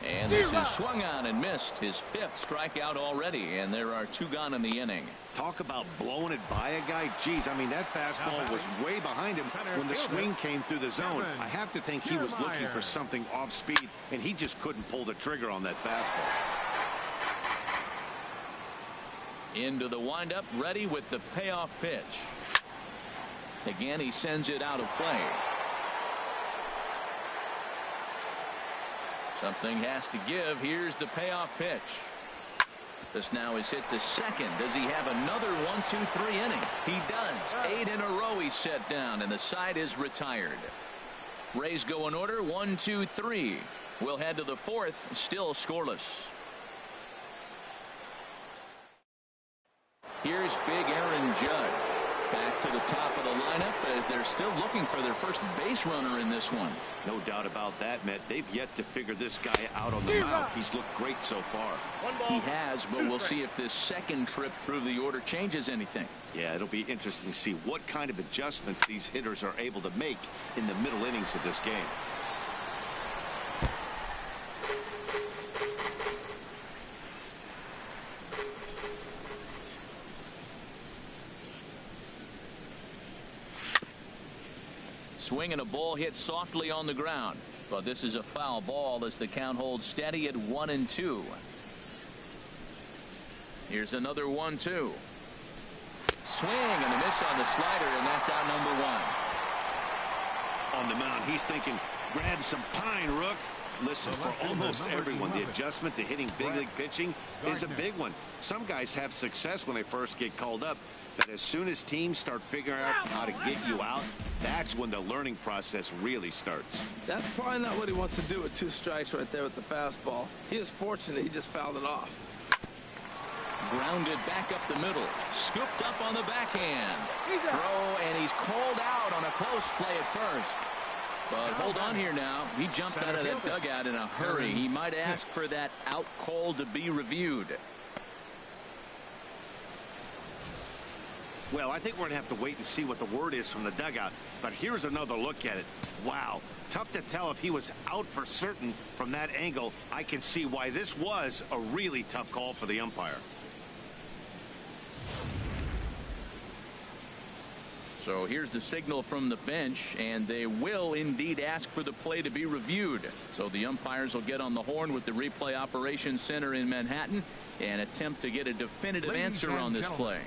And this is swung on and missed. His 5th strikeout already, and there are 2 gone in the inning. Talk about blowing it by a guy. Geez, I mean, that fastball was way behind him when the swing came through the zone. I have to think he was looking for something off speed, and he just couldn't pull the trigger on that fastball. Into the windup, ready with the payoff pitch. Again, he sends it out of play. Something has to give. Here's the payoff pitch. This now is hit to second. Does he have another 1-2-3 inning? He does. 8 in a row he's set down, and the side is retired. Rays go in order 1-2-3. We'll head to the 4th, still scoreless. Here's big Aaron Judge. Back to the top of the lineup as they're still looking for their first base runner in this one. No doubt about that, Matt. They've yet to figure this guy out on the mound. He's looked great so far. He has, but we'll see if this second trip through the order changes anything. Yeah, it'll be interesting to see what kind of adjustments these hitters are able to make in the middle innings of this game. Swing and a ball hit softly on the ground, but this is a foul ball as the count holds steady at 1-2. Here's another 1-2. Swing and a miss on the slider, and that's out number 1. On the mound, he's thinking, grab some pine, Rook. Listen, for almost everyone, the adjustment to hitting big league pitching is a big one. Some guys have success when they first get called up, but as soon as teams start figuring out how to get you out, that's when the learning process really starts. That's probably not what he wants to do with 2 strikes right there with the fastball. He is fortunate he just fouled it off. Grounded back up the middle. Scooped up on the backhand. Throw, and he's called out on a close play at first. But hold on here now. He jumped out of that dugout in a hurry. He might ask for that out call to be reviewed. Well, I think we're going to have to wait and see what the word is from the dugout. But here's another look at it. Wow. Tough to tell if he was out for certain from that angle. I can see why this was a really tough call for the umpire. So here's the signal from the bench, and they will indeed ask for the play to be reviewed. So the umpires will get on the horn with the replay operations center in Manhattan and attempt to get a definitive answer on this play.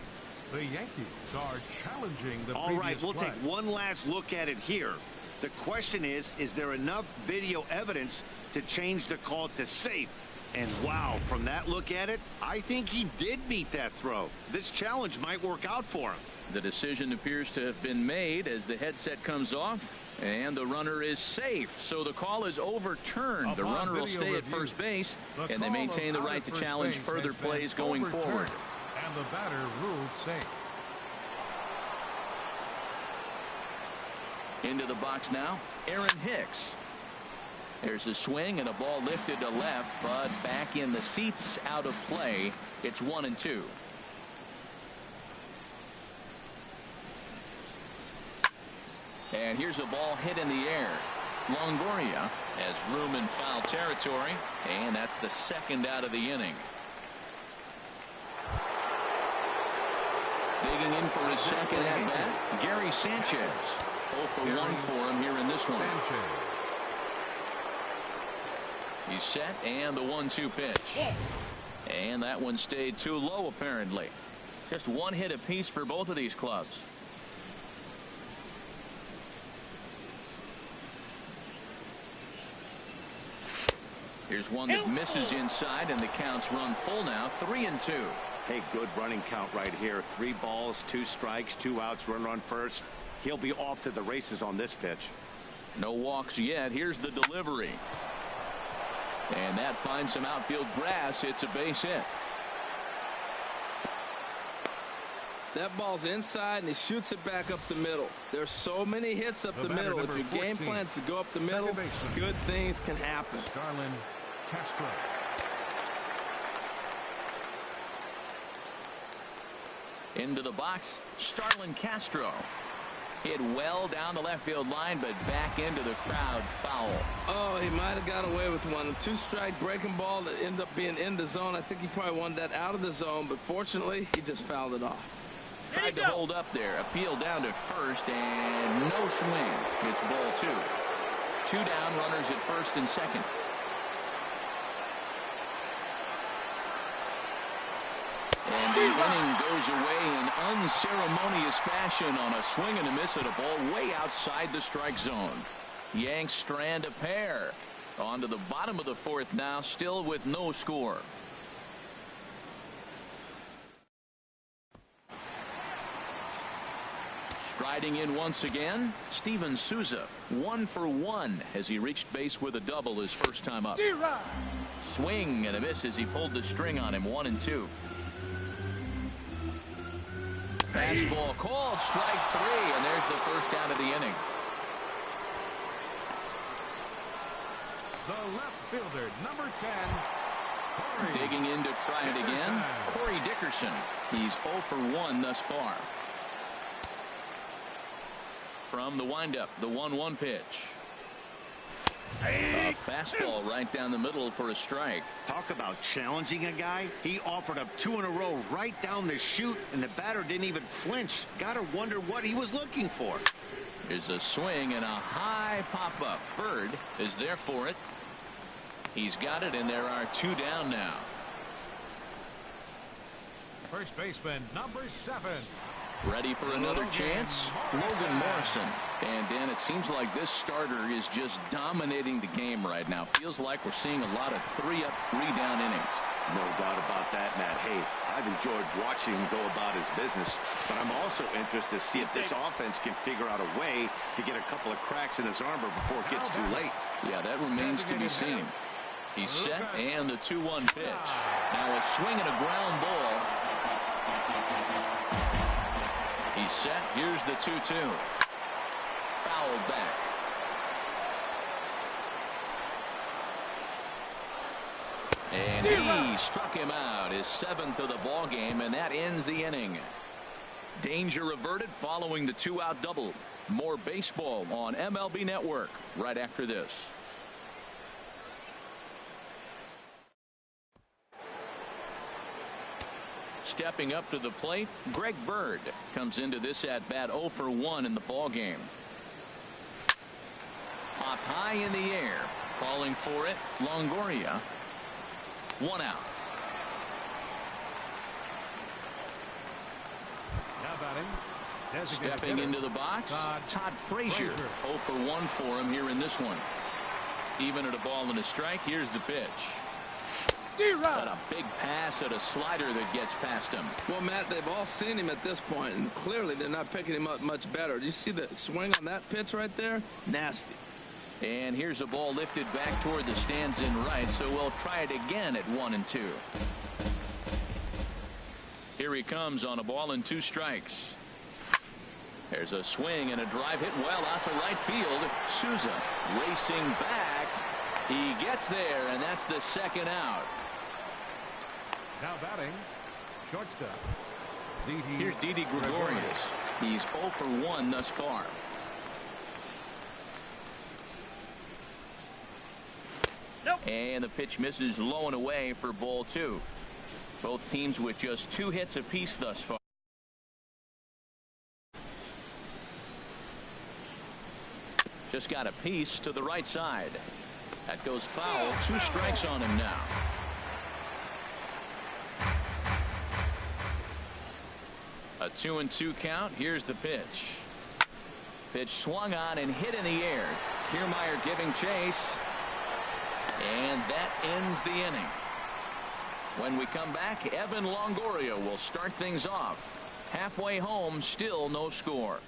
The Yankees are challenging the All right, we'll play. take one last look at it here. The question is there enough video evidence to change the call to safe? And wow, from that look at it, I think he did beat that throw. This challenge might work out for him. The decision appears to have been made as the headset comes off, and the runner is safe. So the call is overturned. The runner will stay at first base, and they maintain the right to challenge further plays going forward. And the batter ruled safe. Into the box now, Aaron Hicks. There's a swing and a ball lifted to left, but back in the seats, out of play. It's 1-2. And here's a ball hit in the air. Longoria has room in foul territory, and that's the second out of the inning. Digging in for his second at bat, Gary Sanchez. 0 for 1 for him here in this one. He's set, and the 1-2 pitch. And that one stayed too low, apparently. Just one hit apiece for both of these clubs. Here's one that misses inside, and the count's run full now, 3-2. Hey, good running count right here. 3 balls, 2 strikes, 2 outs, runner on first. He'll be off to the races on this pitch. No walks yet. Here's the delivery. And that finds some outfield grass. It's a base hit. That ball's inside, and he shoots it back up the middle. There's so many hits up the middle. If your game plan's to go up the middle, good things can happen. Starlin Castro. Into the box, Starlin Castro. Hit well down the left field line, but back into the crowd. Foul. Oh, he might have got away with one. A two-strike breaking ball that ended up being in the zone. I think he probably wanted that out of the zone, but fortunately, he just fouled it off. Tried to hold up there. Appeal down to first, and no swing. It's ball 2. 2 down, runners at first and second. And the inning goes away in unceremonious fashion on a swing and a miss at a ball way outside the strike zone. Yanks strand a pair. On to the bottom of the 4th now, still with no score. Striding in once again, Steven Souza. 1 for 1 as he reached base with a double his first time up. Swing and a miss as he pulled the string on him. 1-2. Fastball called, strike 3, and there's the first out of the inning. The left fielder, number 10. Corey. Digging in to try it again, Corey Dickerson. He's 0 for 1 thus far. From the windup, the 1-1 pitch. A fastball right down the middle for a strike. Talk about challenging a guy. He offered up 2 in a row right down the chute, and the batter didn't even flinch. Gotta wonder what he was looking for. There's a swing and a high pop-up. Bird is there for it. He's got it, and there are 2 down now. First baseman, number 7. Ready for another chance? Logan Morrison. And Dan, it seems like this starter is just dominating the game right now. Feels like we're seeing a lot of 3-up, 3-down innings. No doubt about that, Matt. Hey, I've enjoyed watching him go about his business, but I'm also interested to see if this offense can figure out a way to get a couple of cracks in his armor before it gets too late. Yeah, that remains to be seen. He's set, and the 2-1 pitch. Now a swing and a ground ball. He's set. Here's the 2-2. Fouled back. And he struck him out, his 7th of the ball game, and that ends the inning. Danger averted following the 2-out double. More baseball on MLB Network right after this. Stepping up to the plate, Greg Bird comes into this at bat 0 for 1 in the ball game. Popped high in the air, calling for it, Longoria. 1 out. Now batting. Stepping into the box, Todd Frazier. 0 for 1 for him here in this one. Even at a ball and a strike, here's the pitch. But a big pass at a slider that gets past him. Well, Matt, they've all seen him at this point, and clearly they're not picking him up much better. Do you see the swing on that pitch right there? Nasty. And here's a ball lifted back toward the stands in right, so we'll try it again at 1-2. Here he comes on a ball and 2 strikes. There's a swing and a drive hit well out to right field. Souza racing back. He gets there, and that's the 2nd out. Now batting, shortstop. Here's Didi Gregorius. He's 0 for 1 thus far. Nope. And the pitch misses low and away for ball 2. Both teams with just 2 hits apiece thus far. Just got a piece to the right side. That goes foul. 2 strikes on him now. A 2-2 count. Here's the pitch. Pitch swung on and hit in the air. Kiermaier giving chase. And that ends the inning. When we come back, Evan Longoria will start things off. Halfway home, still no score.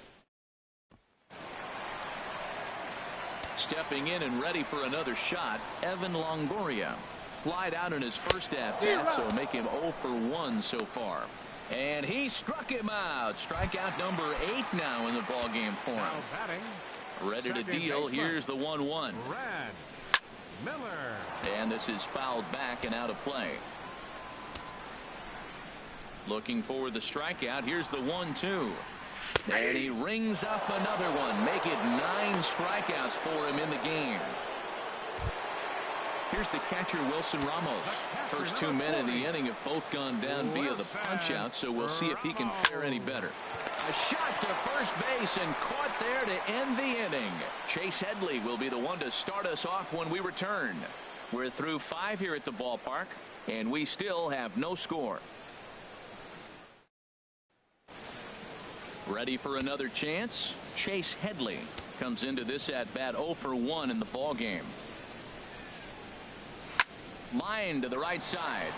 Stepping in and ready for another shot, Evan Longoria. Flied out in his first at-bat, so make him 0 for 1 so far. And he struck him out. Strikeout number 8 now in the ballgame for him. Now batting, ready to deal. Here's the 1-1. Brad Miller. And this is fouled back and out of play. Looking for the strikeout. Here's the 1-2. And he rings up another one. Make it 9 strikeouts for him in the game. Here's the catcher, Wilson Ramos. First 2 men in the inning have both gone down via the punch-out, so we'll see if he can fare any better. A shot to first base and caught there to end the inning. Chase Headley will be the one to start us off when we return. We're through 5 here at the ballpark, and we still have no score. Ready for another chance? Chase Headley comes into this at-bat 0 for 1 in the ball game. Line to the right side.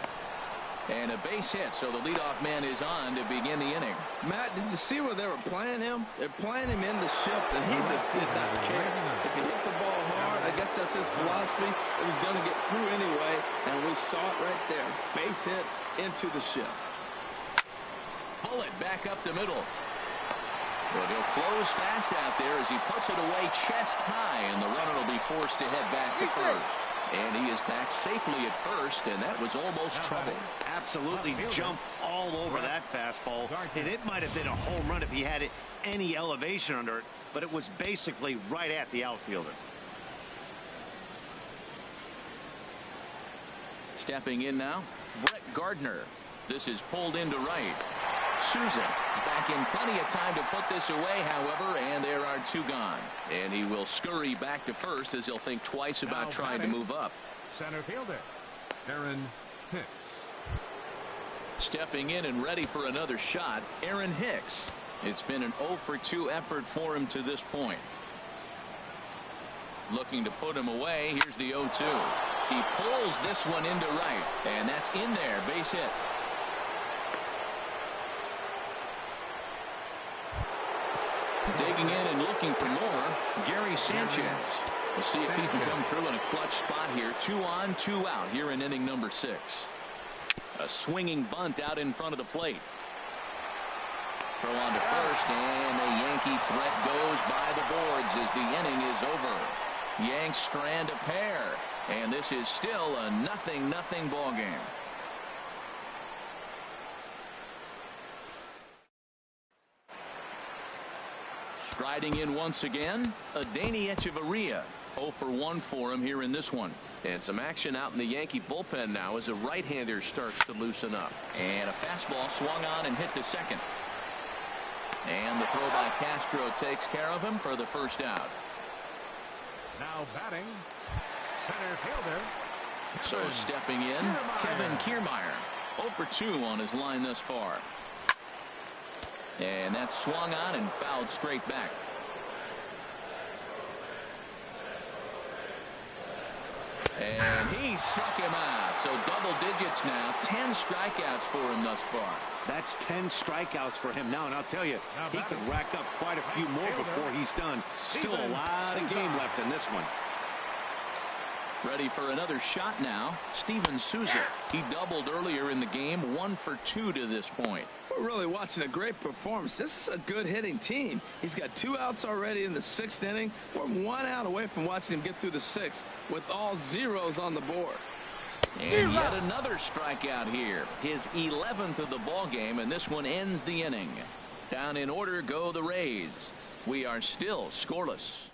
And a base hit, so the leadoff man is on to begin the inning. Matt, did you see where they were playing him? They're playing him in the shift, and he just did not care. If he hit the ball hard, I guess that's his philosophy. It was going to get through anyway, and we saw it right there. Base hit into the shift. Pull it back up the middle. But he'll close fast out there as he puts it away chest high, and the runner will be forced to head back to first. And he is back safely at first, and that was almost trouble. Absolutely jumped all over that fastball. And it might have been a home run if he had any elevation under it, but it was basically right at the outfielder. Stepping in now, Brett Gardner. This is pulled into right. Souza back in plenty of time to put this away, however, and there are 2 gone. And he will scurry back to first as he'll think twice about trying to move up. Center fielder, Aaron Hicks. Stepping in and ready for another shot, Aaron Hicks. It's been an 0 for 2 effort for him to this point. Looking to put him away. Here's the 0-2. He pulls this one into right, and that's in there. Base hit. Digging in and looking for more, Gary Sanchez. We'll see if he can come through in a clutch spot here. 2 on, 2 out here in inning number 6. A swinging bunt out in front of the plate. Throw on to first, and the Yankee threat goes by the boards as the inning is over. Yanks strand a pair, and this is still a 0-0 ball game. Striding in once again, Adeiny Echeverria. 0 for 1 for him here in this one. And some action out in the Yankee bullpen now as a right-hander starts to loosen up. And a fastball swung on and hit to second. And the throw by Castro takes care of him for the first out. Now batting, center fielder. So stepping in, Kevin Kiermaier. 0 for 2 on his line thus far. And that's swung on and fouled straight back. And he struck him out. So double digits now. 10 strikeouts for him thus far. That's 10 strikeouts for him now. And I'll tell you, he could rack up quite a few more before he's done. Still a lot of game left in this one. Ready for another shot now. Steven Souza. He doubled earlier in the game. 1 for 2 to this point. We're really watching a great performance. This is a good hitting team. He's got 2 outs already in the 6th inning. We're 1 out away from watching him get through the 6th with all zeros on the board. And yet another strikeout here. His 11th of the ball game, and this one ends the inning. Down in order go the Rays. We are still scoreless.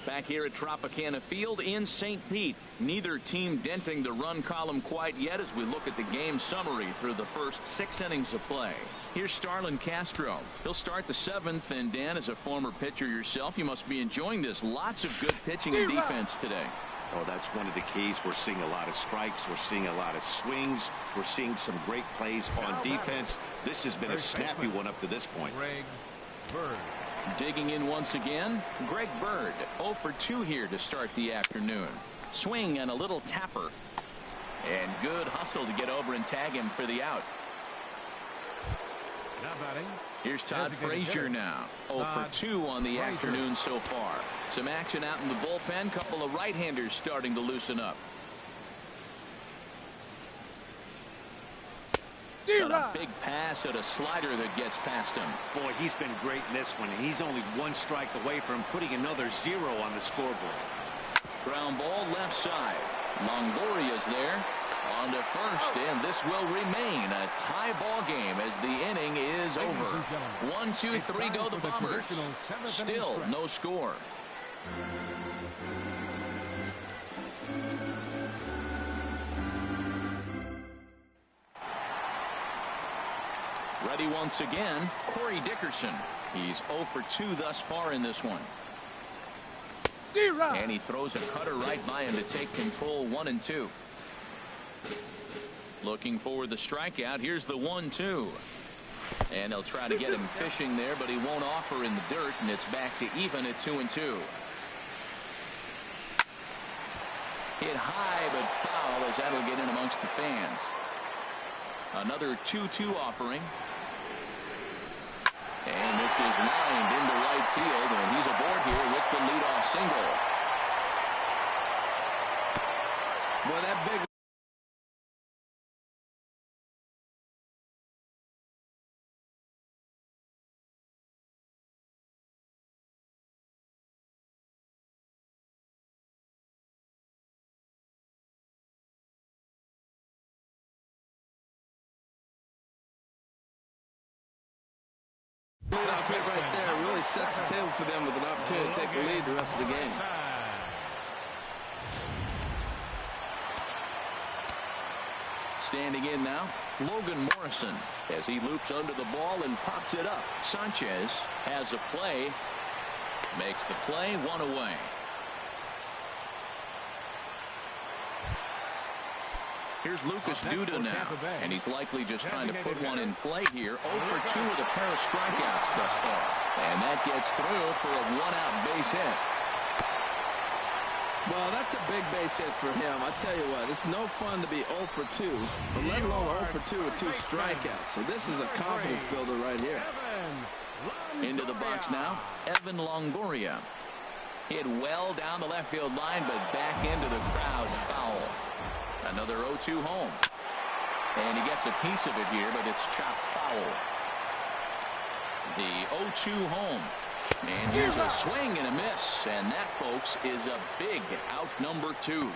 Back here at Tropicana Field in St. Pete. Neither team denting the run column quite yet as we look at the game summary through the first 6 innings of play. Here's Starlin Castro. He'll start the 7th, and Dan, as a former pitcher yourself, you must be enjoying this. Lots of good pitching and defense today. Oh, that's one of the keys. We're seeing a lot of strikes. We're seeing a lot of swings. We're seeing some great plays on defense. This has been a snappy one up to this point. Greg Bird. Digging in once again, Greg Bird. 0 for 2 here to start the afternoon. Swing and a little tapper. And good hustle to get over and tag him for the out. Now batting. Here's Todd Frazier now. 0 for 2 on the afternoon so far. Some action out in the bullpen. Couple of right-handers starting to loosen up. Got a big pass at a slider that gets past him. Boy, he's been great in this one, and he's only 1 strike away from putting another 0 on the scoreboard. Ground ball left side. Longoria's there. On to first, and this will remain a tie ball game as the inning is over. 1, 2, 3 go the Bombers. Still no score. Ready once again, Corey Dickerson. He's 0 for 2 thus far in this one. And he throws a cutter right by him to take control. 1 and 2. Looking for the strikeout. Here's the 1-2. And he'll try to get him fishing there, but he won't offer in the dirt, and it's back to even at 2 and 2. Hit high but foul as that'll get in amongst the fans. Another 2-2 offering. And this is lined into right field, and he's aboard here with the leadoff single. Well, that big leadoff hit right there really sets the table for them with an opportunity to take the lead the rest of the game. Standing in now, Logan Morrison as he loops under the ball and pops it up. Sanchez has a play, makes the play, 1 away. Here's Lucas Duda now, and he's likely just trying to put one in play here. 0 for 2 with a pair of strikeouts thus far. And that gets through for a 1-out base hit. Well, that's a big base hit for him. I tell you what, it's no fun to be 0 for 2, but let alone 0 for 2 with 2 strikeouts. So this is a confidence builder right here. Into the box now, Evan Longoria. Hit well down the left field line, but back into the crowd, foul. Another 0-2 home. And he gets a piece of it here, but it's chopped foul. The 0-2 home. And here's a swing and a miss. And that, folks, is a big out number 2.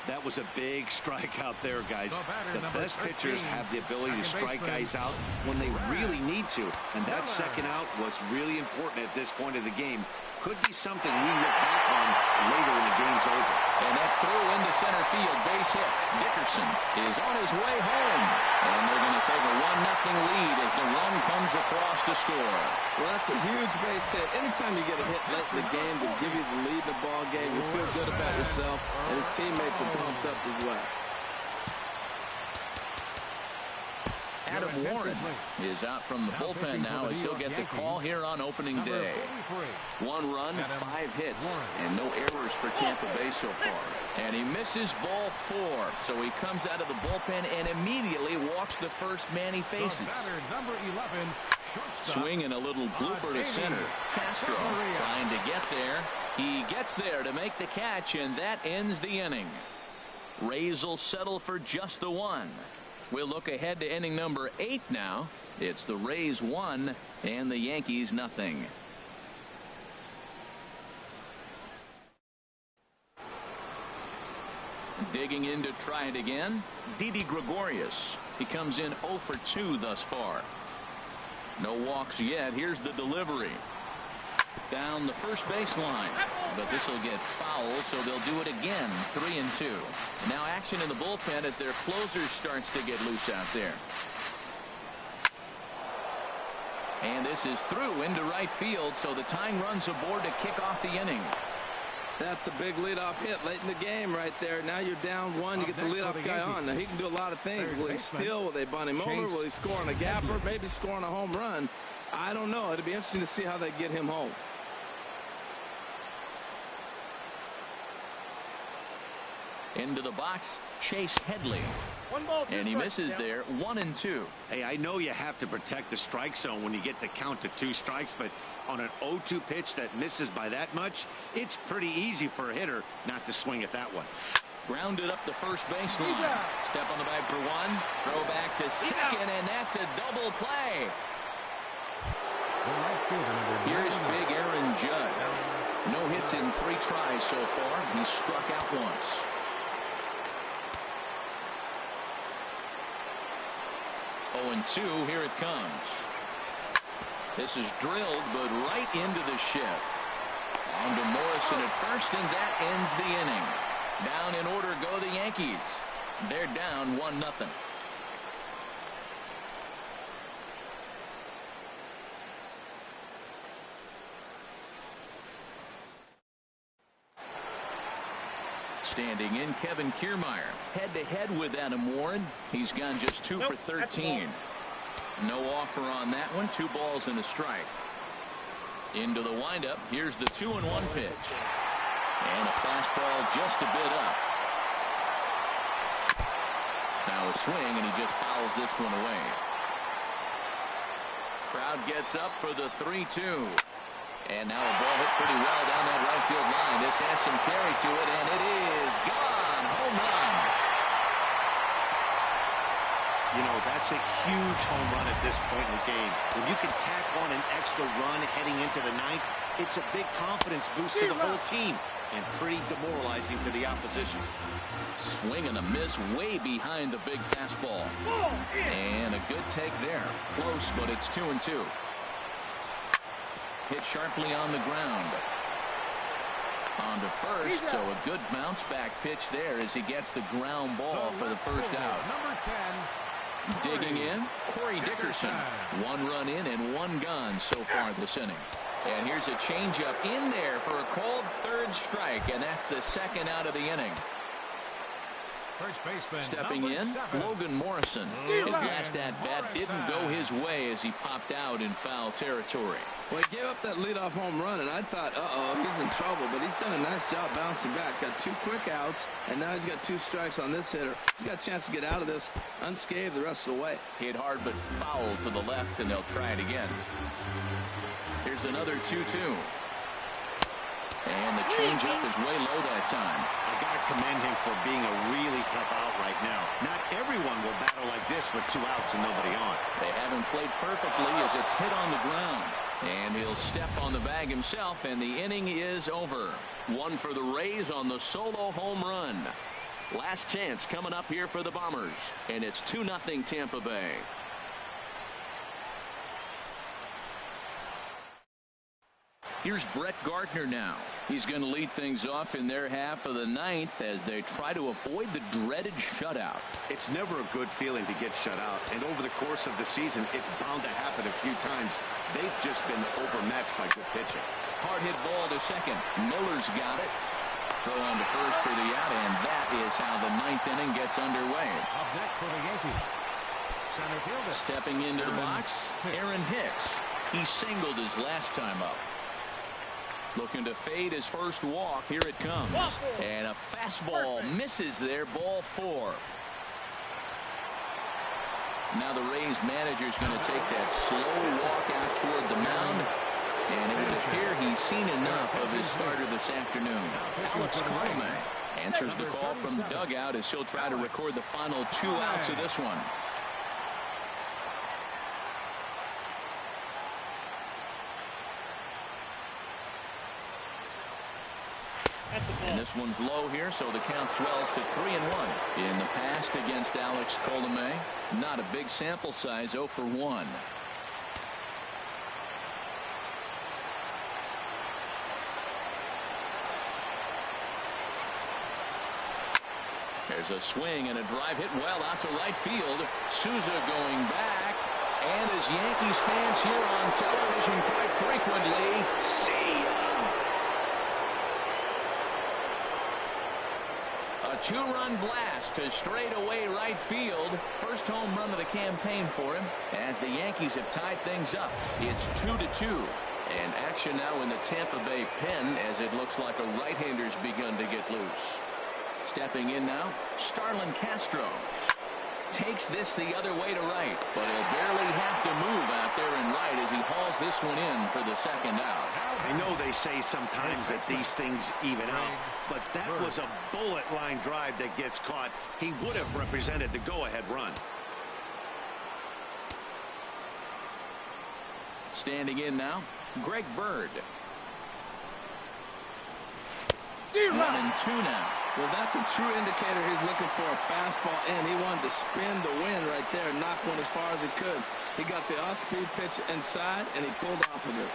That was a big strikeout there, guys. The best pitchers have the ability to strike guys out when they really need to. And that second out was really important at this point of the game. Could be something we look back on later when the game's over. And that's through into center field. Base hit. Dickerson is on his way home. And they're going to take a 1-0 lead as the run comes across to score. Well, that's a huge base hit. Anytime you get a hit late in the game to give you the lead in the ball game, you feel good about yourself, and his teammates are pumped up as well. Adam Warren is out from the bullpen now as he'll get the call here on opening day. 1 run, 5 hits, and no errors for Tampa Bay so far. And he misses ball 4, so he comes out of the bullpen and immediately walks the first man he faces. Swing and a little blooper to center. Castro trying to get there. He gets there to make the catch, and that ends the inning. Rays will settle for just the 1. We'll look ahead to inning number 8 now. It's the Rays 1 and the Yankees 0. Digging in to try it again, Didi Gregorius. He comes in 0 for 2 thus far. No walks yet. Here's the delivery. Down the first baseline, but this will get foul, so they'll do it again. 3-2. Now action in the bullpen as their closer starts to get loose out there. And this is through into right field, so the tying runs aboard to kick off the inning. That's a big leadoff hit late in the game right there. Now you're down 1. You get the leadoff guy on. Now he can do a lot of things. Will he steal? Will they bunt him over? Will he score on a gapper? Maybe score on a home run. I don't know. It'll be interesting to see how they get him home. Into the box, Chase Headley. And he misses there. 1-2. Hey, I know you have to protect the strike zone when you get the count to 2 strikes, but on an 0-2 pitch that misses by that much, it's pretty easy for a hitter not to swing at that one. Grounded up the first baseline. Step on the bag for 1. Throw back to second, and that's a double play. Here's big Aaron Judd. No hits in 3 tries so far. He struck out once. 0-2. Here it comes. This is drilled, but right into the shift. On to Morrison at first, and that ends the inning. Down in order go the Yankees. They're down 1-0. Standing in, Kevin Kiermaier. Head-to-head with Adam Warren. He's gone just 2 for 13. No offer on that one. 2 balls and a strike. Into the windup. Here's the 2-1 pitch. And a fastball just a bit up. Now a swing, and he just fouls this one away. Crowd gets up for the 3-2. And now a ball hit pretty well down that right field line. This has some carry to it, and it is gone. Home run. You know, that's a huge home run at this point in the game. When you can tack on an extra run heading into the ninth, it's a big confidence boost to the whole team and pretty demoralizing for the opposition. Swing and a miss way behind the big fastball. And a good take there. Close, but it's 2-2. Hit sharply on the ground. On to first, so a good bounce back pitch there as he gets the ground ball for the first out. Number 10. Digging in, Corey Dickerson. 1 run in and 1 gone so far this inning. And here's a changeup in there for a called third strike, and that's the second out of the inning. First baseman, Stepping number in, 7. Logan Morrison. His last at-bat didn't go his way as he popped out in foul territory. Well, he gave up that leadoff home run, and I thought, he's in trouble. But he's done a nice job bouncing back. Got 2 quick outs, and now he's got 2 strikes on this hitter. He's got a chance to get out of this unscathed the rest of the way. Hit hard but foul to the left, and they'll try it again. Here's another 2-2. And the changeup is way low that time. I got to commend him for being a really tough out right now. Not everyone will battle like this with 2 outs and nobody on. They haven't played perfectly as it's hit on the ground. And he'll step on the bag himself, and the inning is over. 1 for the Rays on the solo home run. Last chance coming up here for the Bombers. And it's 2-0 Tampa Bay. Here's Brett Gardner now. He's going to lead things off in their half of the 9th as they try to avoid the dreaded shutout. It's never a good feeling to get shut out, and over the course of the season, it's bound to happen a few times. They've just been overmatched by good pitching. Hard hit ball to second. Miller's got it. Throw on to first for the out, and that is how the 9th inning gets underway. Up next for the Yankees, center fielder. Stepping into the box, Aaron Hicks. He singled his last time up. Looking to fade his first walk. Here it comes. And a fastball misses there. Ball 4. Now the Rays manager's going to take that slow walk out toward the mound. And it would appear he's seen enough of his starter this afternoon. Alex Colome answers the call from the dugout as he'll try to record the final 2 outs of this one. And this one's low here, so the count swells to 3-1. In the past against Alex Colome, not a big sample size, 0 for 1. There's a swing and a drive hit well out to right field. Souza going back. And as Yankees fans here on television quite frequently, see ya! A 2-run blast to straightaway right field. First home run of the campaign for him as the Yankees have tied things up. It's 2-2. And action now in the Tampa Bay pen as it looks like a right-hander's begun to get loose. Stepping in now, Starlin Castro. Takes this the other way to right, but he'll barely have to move out there in right as he hauls this one in for the second out. I know they say sometimes that these things even out, but that was a bullet line drive that gets caught. He would have represented the go-ahead run. Standing in now, Greg Bird. 1-2 now. Well, that's a true indicator he's looking for a fastball in. He wanted to spin the wind right there and knock one as far as he could. He got the off-speed pitch inside, and he pulled off of it.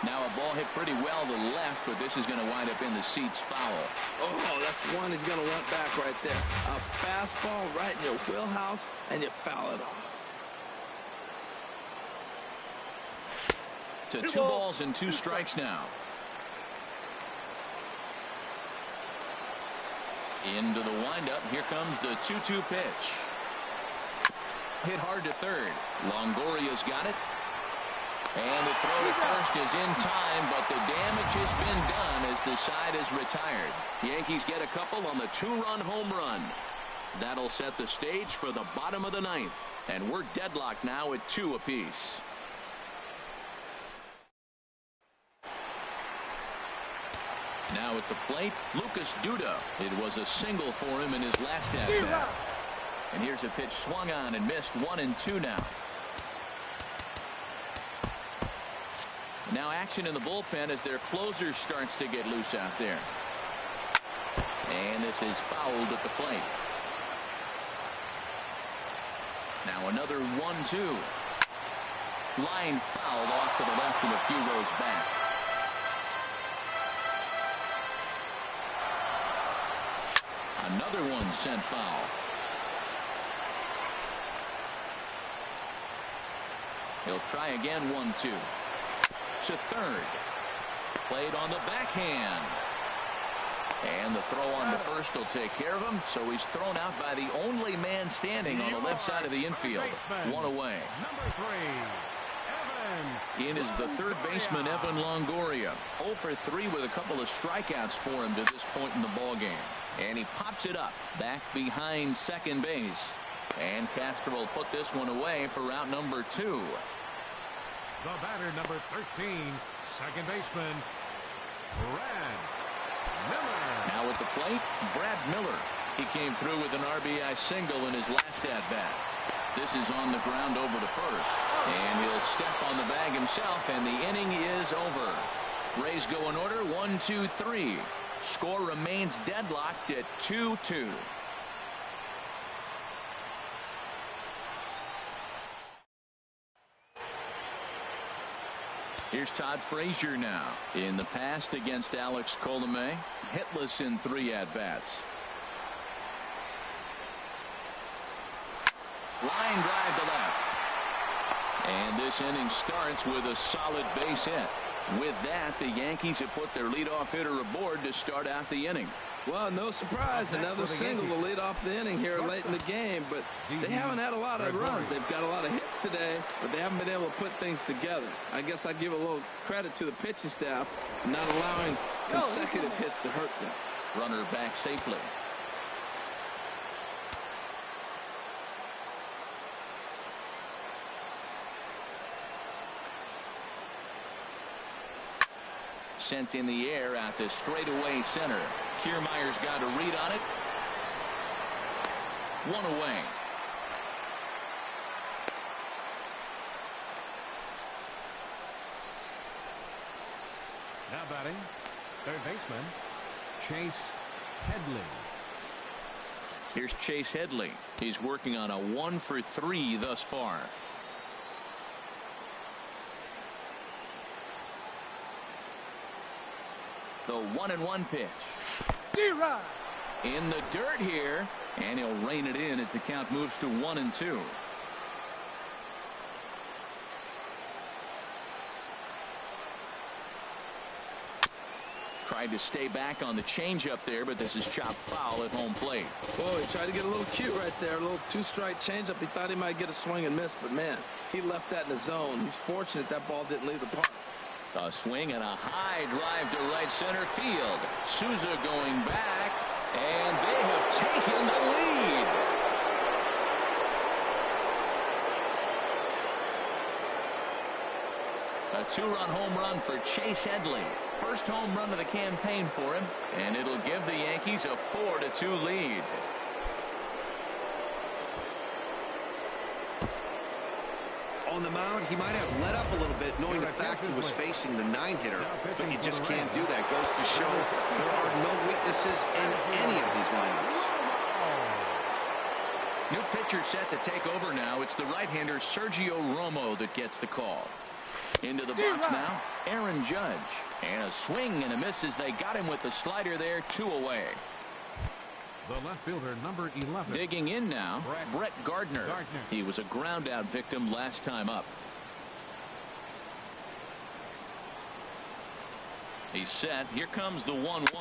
Now a ball hit pretty well to the left, but this is going to wind up in the seats foul. Oh, that's one he's going to want back right there. A fastball right in your wheelhouse, and you foul it off. To 2 balls and 2 strikes now. Into the windup. Here comes the 2-2 pitch. Hit hard to third. Longoria's got it. And the throw to first is in time, but the damage has been done as the side is retired. Yankees get a couple on the 2-run home run. That'll set the stage for the bottom of the 9th. And we're deadlocked now at 2 apiece. Now at the plate, Lucas Duda. It was a single for him in his last at-bat. And here's a pitch swung on and missed. 1-2 now. Now action in the bullpen as their closer starts to get loose out there. And this is fouled at the plate. Now another 1-2. Line fouled off to the left and a few rows back. Another one sent foul. He'll try again. 1-2. To third. Played on the backhand. And the throw on to first will take care of him. So he's thrown out by the only man standing on the left side of the infield. 1 away. Number 3, Evan. In is the third baseman, Evan Longoria. 0 for 3 with a couple of strikeouts for him to this point in the ball game. And he pops it up back behind second base. And Castro will put this one away for route number 2. The batter, number 13, second baseman, Brad Miller. Now at the plate, Brad Miller. He came through with an RBI single in his last at-bat. This is on the ground over to first. And he'll step on the bag himself, and the inning is over. Rays go in order, 1-2-3. Score remains deadlocked at 2-2. Here's Todd Frazier now. In the past against Alex Colomé, hitless in 3 at-bats. Line drive to left. And this inning starts with a solid base hit. With that, the Yankees have put their leadoff hitter aboard to start out the inning. Well, no surprise. Another single to lead off the inning here late in the game. But they haven't had a lot of runs. They've got a lot of hits today, but they haven't been able to put things together. I guess I give a little credit to the pitching staff not allowing consecutive hits to hurt them. Runner back safely. Sent in the air out to straightaway center. Kiermaier's got a read on it. 1 away. Now batting, third baseman, Chase Headley. Here's Chase Headley. He's working on a 1 for 3 thus far. The 1-1 pitch. In the dirt here, and he'll rein it in as the count moves to 1-2. Tried to stay back on the changeup there, but this is chopped foul at home plate. Boy, he tried to get a little cute right there. A little 2-strike changeup. He thought he might get a swing and miss, but man, he left that in the zone. He's fortunate that ball didn't leave the park. A swing and a high drive to right center field. Souza going back, and they have taken the lead. A 2-run home run for Chase Headley. First home run of the campaign for him, and it'll give the Yankees a 4-2 lead. on the mound, he might have let up a little bit, knowing the fact he was facing the 9-hitter, but you just can't do that. Goes to show there are no weaknesses in any of these lineups. New pitcher set to take over now. It's the right-hander Sergio Romo that gets the call. Into the box now, Aaron Judge. And a swing and a miss as they got him with the slider there, 2 away. The left fielder, number 11. Digging in now, Brett Gardner. He was a ground-out victim last time up. He's set. Here comes the 1-1.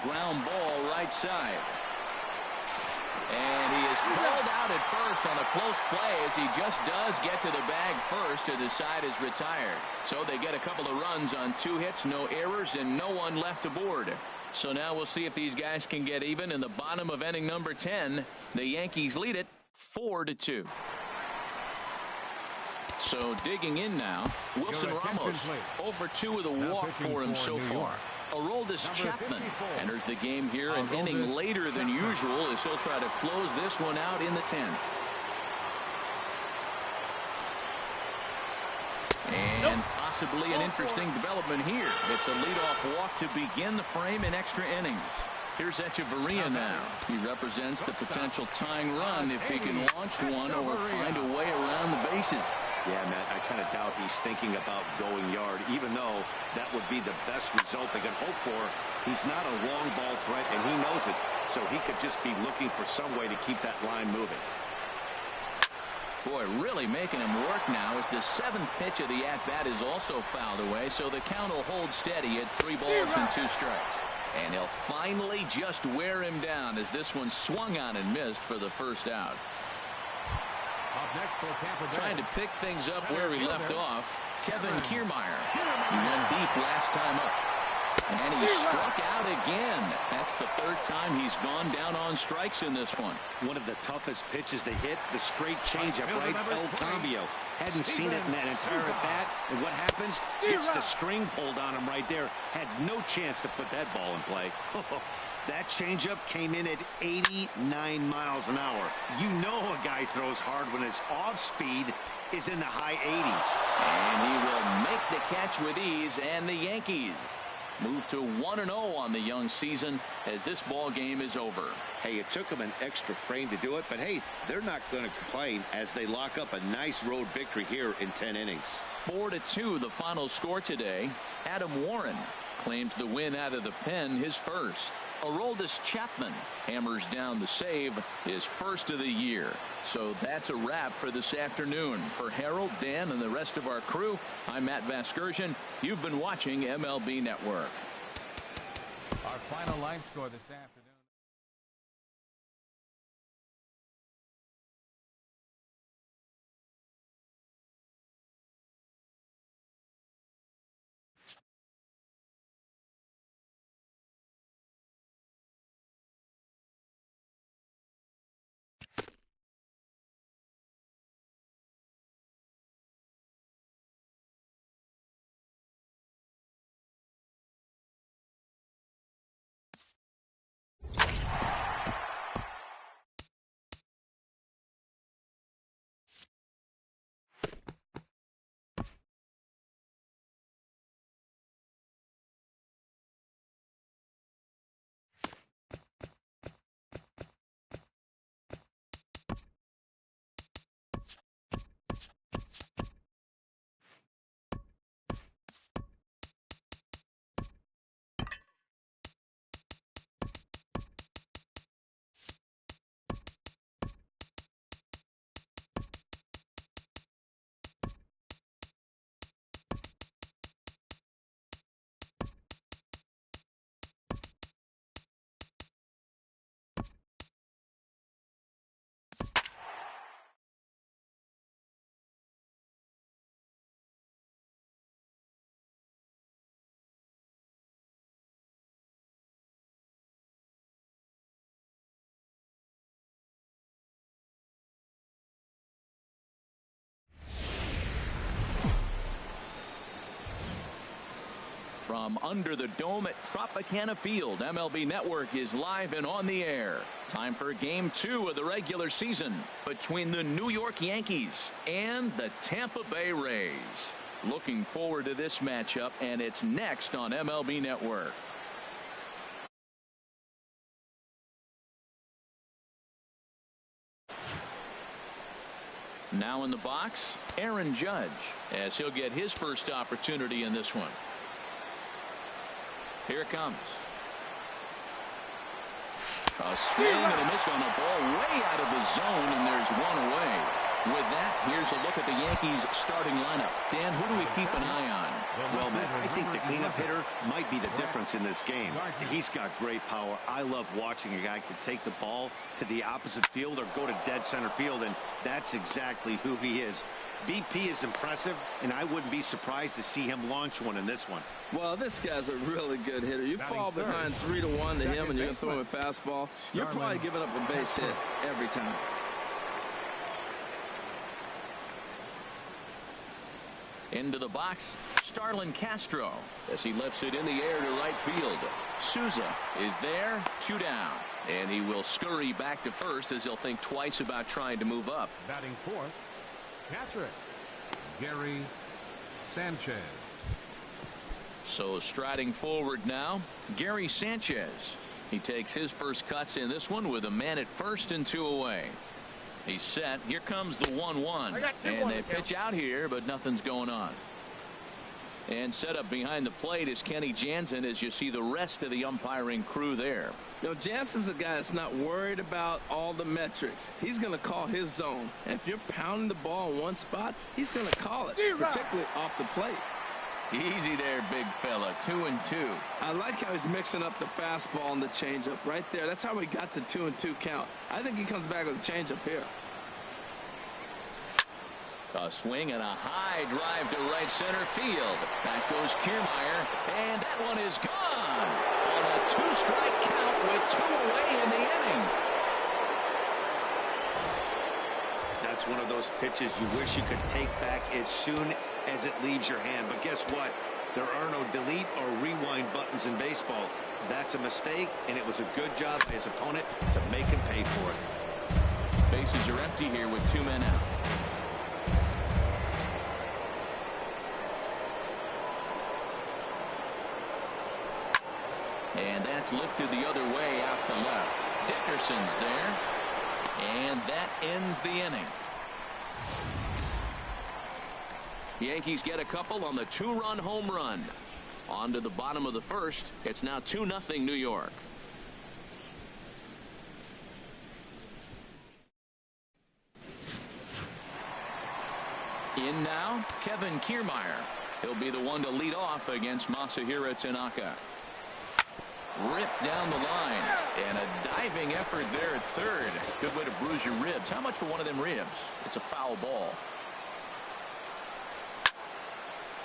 Ground ball right side. And he is pulled out at first on a close play as he just does get to the bag first to the side is retired. So they get a couple of runs on 2 hits, no errors, and no one left aboard. So now we'll see if these guys can get even in the bottom of inning number 10. The Yankees lead it 4-2. So digging in now, Wilson Ramos over 2 with a walk for him so far. Aroldis Chapman enters the game here an inning later than usual as he'll try to close this one out in the 10th. And possibly an interesting development here. It's a leadoff walk to begin the frame in extra innings. Here's Echeverria now. He represents the potential tying run if he can launch one or find a way around the bases. Yeah, Matt, I kind of doubt he's thinking about going yard, even though that would be the best result they could hope for. He's not a long ball threat, and he knows it, so he could just be looking for some way to keep that line moving. Boy, really making him work now as the 7th pitch of the at-bat is also fouled away, so the count will hold steady at 3 balls and 2 strikes. And he'll finally just wear him down as this one swung on and missed for the first out. Trying to pick things up where he left off, Kevin Kiermaier. He went deep last time up. And he struck out again. That's the 3rd time he's gone down on strikes in this one. One of the toughest pitches to hit, the straight changeup, right? El Cambio. Hadn't seen it in that entire at bat. And what happens? Gets the string pulled on him right there. Had no chance to put that ball in play. That changeup came in at 89 miles an hour. You know a guy throws hard when his off speed is in the high 80s. And he will make the catch with ease, and the Yankees move to 1-0 on the young season as this ball game is over. Hey, it took them an extra frame to do it, but hey, they're not going to complain as they lock up a nice road victory here in 10 innings. 4-2 the final score today. Adam Warren claims the win out of the pen, his first. Aroldis Chapman hammers down the save, his first of the year. So that's a wrap for this afternoon. For Harold, Dan, and the rest of our crew, I'm Matt Vasgersian. You've been watching MLB Network. Our final line score this afternoon. from under the dome at Tropicana Field. MLB Network is live and on the air. Time for Game 2 of the regular season between the New York Yankees and the Tampa Bay Rays. Looking forward to this matchup, and it's next on MLB Network. Now in the box, Aaron Judge, as he'll get his first opportunity in this one. Here it comes. A swing and a miss on a ball way out of the zone, and there's one away. With that, here's a look at the Yankees starting lineup. Dan, who do we keep an eye on? Well, man, I think the cleanup hitter might be the difference in this game. He's got great power. I love watching a guy can take the ball to the opposite field or go to dead center field, and that's exactly who he is. BP is impressive, and I wouldn't be surprised to see him launch one in this one. Well, this guy's a really good hitter. You fall behind 3-1 to him, and you're going to throw him a fastball. You're probably giving up a base hit every time. Into the box, Starlin Castro, as he lifts it in the air to right field. Souza is there, 2 down, and he will scurry back to first as he'll think twice about trying to move up. Batting fourth, catcher Gary Sanchez. So striding forward now, Gary Sanchez. He takes his first cuts in this one with a man at first and 2 away. He's set. Here comes the 1-1. And they pitch out here, but nothing's going on. And set up behind the plate is Kenny Jansen, as you see the rest of the umpiring crew there. You know, Jansen's a guy that's not worried about all the metrics. He's going to call his zone. And if you're pounding the ball in one spot, he's going to call it, particularly off the plate. Easy there, big fella. 2-2. I like how he's mixing up the fastball and the changeup right there. That's how we got the 2-2 count. I think he comes back with a changeup here. A swing and a high drive to right center field. Back goes Kiermaier, and that one is gone on a 2-strike count with 2 away in the inning. That's one of those pitches you wish you could take back as soon as it leaves your hand. But guess what? There are no delete or rewind buttons in baseball. That's a mistake, and it was a good job by his opponent to make him pay for it. Bases are empty here with 2 men out. And that's lifted the other way out to left. Dickerson's there. And that ends the inning. Yankees get a couple on the 2-run home run. On to the bottom of the first. It's now 2-0 New York. In now, Kevin Kiermaier. He'll be the one to lead off against Masahiro Tanaka. Ripped down the line, and a diving effort there at third. Good way to bruise your ribs. How much for one of them ribs? It's a foul ball.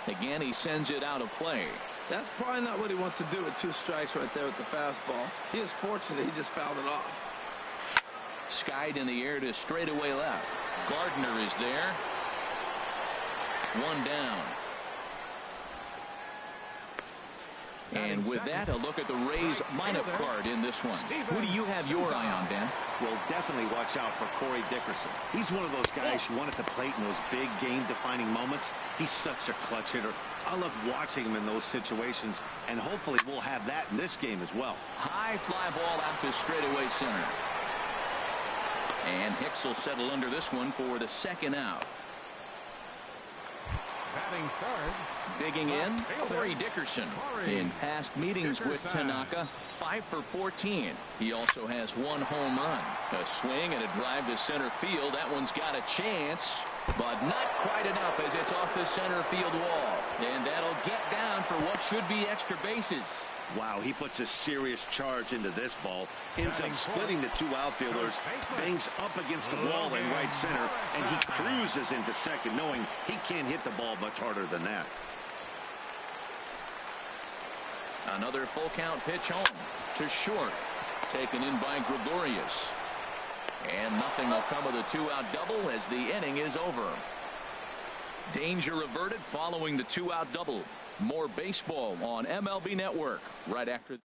Again, he sends it out of play. That's probably not what he wants to do with 2 strikes right there with the fastball. He is fortunate he just fouled it off. Skied in the air to straightaway left. Gardner is there. 1 down. And with that, a look at the Rays lineup card in this one. Who do you have your eye on, Dan? Well, definitely watch out for Corey Dickerson. He's one of those guys you want at the plate in those big game-defining moments. He's such a clutch hitter. I love watching him in those situations, and hopefully we'll have that in this game as well. High fly ball out to straightaway center. And Hicks will settle under this one for the 2nd out. Batting third. Digging in, Corey Dickerson. In past meetings with Tanaka, 5 for 14. He also has 1 home run. A swing and a drive to center field. That one's got a chance, but not quite enough as it's off the center field wall. And that'll get down for what should be extra bases. Wow, he puts a serious charge into this ball. Ends up splitting the 2 outfielders. Bangs up against the wall in right center, and he cruises into second, knowing he can't hit the ball much harder than that. Another full count pitch home to short. Taken in by Gregorius. And nothing will come of the 2-out double as the inning is over. Danger averted following the 2-out double. More baseball on MLB Network right after.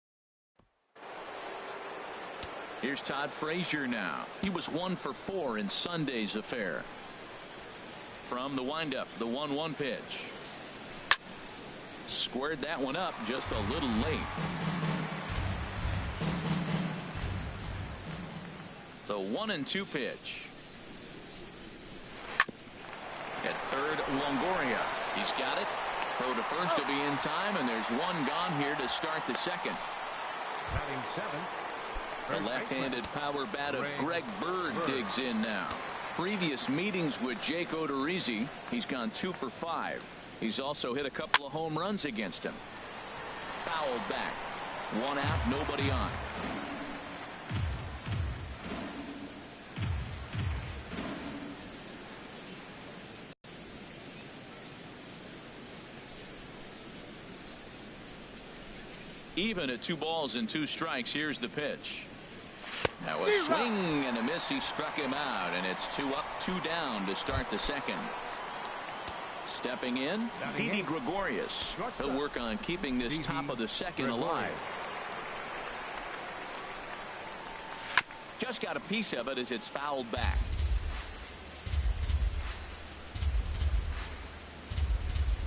Here's Todd Frazier now. He was 1 for 4 in Sunday's affair. From the windup, the 1-1 pitch. Squared that one up just a little late. The 1-2 pitch. At third, Longoria. He's got it. Throw to first to be in time, and there's one gone here to start the second. Batting 7. The left-handed power bat of Greg Bird digs in now. Previous meetings with Jake Odorizzi, he's gone 2 for 5. He's also hit a couple of home runs against him. Fouled back. 1 out, nobody on. Even at 2 balls and 2 strikes. Here's the pitch. Now a swing and a miss. He struck him out, and it's 2 up, 2 down to start the second. Stepping in, Didi Gregorius. He'll work on keeping this top of the second alive. Just got a piece of it as it's fouled back.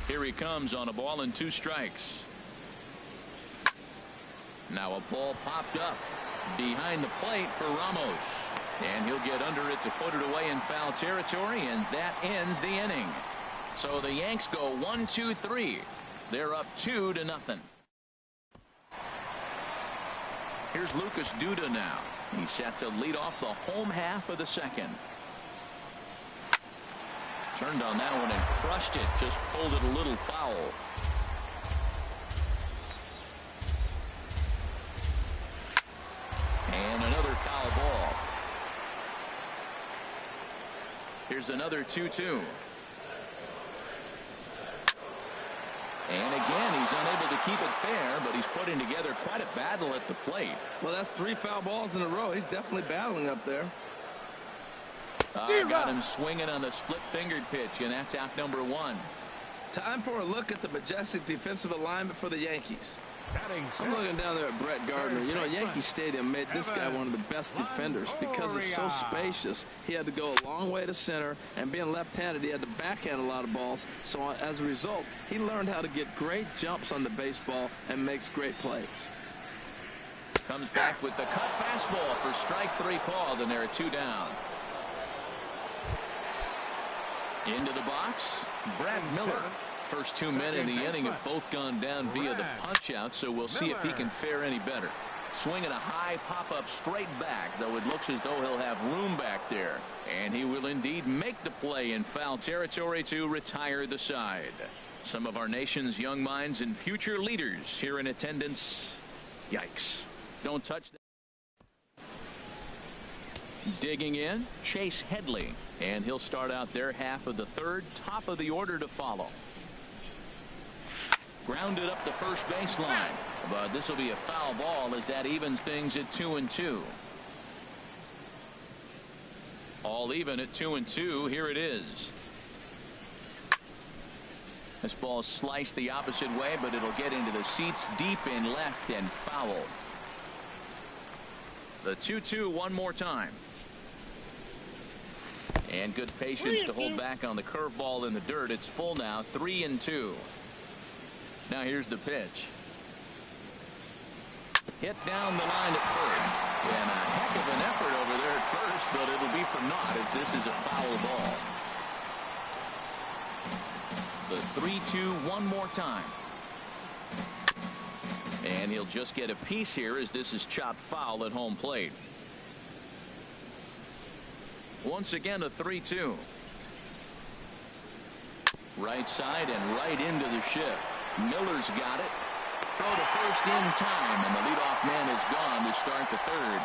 Here he comes on a ball and 2 strikes. Now a ball popped up behind the plate for Ramos, and he'll get under it to put it away in foul territory, and that ends the inning. So the Yanks go 1-2-3. They're up 2-0. Here's Lucas Duda now. He's set to lead off the home half of the second. Turned on that one and crushed it. Just pulled it a little foul. And another foul ball. Here's another 2-2. And again, he's unable to keep it fair, but he's putting together quite a battle at the plate. Well, that's 3 foul balls in a row. He's definitely battling up there. Got him swinging on the split-fingered pitch, and that's out number 1. Time for a look at the majestic defensive alignment for the Yankees. I'm looking down there at Brett Gardner. You know, Yankee Stadium made this guy one of the best defenders because it's so spacious. He had to go a long way to center, and being left-handed, he had to backhand a lot of balls. So as a result, he learned how to get great jumps on the baseball and makes great plays. Comes back with the cut fastball for strike 3 called, and there are 2 down. Into the box, Brad Miller. First 2 men in the inning have both gone down via the punch-out, so we'll see if he can fare any better. Swinging a high pop-up straight back, though it looks as though he'll have room back there. And he will indeed make the play in foul territory to retire the side. Some of our nation's young minds and future leaders here in attendance. Yikes. Don't touch that. Digging in, Chase Headley. And he'll start out their half of the third, top of the order to follow. Grounded up the first baseline, but this will be a foul ball as that evens things at 2-2. All even at 2-2. Here it is. This ball sliced the opposite way, but it'll get into the seats deep in left and foul. The 2-2 one more time. And good patience to hold back on the curveball in the dirt. It's full now, 3-2. Now here's the pitch. Hit down the line at first. And a heck of an effort over there at first, but it'll be for naught as this is a foul ball. The 3-2 one more time. And he'll just get a piece here as this is chopped foul at home plate. Once again a 3-2. Right side and right into the shift. Miller's got it. Throw to first in time, and the leadoff man is gone to start the third.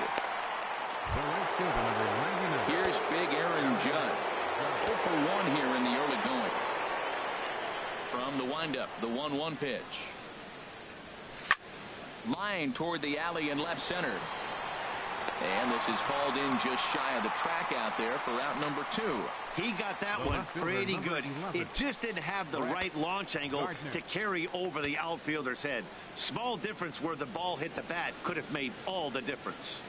Here's big Aaron Judd. 0 for 1 here in the early going. From the windup, the 1-1 pitch. Line toward the alley in left center. And this is hauled in just shy of the track out there for out number 2. He got that one pretty good. It just didn't have the right launch angle to carry over the outfielder's head. Small difference where the ball hit the bat could have made all the difference.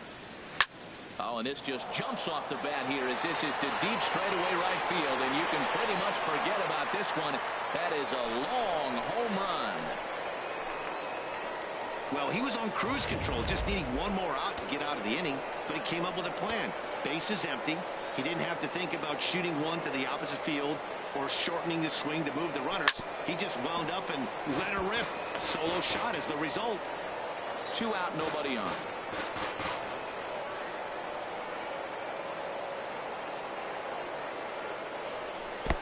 Oh, and this just jumps off the bat here as this is to deep straightaway right field, and you can pretty much forget about this one. That is a long home run. Well, he was on cruise control, just needing one more out to get out of the inning, but he came up with a plan. Bases empty. He didn't have to think about shooting one to the opposite field or shortening the swing to move the runners. He just wound up and let her rip. A solo shot is the result. 2 out, nobody on.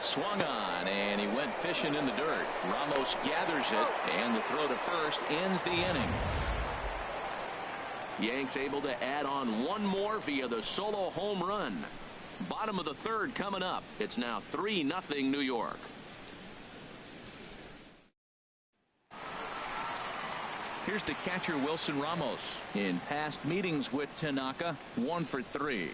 Swung on, and he went fishing in the dirt. Ramos gathers it, and the throw to first ends the inning. Yanks able to add on one more via the solo home run. Bottom of the third coming up. It's now 3-0 New York. Here's the catcher, Wilson Ramos. In past meetings with Tanaka, 1 for 3.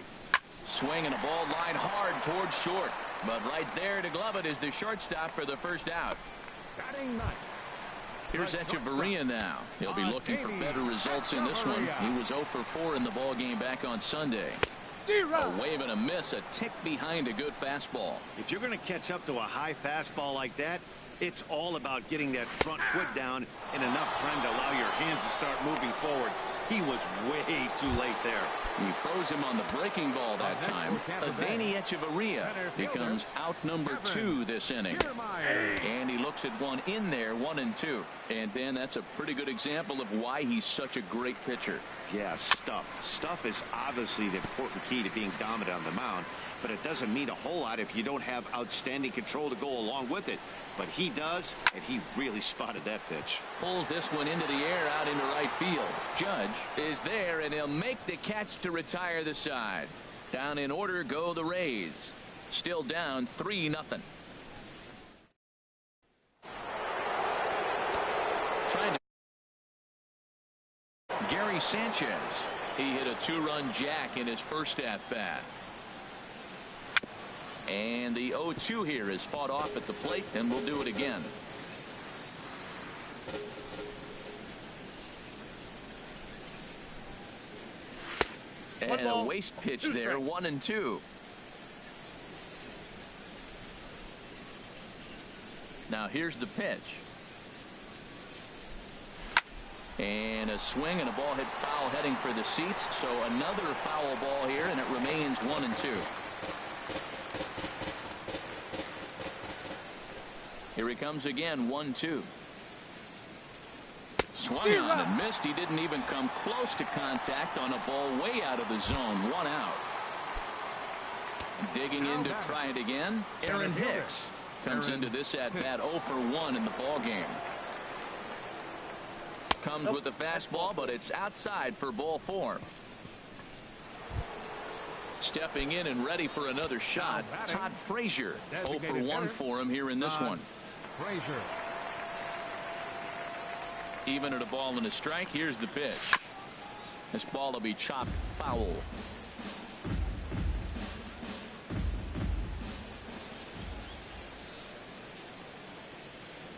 Swinging a ball line hard towards short. But right there to glove it is the shortstop for the first out. Batting ninth. Here's Echeverria now. He'll be looking for better results in this one. He was 0 for 4 in the ball game back on Sunday. A wave and a miss, a tick behind a good fastball. If you're going to catch up to a high fastball like that, it's all about getting that front foot down in enough time to allow your hands to start moving forward. He was way too late there. He froze him on the breaking ball that time. Adeiny Echeverria becomes out number 2 this inning. And he looks at one in there, 1-2. And Ben, that's a pretty good example of why he's such a great pitcher. Yeah, stuff. Stuff is obviously the important key to being dominant on the mound, but it doesn't mean a whole lot if you don't have outstanding control to go along with it. But he does, and he really spotted that pitch. Pulls this one into the air out into right field. Judge is there, and he'll make the catch to retire the side. Down in order go the Rays. Still down 3-0. Trying to Gary Sanchez. He hit a 2-run jack in his first at-bat. And the 0-2 here is fought off at the plate, and we'll do it again. And a waste pitch there, 1-2. Now here's the pitch. And a swing and a ball hit foul heading for the seats. So another foul ball here, and it remains 1-2. Here he comes again, 1-2. Swung on and missed. He didn't even come close to contact on a ball way out of the zone. 1 out. Digging in to try it again. Aaron Hicks comes into this at bat 0 for 1 in the ball game. Comes with the fastball, but it's outside for ball 4. Stepping in and ready for another shot, Todd Frazier. 0 for 1 for him here in this one. Frazier. Even at a ball and a strike. Here's the pitch. This ball will be chopped foul.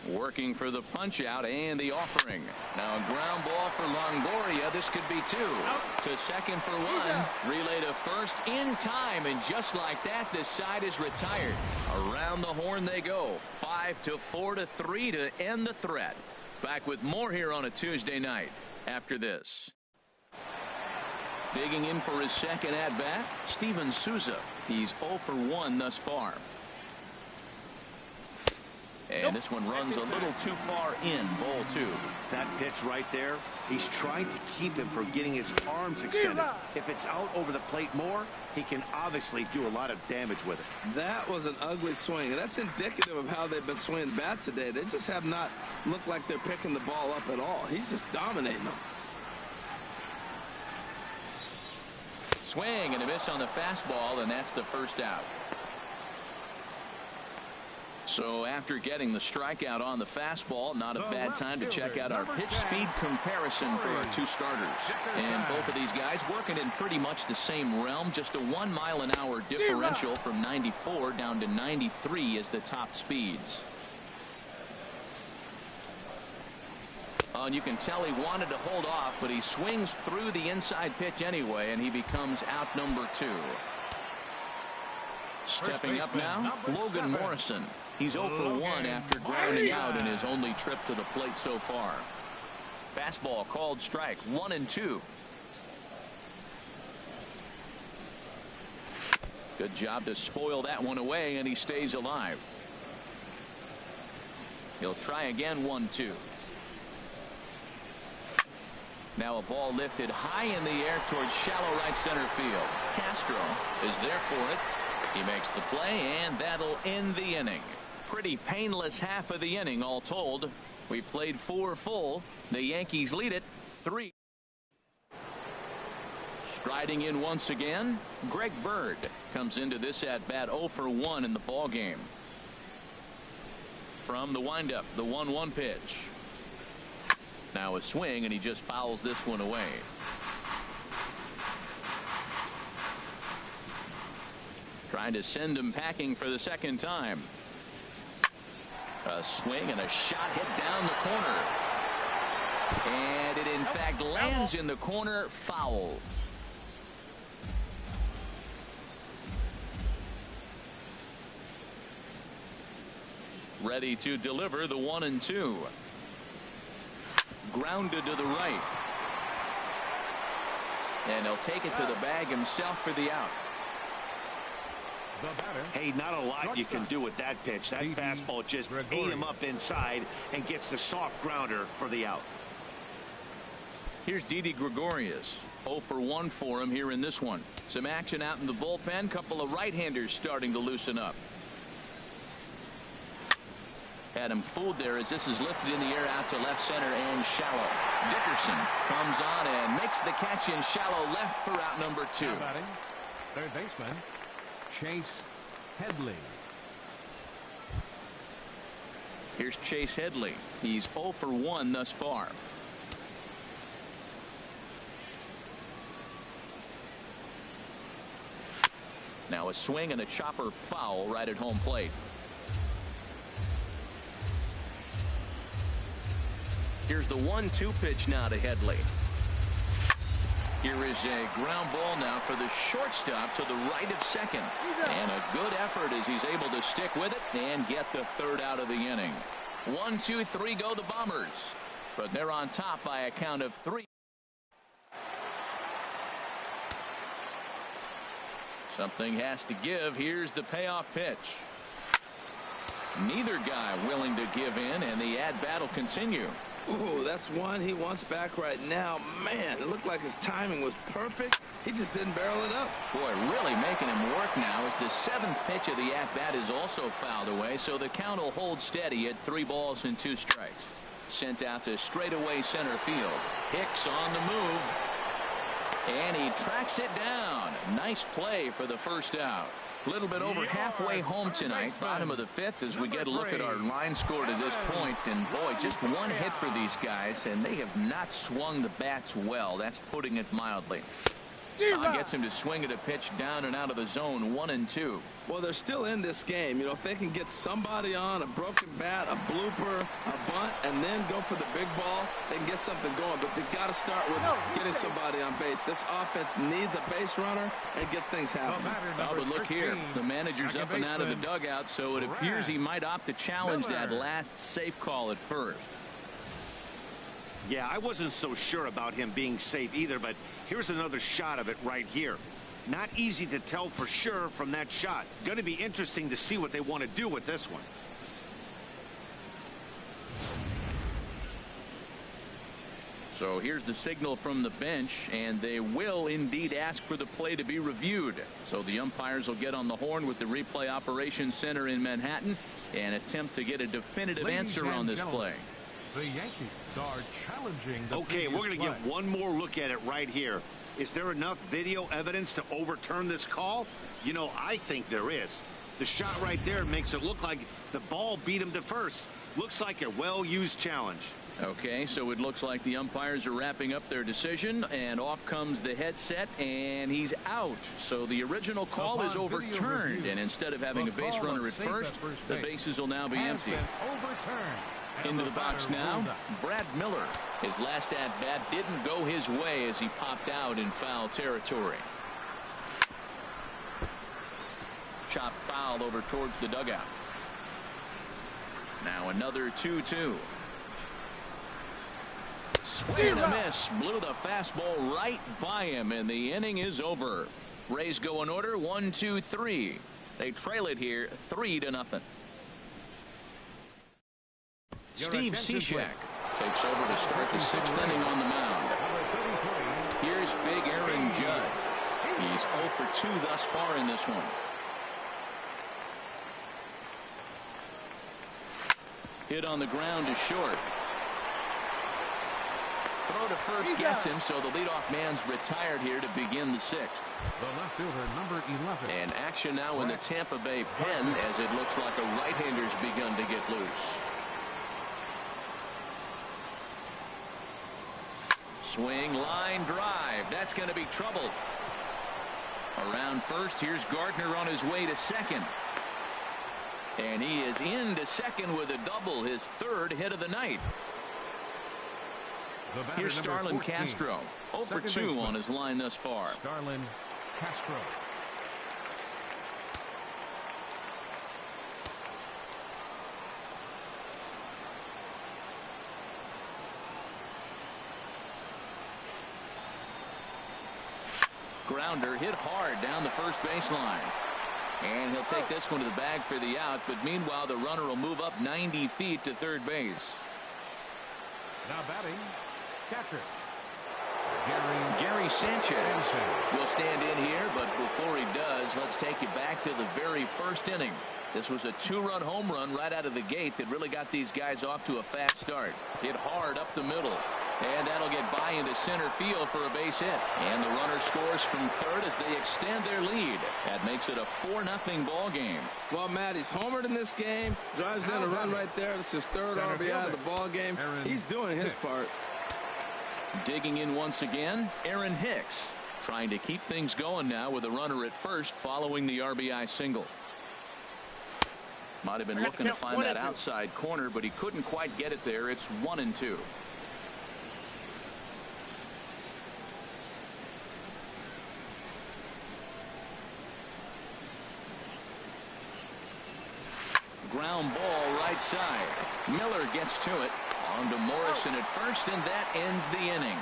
Working for the punch out and the offering. Now a ground ball for Longoria. This could be 2. To second for 1. Relay to first in time, and just like that, this side is retired. Around the horn they go. 5-4-3 to end the threat. Back with more here on a Tuesday night after this. Digging in for his second at bat, Steven Souza. He's 0 for 1 thus far. And this one runs a little too far in, ball 2. That pitch right there, he's trying to keep him from getting his arms extended. If it's out over the plate more, he can obviously do a lot of damage with it. That was an ugly swing, and that's indicative of how they've been swinging bat today. They just have not looked like they're picking the ball up at all. He's just dominating them. Swing and a miss on the fastball, and that's the first out. So after getting the strikeout on the fastball, not a bad time to check out our pitch speed comparison for our two starters. And both of these guys working in pretty much the same realm. Just a 1 mile-an-hour differential from 94 down to 93 is the top speeds. And you can tell he wanted to hold off, but he swings through the inside pitch anyway, and he becomes out number 2. Stepping up now, Logan Morrison. He's 0 for 1 after grounding out in his only trip to the plate so far. Fastball called strike, 1-2. Good job to spoil that one away, and he stays alive. He'll try again, 1-2. Now a ball lifted high in the air towards shallow right center field. Castro is there for it. He makes the play, and that'll end the inning. Pretty painless half of the inning all told. We played 4 full. The Yankees lead it 3. Striding in once again, Greg Bird comes into this at bat 0 for 1 in the ball game. From the windup, the 1-1 pitch. Now a swing, and he just fouls this one away. Trying to send him packing for the second time. A swing and a shot hit down the corner. And it in fact lands in the corner, foul. Ready to deliver the 1-2. Grounded to the right. And he'll take it to the bag himself for the out. Hey, not a lot you can do with that pitch. That fastball just ate him up inside and gets the soft grounder for the out. Here's Didi Gregorius. 0 for 1 for him here in this one. Some action out in the bullpen. Couple of right-handers starting to loosen up. Had him fooled there as this is lifted in the air out to left center and shallow. Dickerson comes on and makes the catch in shallow left for out number 2. Third baseman Chase Headley. Here's Chase Headley. He's 0 for 1 thus far. Now a swing and a chopper foul right at home plate. Here's the 1-2 pitch now to Headley. Here is a ground ball now for the shortstop to the right of second. And a good effort as he's able to stick with it and get the third out of the inning. 1, 2, 3 go the Bombers. But they're on top by a count of 3. Something has to give. Here's the payoff pitch. Neither guy willing to give in, and the at-bat will continue. Ooh, that's one he wants back right now. Man, it looked like his timing was perfect. He just didn't barrel it up. Boy, really making him work now as the 7th pitch of the at-bat is also fouled away, so the count will hold steady at 3 balls and 2 strikes. Sent out to straightaway center field. Hicks on the move. And he tracks it down. Nice play for the first out. A little bit over halfway home tonight, bottom of the 5th, as we get a look at our line score to this point. And boy, just one hit for these guys, and they have not swung the bats well. That's putting it mildly. Gets him to swing at a pitch down and out of the zone, 1-2. Well, they're still in this game. You know, if they can get somebody on a broken bat, a blooper, a bunt, and then go for the big ball, they can get something going. But they've got to start with getting somebody on base. This offense needs a base runner and get things happening. Oh, but look here. The manager's up and out of the dugout, so it appears he might opt to challenge that last safe call at first. Yeah, I wasn't so sure about him being safe either, but here's another shot of it right here. Not easy to tell for sure from that shot. Going to be interesting to see what they want to do with this one. So here's the signal from the bench, and they will indeed ask for the play to be reviewed. So the umpires will get on the horn with the replay operations center in Manhattan and attempt to get a definitive answer on this play. The Yankees are challenging the Okay, we're going to get one more look at it right here. Is there enough video evidence to overturn this call? You know, I think there is. The shot right there makes it look like the ball beat him to first. Looks like a well-used challenge. Okay, so it looks like the umpires are wrapping up their decision, and off comes the headset, and he's out. So the original call is overturned, and instead of having a base runner at first, the bases will now be empty. Into the box now, Brad Miller. His last at-bat didn't go his way as he popped out in foul territory. Chop foul over towards the dugout. Now another 2-2. Swing and a miss. Blew the fastball right by him, and the inning is over. Rays go in order, 1-2-3. They trail it here 3-0. Steve Cishek takes over to start the 6th inning on the mound. Here's big Aaron Judd. He's 0 for 2 thus far in this one. Hit on the ground to short. Throw to first gets him, so the leadoff man's retired here to begin the 6th. The left fielder, number 11. And action now in the Tampa Bay pen as it looks like a right-hander's begun to get loose. Swing, line, drive. That's going to be trouble. Around first, here's Gardner on his way to second. And he is into second with a double, his 3rd hit of the night. Here's Starlin Castro, 0 for 2 on his line thus far. Starlin Castro. Grounder hit hard down the first baseline. And he'll take this one to the bag for the out, but meanwhile the runner will move up 90 feet to third base. Now batting, catcher Gary Sanchez will stand in here, but before he does, let's take you back to the very first inning. This was a 2-run home run right out of the gate that really got these guys off to a fast start. Hit hard up the middle. And that'll get by into center field for a base hit. And the runner scores from third as they extend their lead. That makes it a 4-0 ball game. Well, Matt, he's homered in this game. Drives in a run right there. It's his 3rd RBI of the ball game. He's doing his part. Digging in once again, Aaron Hicks. Trying to keep things going now with a runner at first following the RBI single. Might have been looking to find that outside corner, but he couldn't quite get it there. It's 1-2. Ground ball right side. Miller gets to it. On to Morrison at first, and that ends the inning.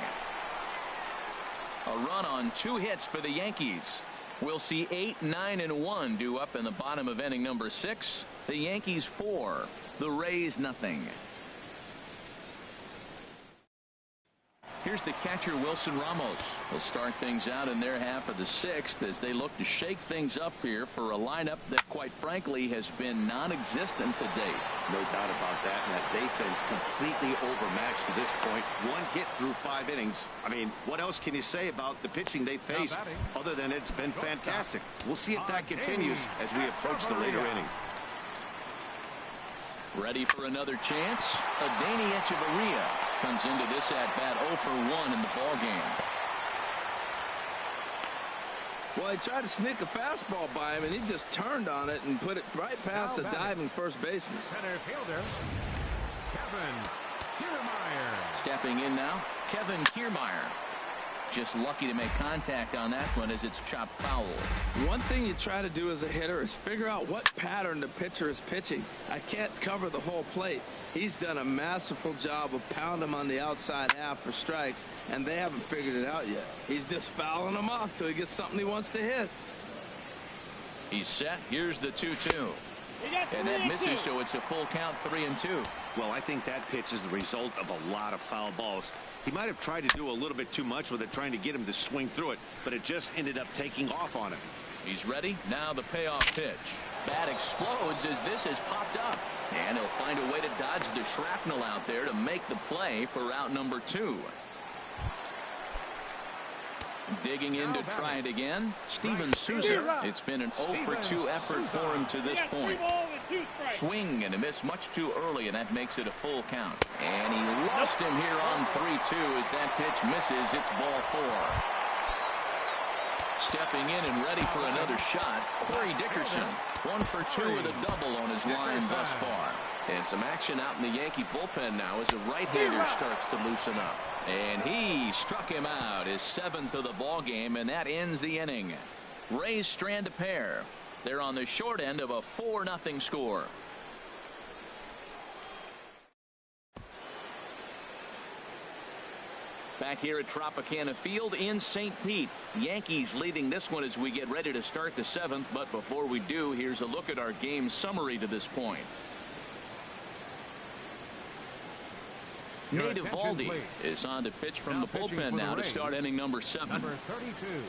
A run on 2 hits for the Yankees. We'll see 8, 9, and 1 due up in the bottom of inning number 6. The Yankees 4, the Rays nothing. Here's the catcher, Wilson Ramos. Will start things out in their half of the 6th as they look to shake things up here for a lineup that, quite frankly, has been non-existent to date. No doubt about that, and that they've been completely overmatched to this point. 1 hit through 5 innings. I mean, what else can you say about the pitching they faced other than it's been fantastic? We'll see if that continues as we approach the later inning. Ready for another chance? Adeiny Echeverria comes into this at-bat 0 for 1 in the ballgame. Well, he tried to sneak a fastball by him, and he just turned on it and put it right past the diving first baseman. Center fielder, Kevin Kiermaier. Stepping in now, Kevin Kiermaier. Just lucky to make contact on that one as it's chopped foul. One thing you try to do as a hitter is figure out what pattern the pitcher is pitching. I can't cover the whole plate. He's done a masterful job of pounding him on the outside half for strikes, and they haven't figured it out yet. He's just fouling them off till he gets something he wants to hit. He's set. Here's the 2-2. And that misses, so it's a full count, 3-2. Well, I think that pitch is the result of a lot of foul balls. He might have tried to do a little bit too much with it, trying to get him to swing through it, but it just ended up taking off on him. He's ready. Now the payoff pitch. Bat explodes as this has popped up. And he'll find a way to dodge the shrapnel out there to make the play for out number 2. Digging in to try it again, Steven Souza. It's been an 0 for 2 effort for him to this point. Swing and a miss much too early, and that makes it a full count. And he lost him here on 3-2 as that pitch misses. It's ball 4. Stepping in and ready for another shot, Corey Dickerson. 1 for 2 with a double on his line thus far. And some action out in the Yankee bullpen now as a right-hander starts to loosen up. And he struck him out, his 7th of the ball game, and that ends the inning. Rays strand a pair. They're on the short end of a 4-0 score. Back here at Tropicana Field in St. Pete. Yankees leading this one as we get ready to start the 7th. But before we do, here's a look at our game summary to this point. Nate Eovaldi is on to pitch from the bullpen now to start inning number 7. Number 32,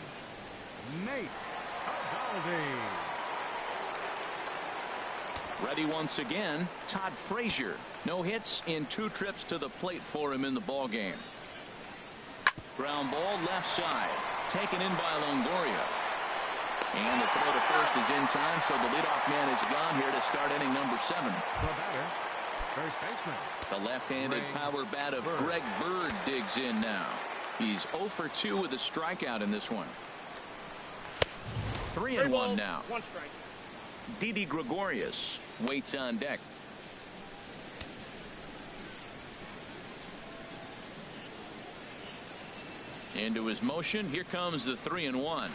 Nate Eovaldi. Ready once again, Todd Frazier. No hits in 2 trips to the plate for him in the ball game. Ground ball left side, taken in by Longoria. And the throw to first is in time, so the leadoff man is gone here to start inning number 7. The batter, first baseman. The left-handed power bat of Greg Bird digs in now. He's 0 for 2 with a strikeout in this one. 3-1 now. 1 strike. Didi Gregorius waits on deck. Into his motion. Here comes the 3-1.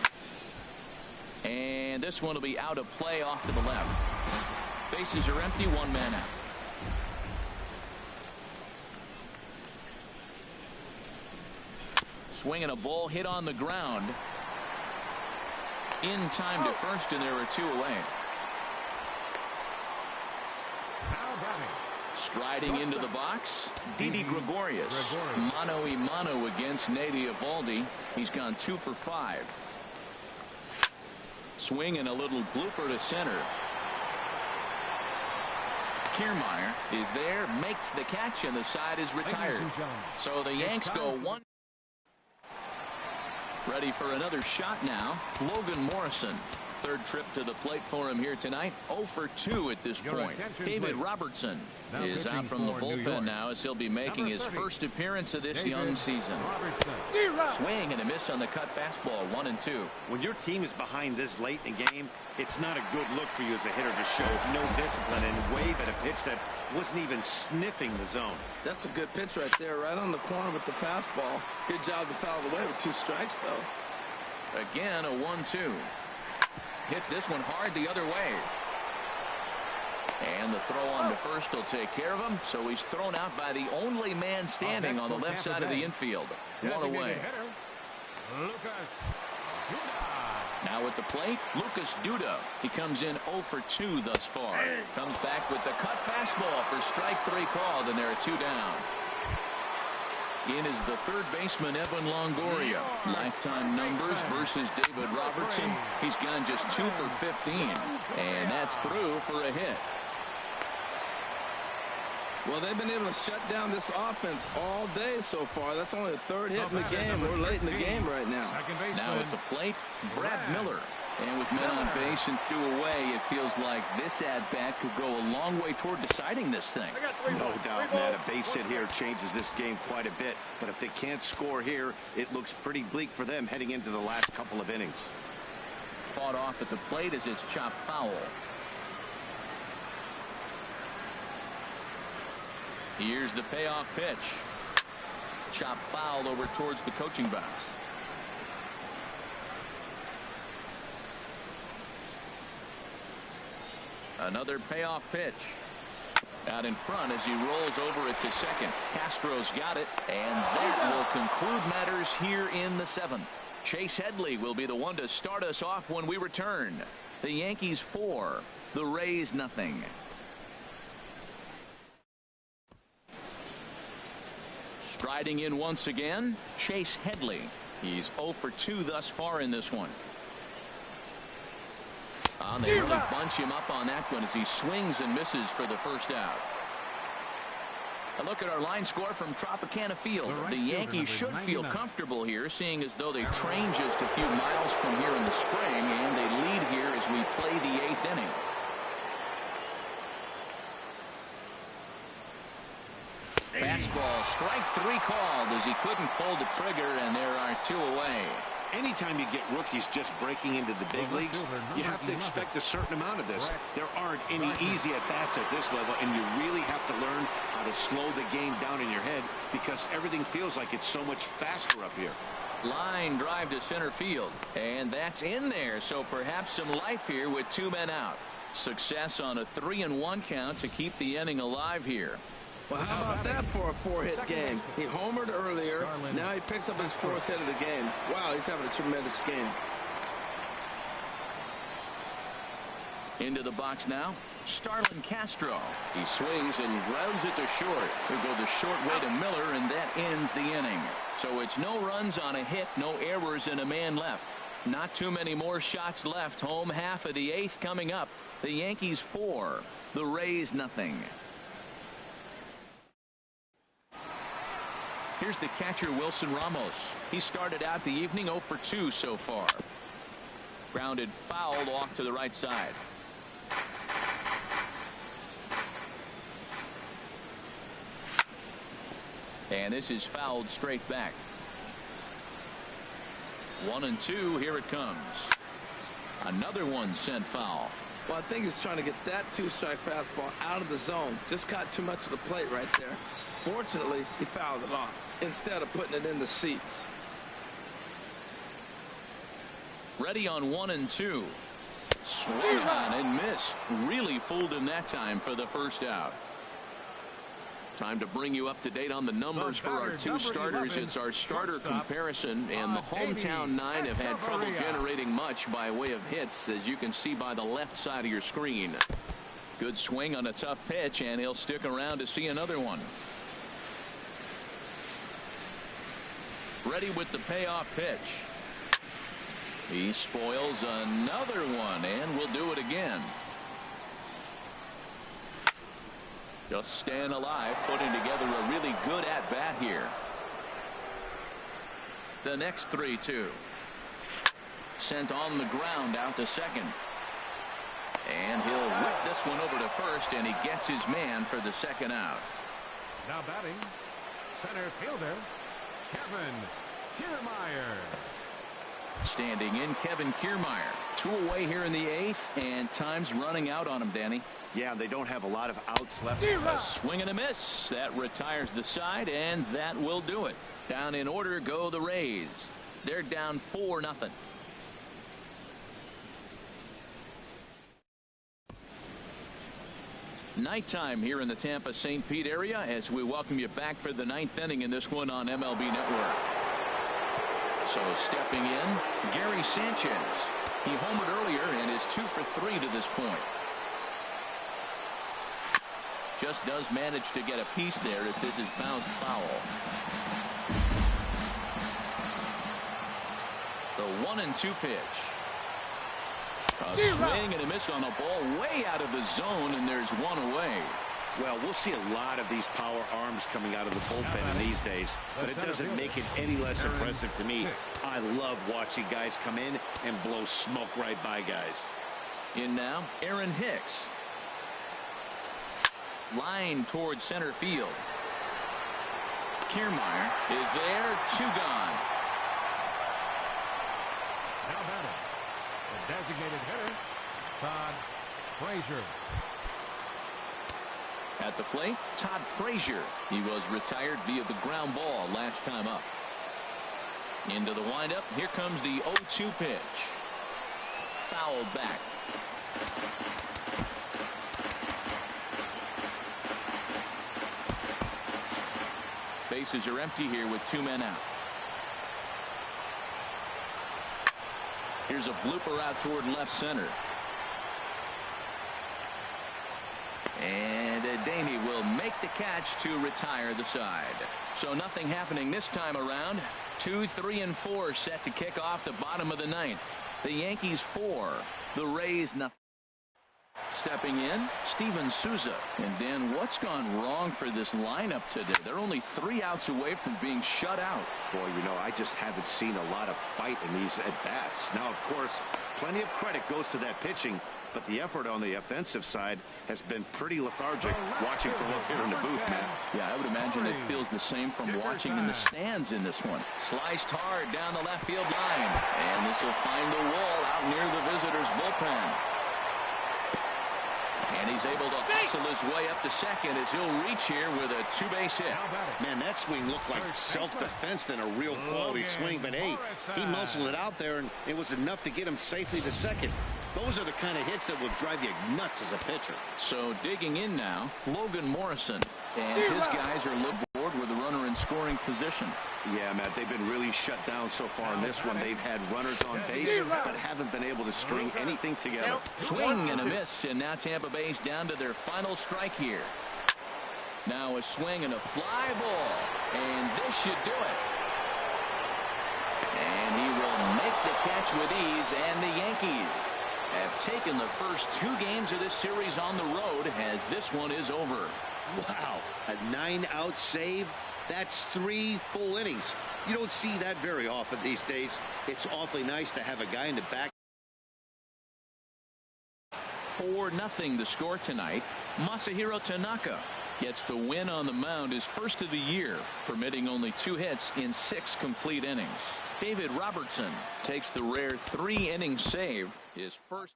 And this one will be out of play off to the left. Bases are empty, 1 man out. Swinging a ball hit on the ground. In time to first, and there are 2 away. Now batting. Striding into the box, Didi Gregorius. Mano-a-mano against Nate Eovaldi. He's gone 2 for 5. Swing and a little blooper to center. Kiermaier is there, makes the catch, and the side is retired. So the Yanks go 1. Ready for another shot now. Logan Morrison. 3rd trip to the plate for him here tonight. 0 for 2 at this point. David Robertson is out from the bullpen now as he'll be making his first appearance of this young season. Swing and a miss on the cut fastball. 1-2. When your team is behind this late in the game, it's not a good look for you as a hitter to show no discipline and wave at a pitch that wasn't even sniffing the zone. That's a good pitch right there, right on the corner with the fastball. Good job to foul it away with 2 strikes, though. Again, a 1-2. Hits this one hard the other way. And the throw on to first will take care of him. So he's thrown out by the only man standing on the left side of the infield. 1 away. Now at the plate, Lucas Duda. He comes in 0 for 2 thus far. Comes back with the cut fastball for strike 3 called, and there are 2 down. In is the 3rd baseman, Evan Longoria. Lifetime numbers versus David Robertson. He's gone just 2 for 15. And that's through for a hit. Well, they've been able to shut down this offense all day so far. That's only the 3rd hit in the game. We're late in the game right now. Now at the plate, Brad Miller. And with men on base and 2 away, it feels like this at-bat could go a long way toward deciding this thing. No doubt, Matt. A base hit here changes this game quite a bit. But if they can't score here, it looks pretty bleak for them heading into the last couple of innings. Fought off at the plate as it's chopped foul. Here's the payoff pitch. Chopped foul over towards the coaching box. Another payoff pitch. Out in front as he rolls over it to second. Castro's got it, and that will conclude matters here in the 7th. Chase Headley will be the one to start us off when we return. The Yankees 4, the Rays nothing. Striding in once again, Chase Headley. He's 0 for 2 thus far in this one. They really bunch him up on that one as he swings and misses for the first out. A look at our line score from Tropicana Field. The Yankees should feel comfortable here, seeing as though they train just a few miles from here in the spring, and they lead here as we play the 8th inning. Fastball, strike 3 called as he couldn't pull the trigger, and there are 2 away. Anytime you get rookies just breaking into the big leagues, you have to expect a certain amount of this. There aren't any easy at-bats at this level, and you really have to learn how to slow the game down in your head because everything feels like it's so much faster up here. Line drive to center field, and that's in there, so perhaps some life here with 2 men out. Success on a 3-1 count to keep the inning alive here. Well, how about that for a 4-hit game? He homered earlier. Now he picks up his 4th hit of the game. Wow, he's having a tremendous game. Into the box now, Starlin Castro. He swings and grounds it to short. He'll go the short way to Miller, and that ends the inning. So it's no runs on a hit, no errors, and a man left. Not too many more shots left. Home half of the 8th coming up. The Yankees 4, the Rays nothing. Here's the catcher, Wilson Ramos. He started out the evening 0 for 2 so far. Grounded fouled off to the right side. And this is fouled straight back. 1-2. Here it comes. Another one sent foul. Well, I think he's trying to get that 2-strike fastball out of the zone. Just caught too much of the plate right there. Fortunately, he fouled it off instead of putting it in the seats. Ready on 1-2. Swing on and miss. Really fooled him that time for the first out. Time to bring you up to date on the numbers for our 2 starters. It's our starter comparison, and the hometown 9 have had trouble generating much by way of hits, as you can see by the left side of your screen. Good swing on a tough pitch, and he'll stick around to see another one. Ready with the payoff pitch. He spoils another one, and will do it again. Just staying alive, putting together a really good at-bat here. The next 3-2. Sent on the ground out to second. And he'll whip this one over to first, and he gets his man for the second out. Now batting, center fielder, Kevin Kiermaier. Standing in, Kevin Kiermaier. 2 away here in the 8th, and time's running out on him, Danny. Yeah, they don't have a lot of outs left. A swing and a miss. That retires the side, and that will do it. Down in order go the Rays. They're down 4-0. Nighttime here in the Tampa-St. Pete area as we welcome you back for the 9th inning in this one on MLB Network. So stepping in, Gary Sanchez. He homered earlier and is 2 for 3 to this point. Just does manage to get a piece there as this is bounced foul. The 1-2 pitch. A swing and a miss on a ball way out of the zone, and there's 1 away. Well, we'll see a lot of these power arms coming out of the bullpen in these days, but it doesn't make it any less impressive to me. I love watching guys come in and blow smoke right by guys. In now, Aaron Hicks. Line towards center field. Kiermaier is there. 2 gone. Now batting, the designated hitter, Todd Frazier. At the plate, Todd Frazier. He was retired via the ground ball last time up. Into the windup. Here comes the 0-2 pitch. Fouled back. Bases are empty here with 2 men out. Here's a blooper out toward left center. And Daney will make the catch to retire the side. So nothing happening this time around. 2, 3, and 4 set to kick off the bottom of the 9th. The Yankees 4, the Rays nothing. Stepping in, Steven Souza. And Dan, what's gone wrong for this lineup today? They're only 3 outs away from being shut out. Boy, you know, I just haven't seen a lot of fight in these at-bats. Now, of course, plenty of credit goes to that pitching, but the effort on the offensive side has been pretty lethargic watching from up here in the booth, Matt. Yeah, I would imagine it feels the same from watching in the stands in this one. Sliced hard down the left field line. And this will find the wall out near the visitors' bullpen. And he's able to hustle his way up to second as he'll reach here with a 2-base hit. Man, that swing looked like self-defense than a real quality swing. But, hey, he muscled it out there, and it was enough to get him safely to second. Those are the kind of hits that will drive you nuts as a pitcher. So digging in now, Logan Morrison. And his guys are looking forward with a runner in scoring position. Yeah, Matt, they've been really shut down so far in this one. They've had runners on base, but haven't been able to string anything together. Swing and a miss, and now Tampa Bay's down to their final strike here. Now a swing and a fly ball, and this should do it. And he will make the catch with ease, and the Yankees have taken the first 2 games of this series on the road as this one is over. Wow, a 9-out save. That's 3 full innings. You don't see that very often these days. It's awfully nice to have a guy in the back. 4-0 the score tonight. Masahiro Tanaka gets the win on the mound, his first of the year, permitting only 2 hits in 6 complete innings. David Robertson takes the rare 3-inning save, his first.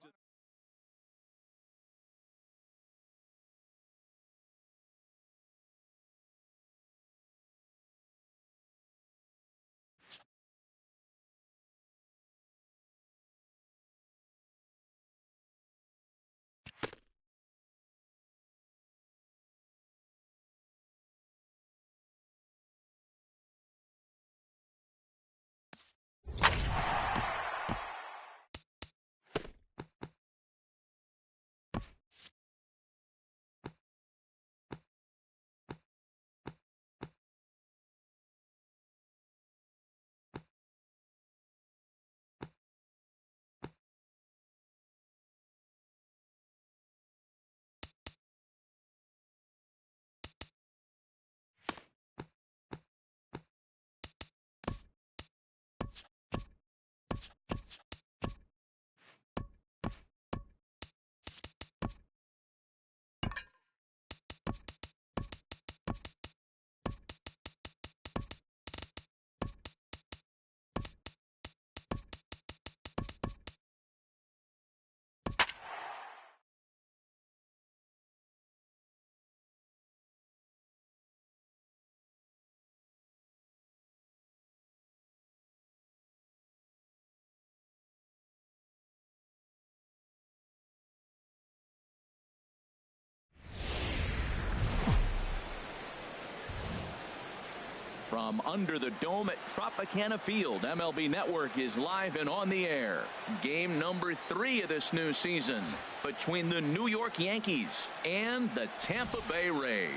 From under the dome at Tropicana Field, MLB Network is live and on the air. Game number 3 of this new season between the New York Yankees and the Tampa Bay Rays.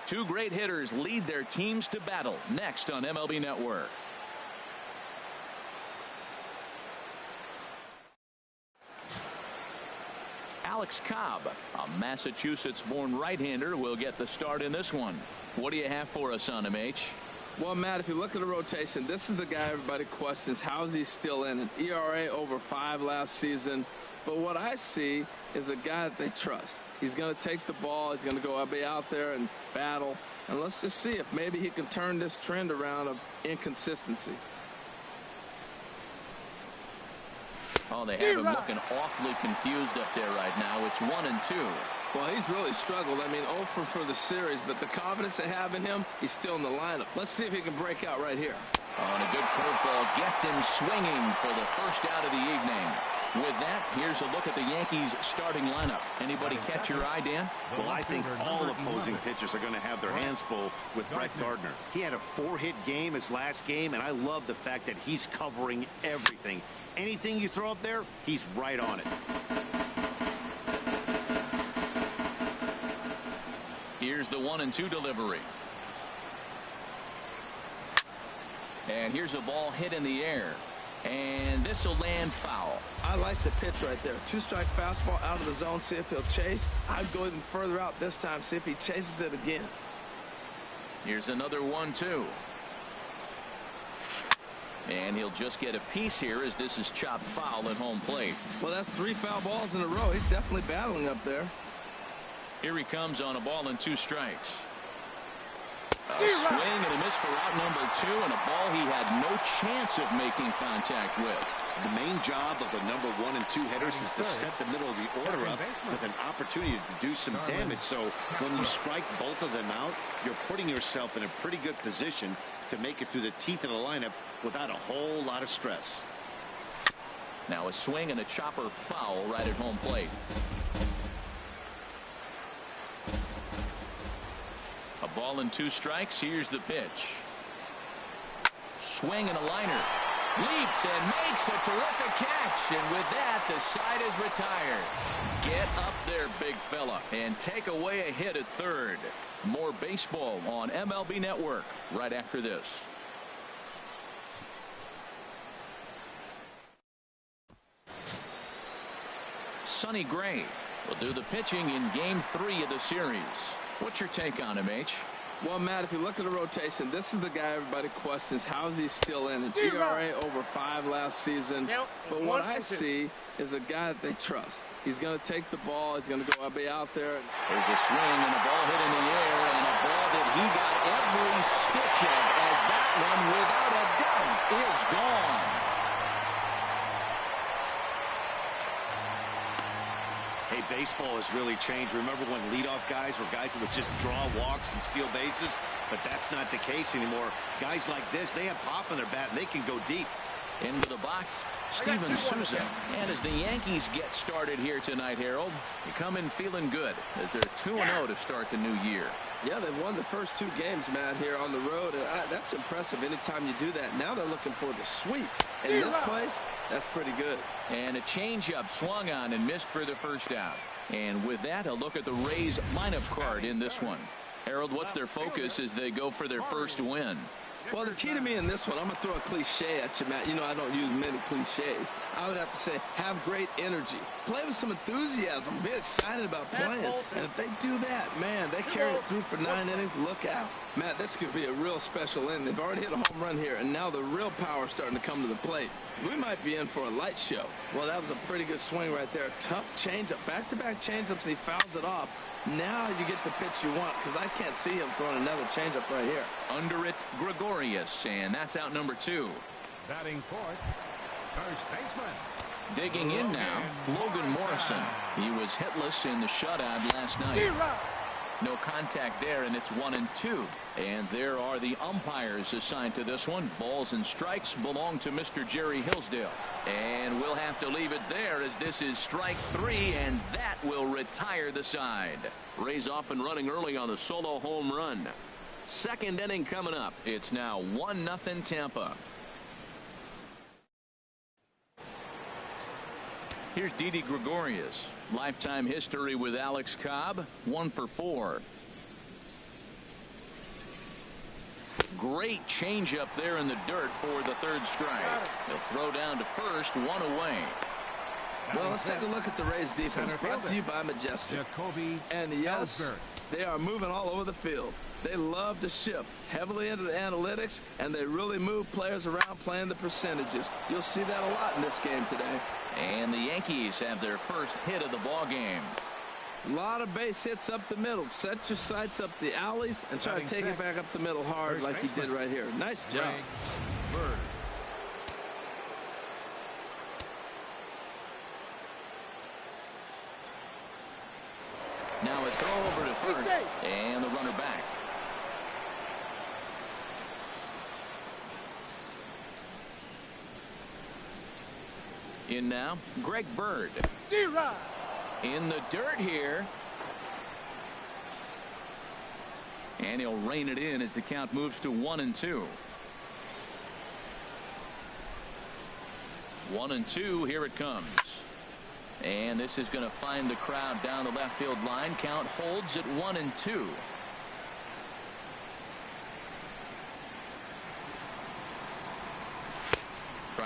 2 great hitters lead their teams to battle next on MLB Network. Alex Cobb, a Massachusetts-born right-hander, will get the start in this one. What do you have for us on him, H? Well, Matt, if you look at the rotation, this is the guy everybody questions. How is he still in it? ERA over 5 last season. But what I see is a guy that they trust. He's going to take the ball. He's going to go be out there and battle. And let's just see if maybe he can turn this trend around of inconsistency. Oh, they have him looking awfully confused up there right now. It's 1-2. Well, he's really struggled. I mean, 0 for the series, but the confidence they have in him, he's still in the lineup. Let's see if he can break out right here. Oh, and a good curveball gets him swinging for the first out of the evening. With that, here's a look at the Yankees starting lineup. Anybody catch your eye, Dan? Well, I think all opposing pitchers are going to have their hands full with Brett Gardner. He had a 4-hit game his last game, and I love the fact that he's covering everything. Anything you throw up there, he's right on it. Here's the 1-2 delivery. And here's a ball hit in the air. And this will land foul. I like the pitch right there. Two-strike fastball out of the zone. See if he'll chase. I'd go even further out this time. See if he chases it again. Here's another 1-2. And he'll just get a piece here as this is chopped foul at home plate. Well, that's 3 foul balls in a row. He's definitely battling up there. Here he comes on a ball and 2 strikes. A swing and a miss for out number 2, and a ball he had no chance of making contact with. The main job of the number 1 and 2 hitters is to set the middle of the order up with an opportunity to do some damage. So when you strike both of them out, you're putting yourself in a pretty good position to make it through the teeth of the lineup without a whole lot of stress. Now a swing and a chopper foul right at home plate. A ball and 2 strikes. Here's the pitch. Swing and a liner. Leaps and makes a terrific catch. And with that, the side is retired. Get up there, big fella, and take away a hit at third. More baseball on MLB Network right after this. Sonny Gray will do the pitching in Game 3 of the series. What's your take on him, H? Well, Matt, if you look at the rotation, this is the guy everybody questions. How is he still in it? ERA over 5 last season. But what I see is a guy that they trust. He's going to take the ball. He's going to go be out there. There's a swing and a ball hit in the air, and a ball that he got every stitch of, as that one, without a doubt, is gone. Hey, baseball has really changed. Remember when leadoff guys were guys that would just draw walks and steal bases? But that's not the case anymore. Guys like this, they have pop in their bat, and they can go deep. Into the box, Steven Souza. And as the Yankees get started here tonight, Harold, you come in feeling good as they're 2-0 to start the new year. Yeah, they've won the first 2 games, Matt, here on the road. And that's impressive anytime you do that. Now they're looking for the sweep. In this place, that's pretty good. And a changeup swung on and missed for the first out. And with that, a look at the Rays lineup card in this one. Harold, what's their focus as they go for their first win? Well, the key to me in this one, I'm going to throw a cliche at you, Matt. You know I don't use many cliches. I would have to say, have great energy. Play with some enthusiasm. Be excited about playing. And if they do that, man, they carry it through for 9 innings. Look out. Matt, this could be a real special inning. They've already hit a home run here, and now the real power is starting to come to the plate. We might be in for a light show. Well, that was a pretty good swing right there. Tough changeup. Back-to-back changeups, he fouls it off. Now you get the pitch you want, because I can't see him throwing another changeup right here. Under it, Gregorius, and that's out number 2. Batting fourth, first baseman. Digging in now, Logan Morrison. He was hitless in the shutout last night. No contact there, and it's 1-2. And there are the umpires assigned to this one. Balls and strikes belong to Mr. Jerry Hillsdale. And we'll have to leave it there as this is strike 3, and that will retire the side. Rays off and running early on the solo home run. Second inning coming up. It's now 1-0 Tampa. Here's Didi Gregorius. Lifetime history with Alex Cobb, 1 for 4. Great changeup there in the dirt for the 3rd strike. He'll throw down to first, 1 away. Well, let's take a look at the Rays defense, brought to you by Majestic. And yes, they are moving all over the field. They love to shift heavily into the analytics, and they really move players around playing the percentages. You'll see that a lot in this game today. And the Yankees have their first hit of the ball game. A lot of base hits up the middle. Set your sights up the alleys and try to take it back up the middle hard like he did right here. Nice job. Now a throw over to first, and the runner back. In now, Greg Bird. In the dirt here. And he'll rein it in as the count moves to 1-2. 1-2, here it comes. And this is going to find the crowd down the left field line. Count holds at 1-2.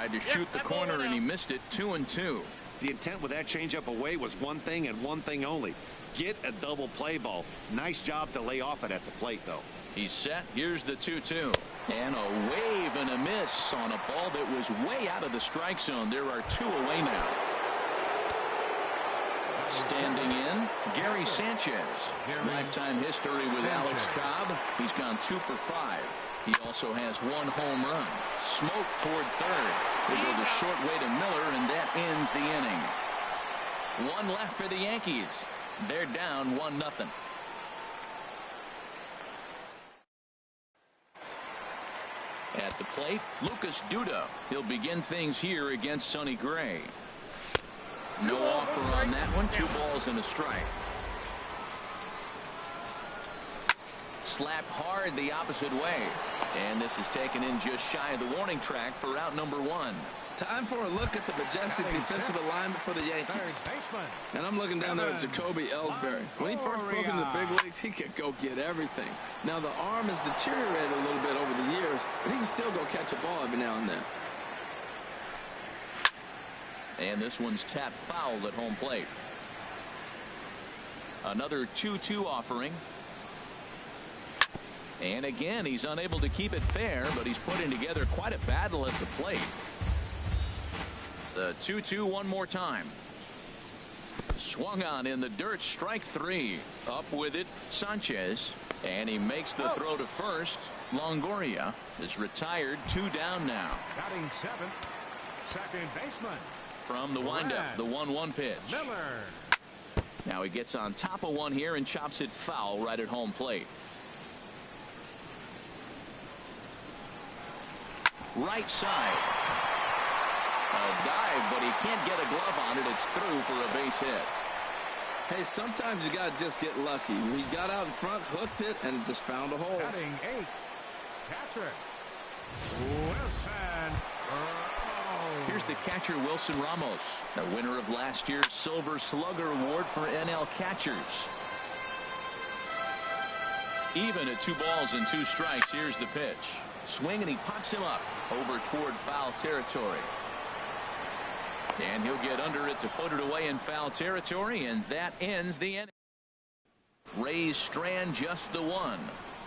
Tried to shoot the corner and he missed it. 2-2. The intent with that changeup away was one thing and one thing only. Get a double play ball. Nice job to lay off it at the plate, though. He's set. Here's the 2-2. And a wave and a miss on a ball that was way out of the strike zone. There are 2 away now. Standing in, Gary Sanchez. Lifetime history with Alex Cobb. He's gone 2 for 5. He also has 1 home run. Smoke toward third. They go the short way to Miller, and that ends the inning. 1 left for the Yankees. They're down 1-0. At the plate, Lucas Duda. He'll begin things here against Sonny Gray. No offer on that one. 2 balls and a strike. Slapped hard the opposite way. And this is taken in just shy of the warning track for out number 1. Time for a look at the majestic defensive alignment for the Yankees. And I'm looking down there at Jacoby Ellsbury. When he first broke into the big leagues, he could go get everything. Now the arm has deteriorated a little bit over the years, but he can still go catch a ball every now and then. And this one's tapped foul at home plate. Another 2-2 offering. And again, he's unable to keep it fair, but he's putting together quite a battle at the plate. The 2-2 one more time. Swung on in the dirt. Strike 3. Up with it, Sanchez. And he makes the throw to first. Longoria is retired. 2 down now. Batting 7th, second baseman. From the windup, the 1-1 pitch. Miller. Now he gets on top of one here and chops it foul right at home plate. Right side. A dive, but he can't get a glove on it. It's through for a base hit. Hey, sometimes you got to just get lucky. He got out in front, hooked it, and just found a hole. Batting 8th, catcher Wilson. Here's the catcher, Wilson Ramos, the winner of last year's Silver Slugger Award for NL catchers. Even at 2 balls and 2 strikes. Here's the pitch. Swing, and he pops him up over toward foul territory. And he'll get under it to put it away in foul territory, and that ends the inning. Rays strand just the 1.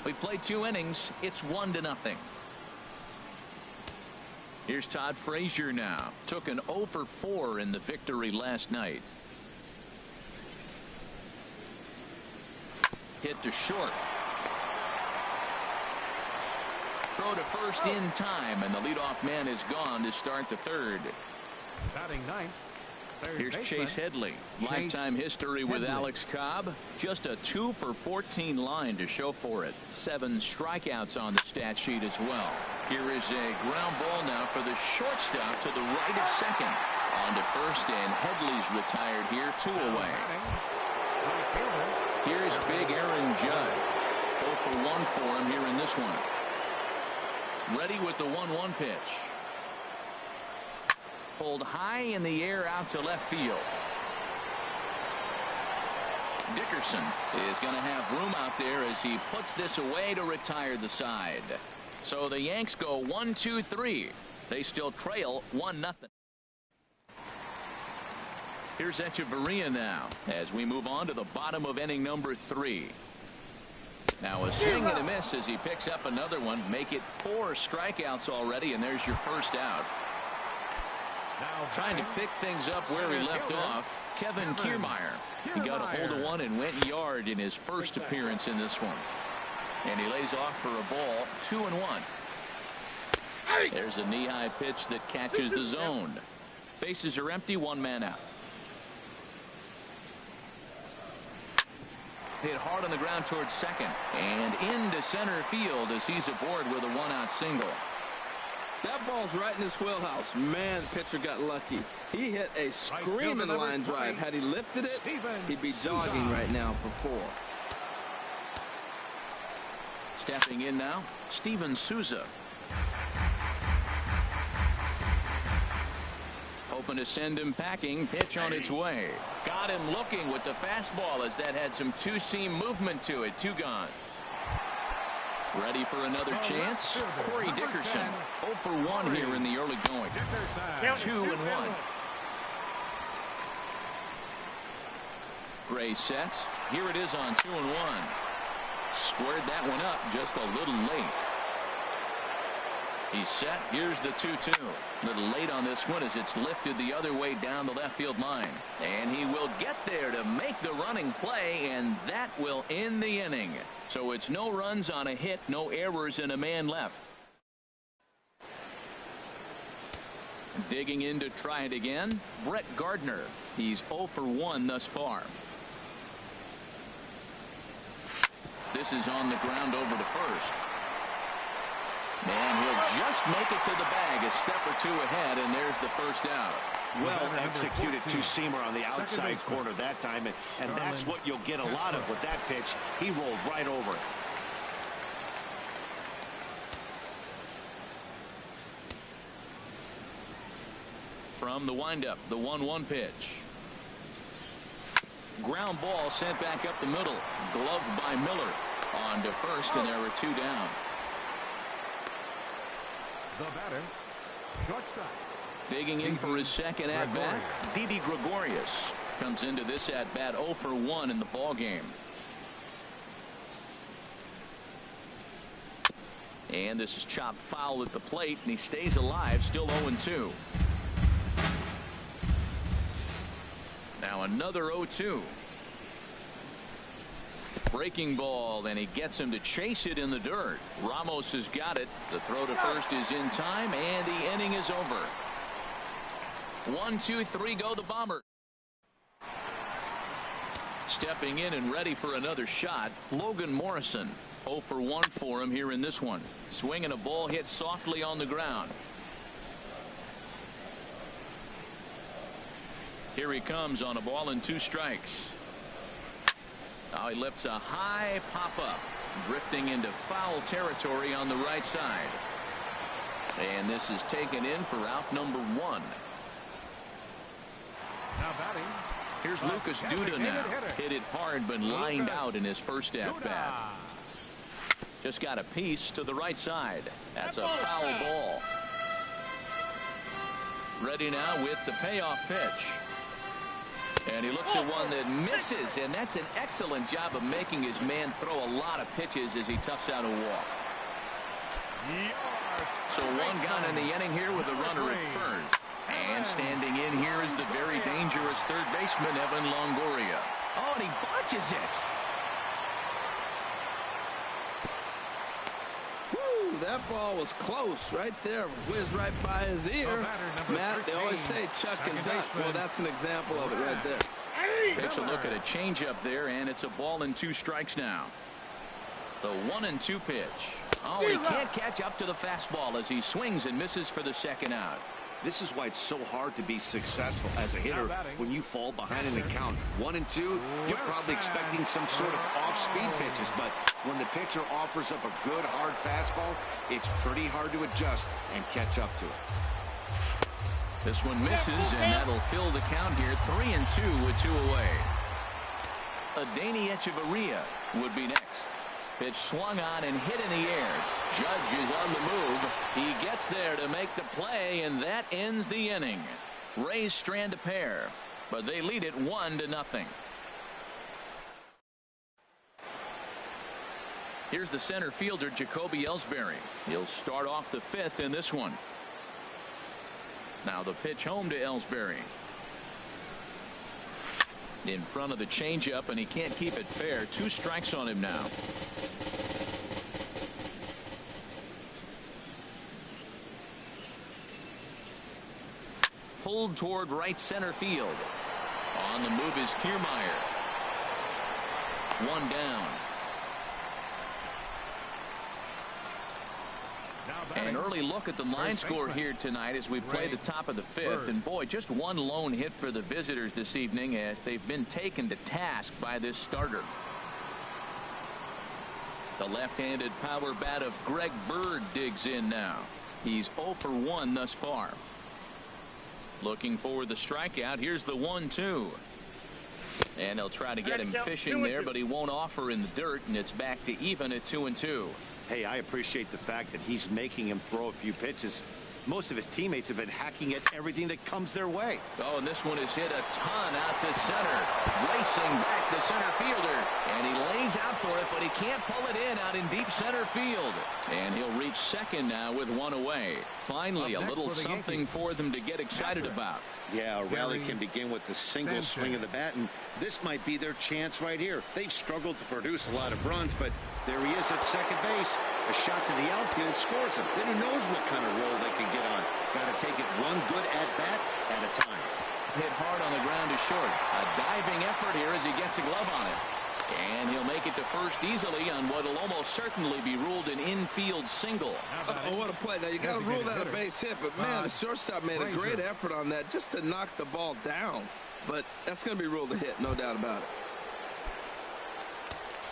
We played 2 innings. It's 1-0. Here's Todd Frazier now. Took an 0 for 4 in the victory last night. Hit to short. Throw to first in time, and the leadoff man is gone to start the 3rd. Batting 9th. Here's Chase Headley. Lifetime history with Alex Cobb. Just a 2 for 14 line to show for it. 7 strikeouts on the stat sheet as well. Here is a ground ball now for the shortstop to the right of second. On to first, and Headley's retired here. 2 away. Here's big Aaron Judd. 0 for 1 for him here in this one. Ready with the 1-1 pitch. Pulled high in the air out to left field. Dickerson is going to have room out there as he puts this away to retire the side. So the Yanks go 1-2-3. They still trail 1-0. Here's Echeverria now as we move on to the bottom of inning number 3. Now a swing and a miss as he picks up another one. Make it 4 strikeouts already, and there's your first out. Now trying to pick things up where he left off, Kevin Kiermaier. He got a hold of one and went yard in his first appearance in this one. And he lays off for a ball. 2-1. There's a knee-high pitch that catches the zone. Bases are empty, 1 man out. Hit hard on the ground towards second and into center field as he's aboard with a 1-out single. That ball's right in his wheelhouse. Man, the pitcher got lucky. He hit a screaming line drive. Had he lifted it, he'd be jogging right now for 4. Stepping in now, Steven Souza. Hoping to send him packing. Pitch on its way. Got him looking with the fastball as that had some 2-seam movement to it. 2 gone. Ready for another chance? Corey Dickerson, 0 for 1 here in the early going. 2-1. Gray sets. Here it is on 2-1. Squared that one up just a little late. He's set. Here's the 2-2. A little late on this one as it's lifted the other way down the left field line. And he will get there to make the running play, and that will end the inning. So it's no runs on a hit, no errors, and a man left. Digging in to try it again, Brett Gardner. He's 0 for 1 thus far. This is on the ground over to first. And he'll just make it to the bag a step or two ahead, and there's the first out. Well executed two-seamer on the outside corner that time, and that's what you'll get a lot of with that pitch. He rolled right over it. From the windup, the 1-1 pitch. Ground ball sent back up the middle. Gloved by Miller. On to first, and there are 2 down. The batter, shortstop. Digging in for his second at-bat, Didi Gregorius comes into this at-bat 0 for 1 in the ball game. And this is chopped foul at the plate, and he stays alive, still 0-2. Now another 0-2. Breaking ball, and he gets him to chase it in the dirt. Ramos has got it. The throw to first is in time, and the inning is over. 1, 2, 3 go the Bomber. Stepping in and ready for another shot, Logan Morrison. 0 for 1 for him here in this one. Swinging a ball hit softly on the ground. Here he comes on a ball and 2 strikes. Now he lifts a high pop-up, drifting into foul territory on the right side. And this is taken in for out number 1. Now batting. Here's Lucas Duda now. Hit it hard, but lined out in his first at-bat. Just got a piece to the right side. That's a foul ball. Ready now with the payoff pitch. And he looks at one that misses, and that's an excellent job of making his man throw a lot of pitches as he toughs out a walk. So 1 gone in the inning here with a runner at first. And standing in here is the very dangerous third baseman, Evan Longoria. Oh, and he botches it. That ball was close right there. Whizzed right by his ear. Matt, they always say chuck and duck. Well, that's an example of it right there. Takes a look at a changeup there, and it's a ball and 2 strikes now. The 1-2 pitch. Oh, he can't catch up to the fastball as he swings and misses for the second out. This is why it's so hard to be successful as a hitter when you fall behind in the count. 1 and 2, you're probably expecting some sort of off-speed pitches, but when the pitcher offers up a good hard fastball, it's pretty hard to adjust and catch up to it. This one misses, and that'll fill the count here. 3-2 with 2 away. Adeiny Echeverria would be next. Pitch swung on and hit in the air. Judge is on the move. He gets there to make the play, and that ends the inning. Rays strand a pair, but they lead it 1-0. Here's the center fielder, Jacoby Ellsbury. He'll start off the 5th in this one. Now the pitch home to Ellsbury. In front of the changeup, and he can't keep it fair. 2 strikes on him now. Pulled toward right center field. On the move is Kiermaier. 1 down. An early look at the line score here tonight as we play the top of the 5th. And boy, just 1 lone hit for the visitors this evening as they've been taken to task by this starter. The left-handed power bat of Greg Bird digs in now. He's 0 for 1 thus far. Looking for the strikeout. Here's the 1-2. And they'll try to get him fishing there, but he won't offer in the dirt, and it's back to even at 2-2. Hey, I appreciate the fact that he's making him throw a few pitches. Most of his teammates have been hacking at everything that comes their way. Oh, and this one is hit a ton out to center. Racing back the center fielder. And he lays out for it, but he can't pull it in out in deep center field. And he'll reach second now with one away. Finally, a little something for them to get excited about. Yeah, a rally can begin with a single swing of the bat, and this might be their chance right here. They've struggled to produce a lot of runs, but there he is at second base. A shot to the outfield scores him. Then who knows what kind of roll they can get on. Got to take it one good at-bat at a time. Hit hard on the ground to short. A diving effort here as he gets a glove on it. And he'll make it to first easily on what will almost certainly be ruled an infield single. Oh, what a play. Now, you got to rule that a base hit, but, man, the shortstop made a great effort on that just to knock the ball down. But that's going to be ruled a hit, no doubt about it.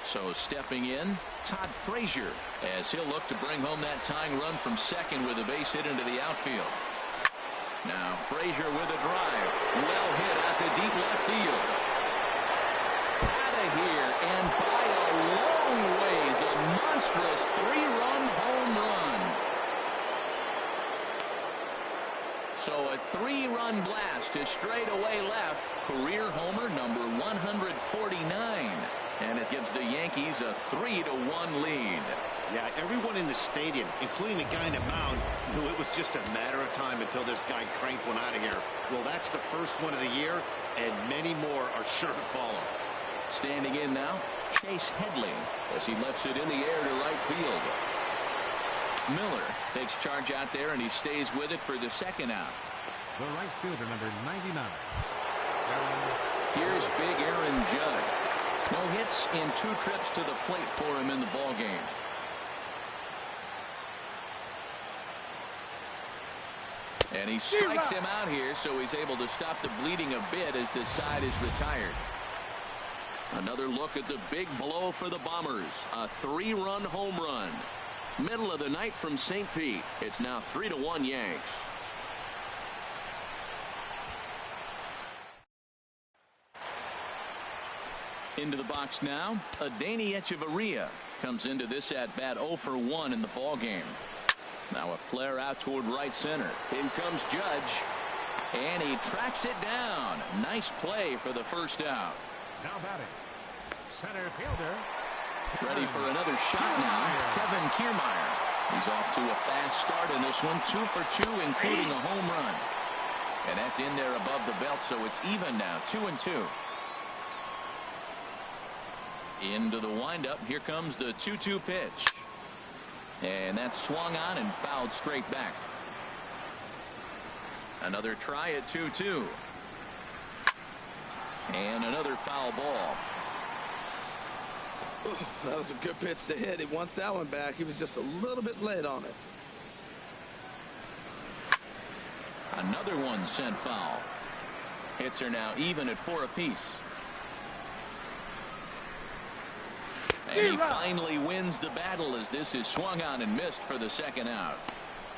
So stepping in, Todd Frazier, as he'll look to bring home that tying run from second with a base hit into the outfield. Now Frazier with a drive. Well hit out to deep left field. Out of here, and by a long ways, a monstrous three-run home run. So a three-run blast to straightaway left. Career homer number 149. And it gives the Yankees a 3-1 lead. Yeah, everyone in the stadium, including the guy in the mound, knew it was just a matter of time until this guy cranked one out of here. Well, that's the first one of the year, and many more are sure to follow. Standing in now, Chase Headley, as he lifts it in the air to right field. Miller takes charge out there, and he stays with it for the second out. The right fielder, number 99. Here's big Aaron Judge. No hits in 2 trips to the plate for him in the ball game. And he strikes him out here, so he's able to stop the bleeding a bit as this side is retired. Another look at the big blow for the Bombers. A 3-run home run. Middle of the night from St. Pete. It's now 3-1 Yanks. Into the box now, Adeiny Echeverria comes into this at-bat 0 for 1 in the ball game. Now a flare out toward right center. In comes Judge, and he tracks it down. Nice play for the first out. Now batting, center fielder. Ready for another shot now, Kevin Kiermaier. He's off to a fast start in this one, 2 for 2, including a home run. And that's in there above the belt, so it's even now, 2-2. Into the windup. Here comes the 2-2 pitch. And that's swung on and fouled straight back. Another try at 2-2. And another foul ball. Ooh, that was a good pitch to hit. He wants that one back. He was just a little bit late on it. Another one sent foul. Hits are now even at 4 apiece. And he finally wins the battle as this is swung on and missed for the second out.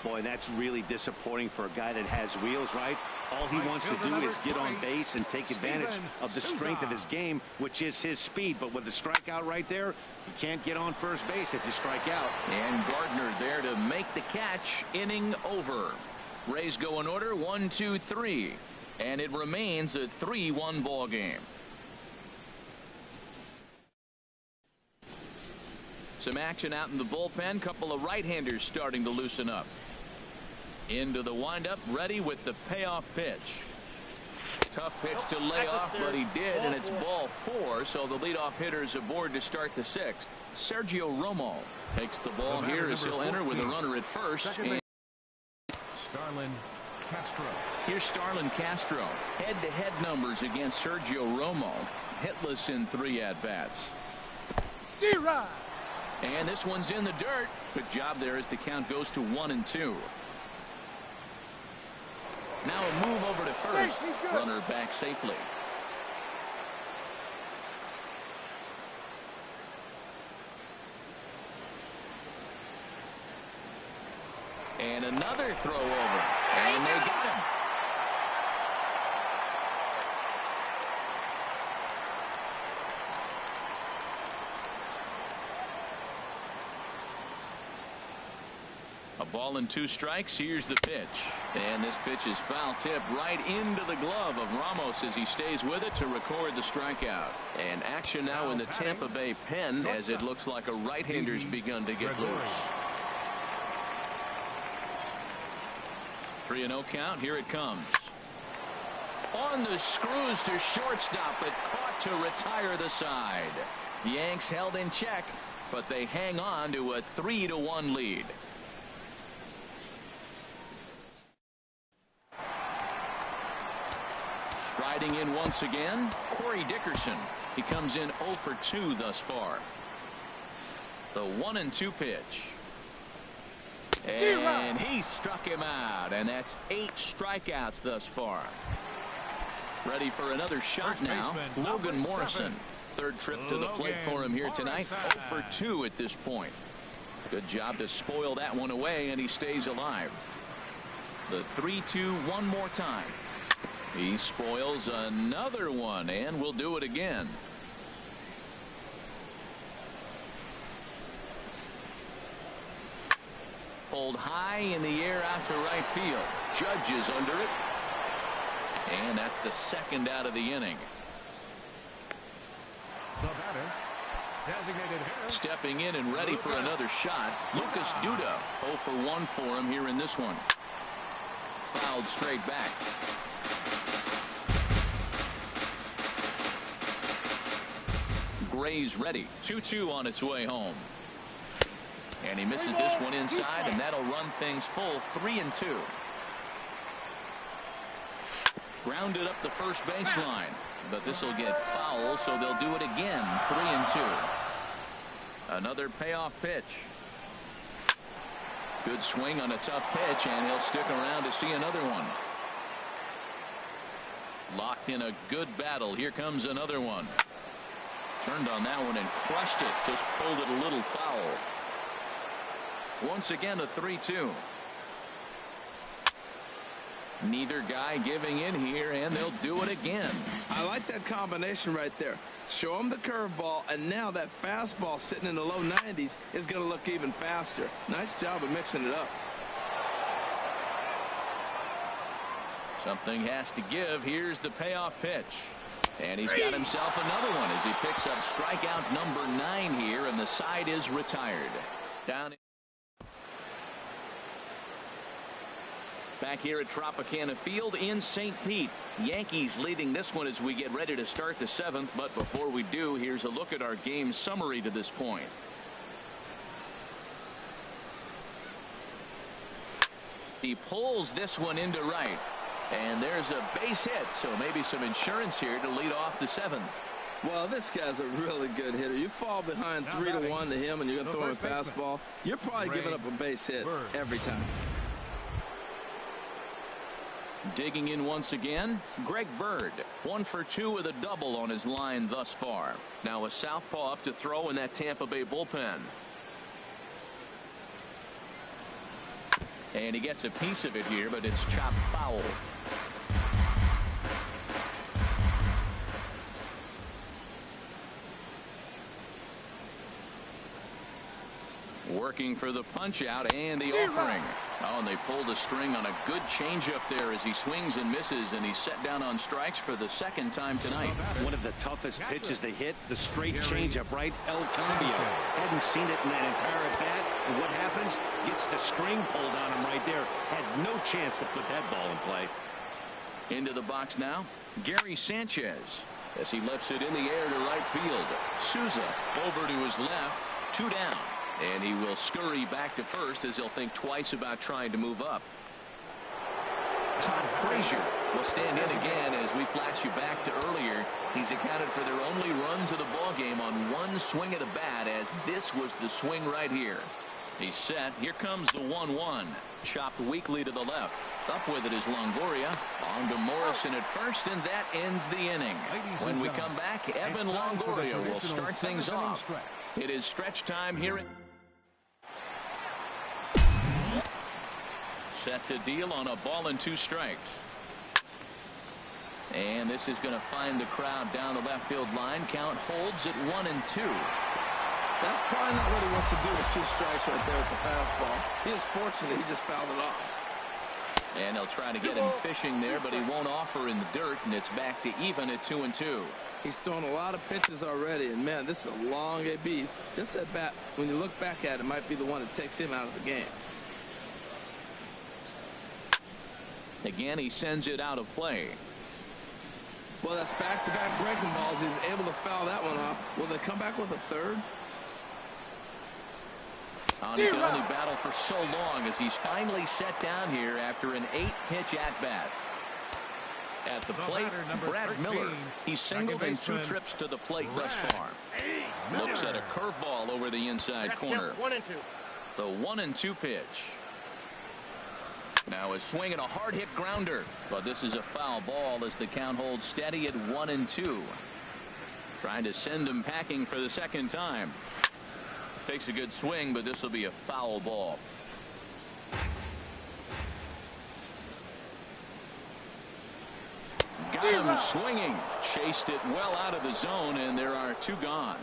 Boy, that's really disappointing for a guy that has wheels, right? All he wants to do is get on base and take advantage of the strength of his game, which is his speed. But with the strikeout right there, you can't get on first base if you strike out. And Gardner there to make the catch. Inning over. Rays go in order, 1, 2, 3. And it remains a 3-1 ball game. Some action out in the bullpen. Couple of right-handers starting to loosen up. Into the windup, ready with the payoff pitch. Tough pitch to lay off, but he did, and it's ball 4, so the leadoff hitter is aboard to start the 6th. Sergio Romo takes the ball here as he'll enter with a runner at first. And Starlin Castro. Here's Starlin Castro. Head-to-head numbers against Sergio Romo. Hitless in 3 at-bats. And this one's in the dirt. Good job there as the count goes to 1-2. Now a move over to first. Runner back safely. And another throw over. And they got him. ball and 2 strikes. Here's the pitch. And this pitch is foul tip right into the glove of Ramos as he stays with it to record the strikeout. And action now in the Tampa Bay pen as it looks like a right-hander's begun to get loose. 3-0 count. Here it comes. On the screws to shortstop, but caught to retire the side. Yanks held in check, but they hang on to a 3-1 lead. Striding in once again, Corey Dickerson. He comes in 0 for 2 thus far. The 1-2 pitch. And he struck him out, and that's 8 strikeouts thus far. Ready for another shot now, Logan Morrison. 3rd trip to the plate for him here tonight. 0 for 2 at this point. Good job to spoil that one away, and he stays alive. The 3-2 one more time. He spoils another one, and will do it again. Pulled high in the air out to right field. Judge is under it. And that's the 2nd out of the inning. The batter, designated hitter. Stepping in and ready for another shot, Lucas Duda. 0 for 1 for him here in this one. Fouled straight back. Gray's ready. 2-2 on its way home. And he misses this one inside, and that'll run things full 3-2. Grounded up the first baseline, but this will get foul, so they'll do it again. 3-2. Another payoff pitch. Good swing on a tough pitch, and he'll stick around to see another one. Locked in a good battle. Here comes another one. Turned on that one and crushed it. Just pulled it a little foul. Once again, a 3-2. Neither guy giving in here, and they'll do it again. I like that combination right there. Show him the curveball, and now that fastball sitting in the low 90s is going to look even faster. Nice job of mixing it up. Something has to give. Here's the payoff pitch. And he's got himself another one as he picks up strikeout number 9 here, and the side is retired. Down. Back here at Tropicana Field in St. Pete. Yankees leading this one as we get ready to start the 7th. But before we do, here's a look at our game summary to this point. He pulls this one into right. And there's a base hit, so maybe some insurance here to lead off the 7th. Well, this guy's a really good hitter. You fall behind 3-1 to him, and you're going to throw him a fastball. You're probably giving up a base hit every time. Digging in once again, Greg Bird. 1 for 2 with a double on his line thus far. Now a southpaw up to throw in that Tampa Bay bullpen. And he gets a piece of it here, but it's chopped foul. Working for the punch out and the offering. Oh, and they pulled a string on a good changeup there as he swings and misses, and he's set down on strikes for the 2nd time tonight. One of the toughest pitches to hit, the straight changeup, right? El Cambio. Hadn't seen it in that entire at bat. And what happens? Gets the string pulled on him right there. Had no chance to put that ball in play. Into the box now, Gary Sanchez as he lifts it in the air to right field. Souza over to his left, 2 down. And he will scurry back to first as he'll think twice about trying to move up. Todd Frazier will stand in again as we flash you back to earlier. He's accounted for their only runs of the ball game on 1 swing of the bat, as this was the swing right here. He's set. Here comes the 1-1. Chopped weakly to the left. Up with it is Longoria. On to Morrison at first, and that ends the inning. When we come back, Evan Longoria will start things off. It is stretch time here. Set to deal on a ball and 2 strikes. And this is going to find the crowd down the left field line. Count holds at 1-2. That's probably not what he wants to do with 2 strikes right there with the fastball. He is fortunate he just fouled it off. And they'll try to get him fishing there, but he won't offer in the dirt, and it's back to even at 2-2. He's thrown a lot of pitches already, and man, this is a long AB. This at bat, when you look back at it, might be the one that takes him out of the game. Again, he sends it out of play. Well, that's back-to-back breaking balls. He's able to foul that one off. Will they come back with a third? He can only battle for so long as he's finally set down here after an 8-pitch at-bat. At the plate, Brad 13, Miller. He's singled in 2 trips to the plate thus far. Looks at a curveball over the inside corner. 1-2. The 1-2 pitch. Now a swing and a hard-hit grounder. But this is a foul ball as the count holds steady at 1-2. Trying to send him packing for the second time. Takes a good swing, but this will be a foul ball. Got him swinging. Chased it well out of the zone, and there are 2 gone.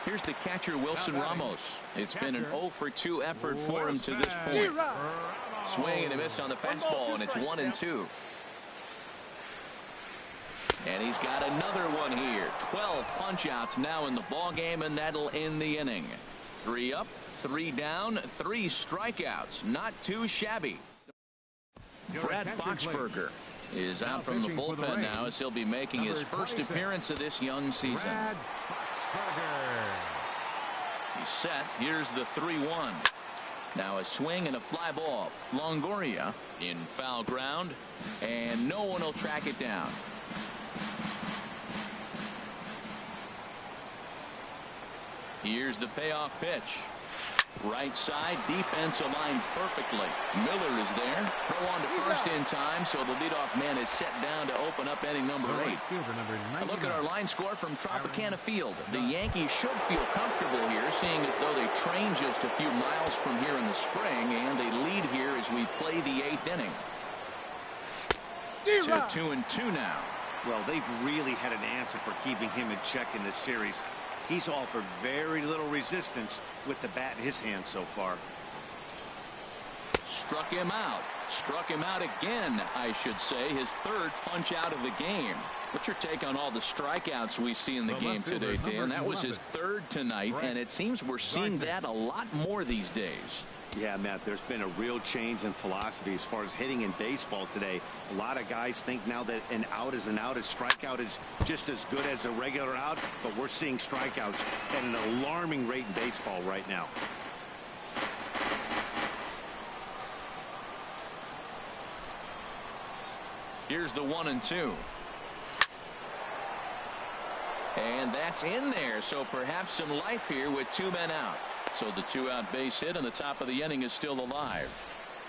Here's the catcher, Wilson Ramos. It's been an 0-for-2 effort for him to this point. Swing and a miss on the fastball, and it's 1-2. And he's got another one here. 12 punch-outs now in the ball game, and that'll end the inning. 3 up, 3 down, 3 strikeouts. Not too shabby. Brad Boxberger is out from the bullpen now as he'll be making his first appearance of this young season. He's set. Here's the 3-1. Now a swing and a fly ball. Longoria in foul ground, and no one will track it down. Here's the payoff pitch. Right side, defense aligned perfectly. Miller is there. Throw on to first in time, so the leadoff man is set down to open up inning number 8. A look at our line score from Tropicana Field. The Yankees should feel comfortable here, seeing as though they train just a few miles from here in the spring, and they lead here as we play the 8th inning. To 2-2 now. Well, they've really had an answer for keeping him in check in this series. He's offered very little resistance with the bat in his hand so far. Struck him out. Struck him out again, I should say. His 3rd punch out of the game. What's your take on all the strikeouts we see in the game today, Dan? That was his 3rd tonight, and it seems we're seeing that a lot more these days. Yeah, Matt, there's been a real change in philosophy as far as hitting in baseball today. A lot of guys think now that an out is an out. A strikeout is just as good as a regular out, but we're seeing strikeouts at an alarming rate in baseball right now. Here's the 1-2. And that's in there, so perhaps some life here with 2 men out. So the 2-out base hit, and the top of the inning is still alive.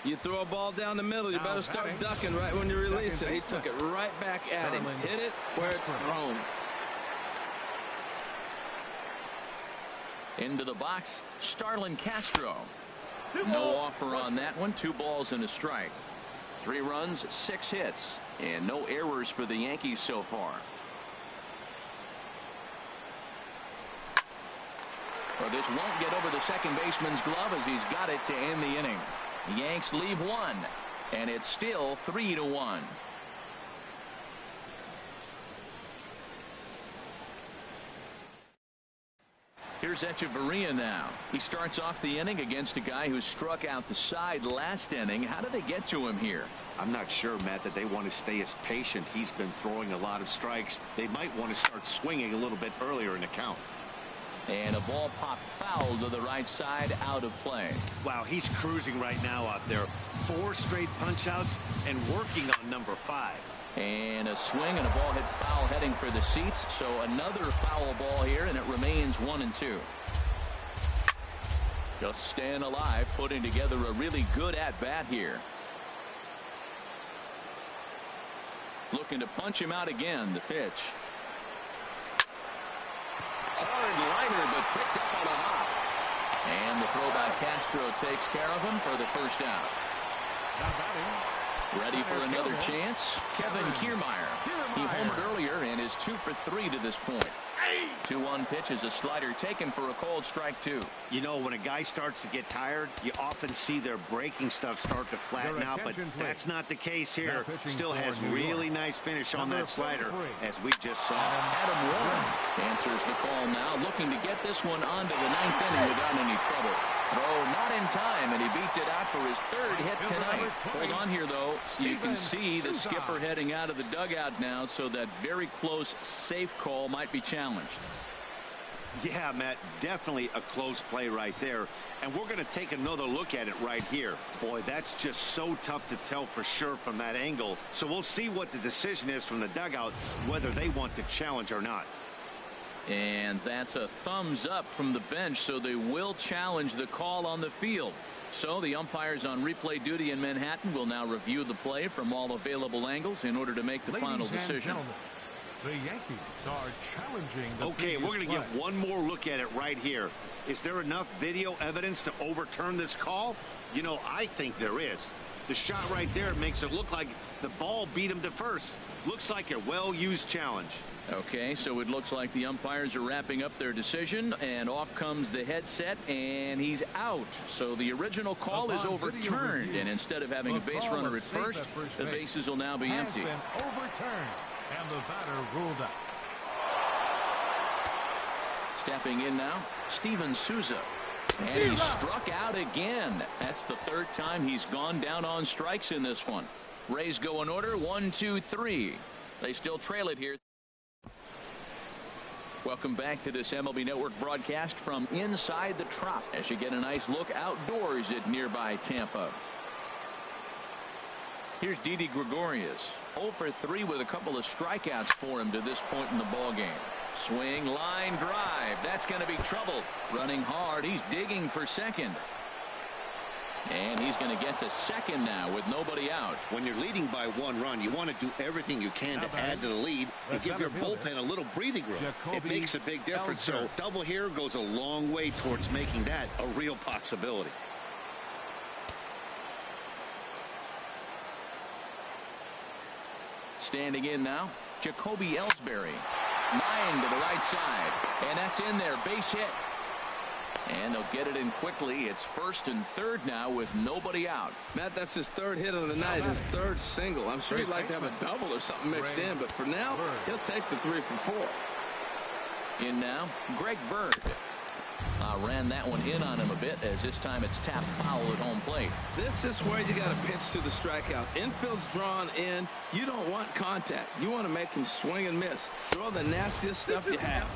You throw a ball down the middle, you better start ducking right when you release it. He took it right back at him. Hit it where it's thrown. Into the box, Starlin Castro. No offer on that one. 2 balls and a strike. 3 runs, 6 hits, and no errors for the Yankees so far. Well, this won't get over the second baseman's glove as he's got it to end the inning. The Yanks leave 1, and it's still 3-1. Here's Echeverria now. He starts off the inning against a guy who struck out the side last inning. How did they get to him here? I'm not sure, Matt, that they want to stay as patient. He's been throwing a lot of strikes. They might want to start swinging a little bit earlier in the count. And a ball popped foul to the right side, out of play. Wow, he's cruising right now out there. 4 straight punch outs and working on number 5. And a swing and a ball hit foul heading for the seats. So another foul ball here, and it remains 1-2. Just staying alive, putting together a really good at-bat here. Looking to punch him out again. The pitch. Hard liner, but picked up on a hop. And the throw by Castro takes care of him for the first out. Ready for another chance? Kevin Kiermaier. He homered earlier and is 2 for 3 to this point. 2-1 pitch is a slider taken for a called strike 2. You know, when a guy starts to get tired, you often see their breaking stuff start to flatten out, but that's not the case here. Still has really nice finish on that slider, as we just saw. Adam Warren answers the call now, looking to get this one onto the 9th inning without any trouble. Throw not in time, and he beats it out for his 3rd hit tonight. Hold on here, though. You can see the skipper heading out of the dugout now, so that very close, safe call might be challenged. Yeah, Matt, definitely a close play right there. And we're going to take another look at it right here. Boy, that's just so tough to tell for sure from that angle. So we'll see what the decision is from the dugout, whether they want to challenge or not. And that's a thumbs up from the bench, so they will challenge the call on the field. So the umpires on replay duty in Manhattan will now review the play from all available angles in order to make the final decision. The Yankees are challenging the Okay, we're going to get one more look at it right here. Is there enough video evidence to overturn this call? You know, I think there is. The shot right there makes it look like the ball beat him to first. Looks like a well-used challenge. Okay, so it looks like the umpires are wrapping up their decision, and off comes the headset, and he's out. So the original call is overturned, and instead of having a base runner at first, the bases will now be empty. Overturned, and the batter ruled out. Stepping in now, Steven Souza. And he struck out again. That's the 3rd time he's gone down on strikes in this one. Rays go in order, 1, 2, 3. They still trail it here. Welcome back to this MLB Network broadcast from inside the Trop as you get a nice look outdoors at nearby Tampa. Here's Didi Gregorius, 0 for 3 with a couple of strikeouts for him to this point in the ballgame. Swing, line drive. That's going to be trouble. Running hard. He's digging for second. And he's going to get to second now with nobody out. When you're leading by 1 run, you want to do everything you can to add to the lead and give your bullpen a little breathing room. It makes a big difference. So double here goes a long way towards making that a real possibility. Standing in now, Jacoby Ellsbury. 9 to the right side. And that's in there. Base hit. And they'll get it in quickly. It's 1st and 3rd now with nobody out. Matt, that's his 3rd hit of the night, his 3rd single. I'm sure he'd like to have a double or something mixed in, but for now, he'll take the 3 for 4. In now, Greg Bird. Ran that one in on him a bit, as this time it's tapped foul at home plate. This is where you got to pitch to the strikeout. Infield's drawn in. You don't want contact. You want to make him swing and miss. Throw the nastiest stuff you have.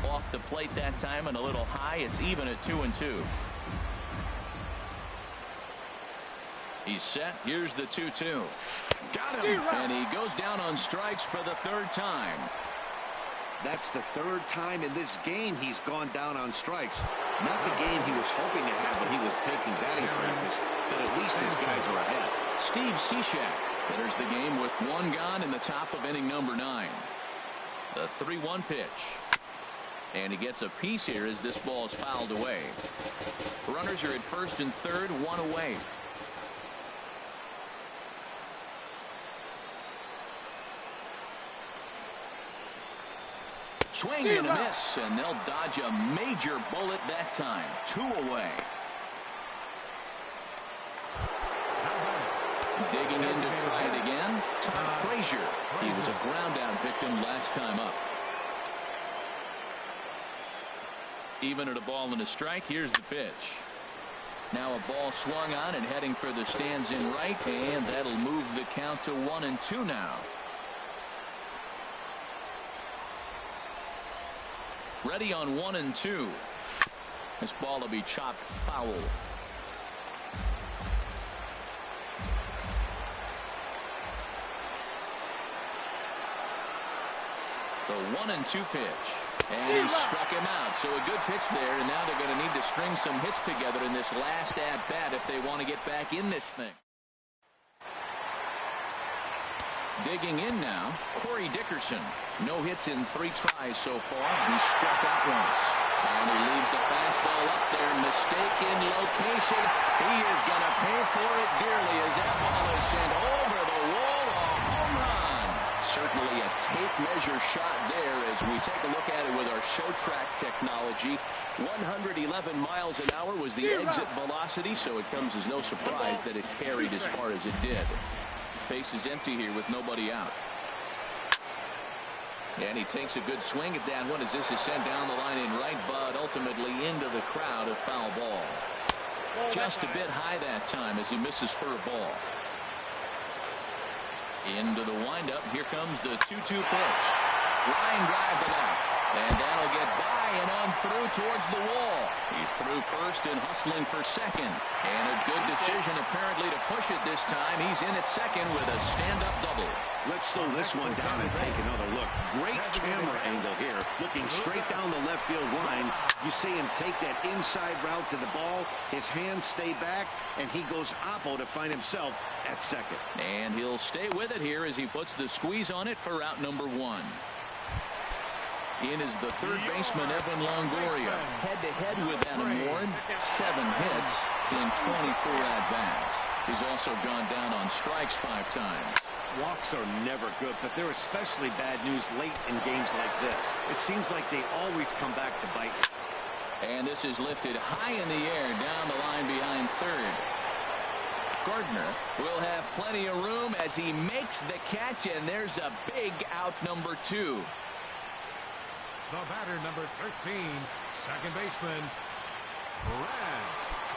Off the plate that time and a little high. It's even at 2-2. He's set. Here's the 2-2. Got him. And he goes down on strikes for the 3rd time. That's the 3rd time in this game he's gone down on strikes. Not the game he was hoping to have when he was taking batting practice, but at least his guys are ahead. Steve Cishek enters the game with 1 gone in the top of inning number 9. The 3-1 pitch. And he gets a piece here as this ball is fouled away. Runners are at 1st and 3rd, 1 away. Swing and a miss, and they'll dodge a major bullet that time. 2 away. Digging in to try it again, Todd Frazier. He was a ground-out victim last time up. Even at a ball and a strike, here's the pitch. Now a ball swung on and heading for the stands in right, and that'll move the count to 1-2 now. Ready on 1-2. This ball will be chopped foul. The 1-2 pitch. And he struck him out. So a good pitch there, and now they're going to need to string some hits together in this last at-bat if they want to get back in this thing. Digging in now, Corey Dickerson. No hits in 3 tries so far. He struck out once. And he leaves the fastball up there. Mistaken location. He is going to pay for it dearly as that ball is sent over the wall. A home run. Certainly a tape measure shot there as we take a look at it with our show track technology. 111 miles an hour was the exit velocity, so it comes as no surprise that it carried as far as it did. Base is empty here with nobody out. And he takes a good swing at that one as this is sent down the line in right, but ultimately into the crowd, a foul ball. Just a bit high that time as he misses for a ball. Into the windup. Here comes the 2-2 pitch. Line drive to left. And that'll get by and on through towards the wall. He's through first and hustling for second. And a good decision apparently to push it this time. He's in at second with a stand-up double. Let's slow this one down and take another look. Great camera angle here. Looking straight down the left field line. You see him take that inside route to the ball. His hands stay back, and he goes oppo to find himself at second. And he'll stay with it here as he puts the squeeze on it for out number one. In is the third baseman, Evan Longoria. Head-to-head with Adam Warren. 7 hits in 24 at-bats. He's also gone down on strikes 5 times. Walks are never good, but they're especially bad news late in games like this. It seems like they always come back to bite. And this is lifted high in the air down the line behind third. Gardner will have plenty of room as he makes the catch, and there's a big out number 2. The batter, number 13, second baseman, Brad.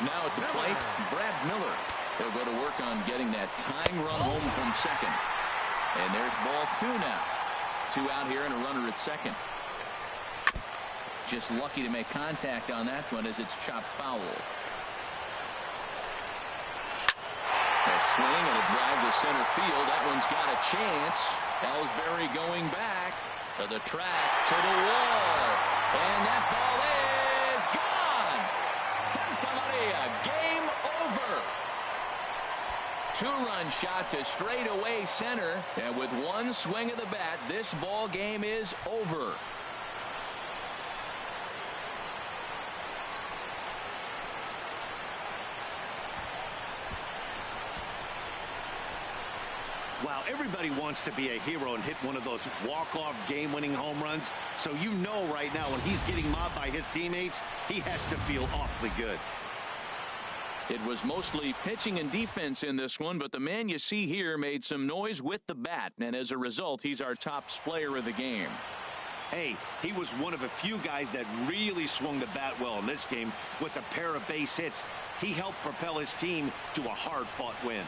Now at the plate, Brad Miller. He'll go to work on getting that tying run home from second. And there's ball 2 now. 2 out here and a runner at second. Just lucky to make contact on that one as it's chopped foul. A swing and a drive to center field. That one's got a chance. Ellsbury going back to the track, to the wall. And that ball is gone. Santa Maria, game over. 2-run shot to straightaway center. And with one swing of the bat, this ball game is over. Wow, everybody wants to be a hero and hit one of those walk-off game-winning home runs. So you know right now when he's getting mobbed by his teammates, he has to feel awfully good. It was mostly pitching and defense in this one, but the man you see here made some noise with the bat, and as a result, he's our top player of the game. Hey, he was one of a few guys that really swung the bat well in this game with a pair of base hits. He helped propel his team to a hard-fought win.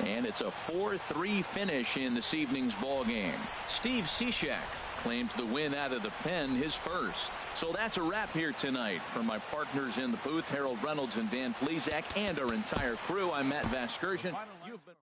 And it's a 4-3 finish in this evening's ball game. Steve Cishek claims the win out of the pen, his first. So that's a wrap here tonight. From my partners in the booth, Harold Reynolds and Dan Plesac, and our entire crew, I'm Matt Vasgersian. You've been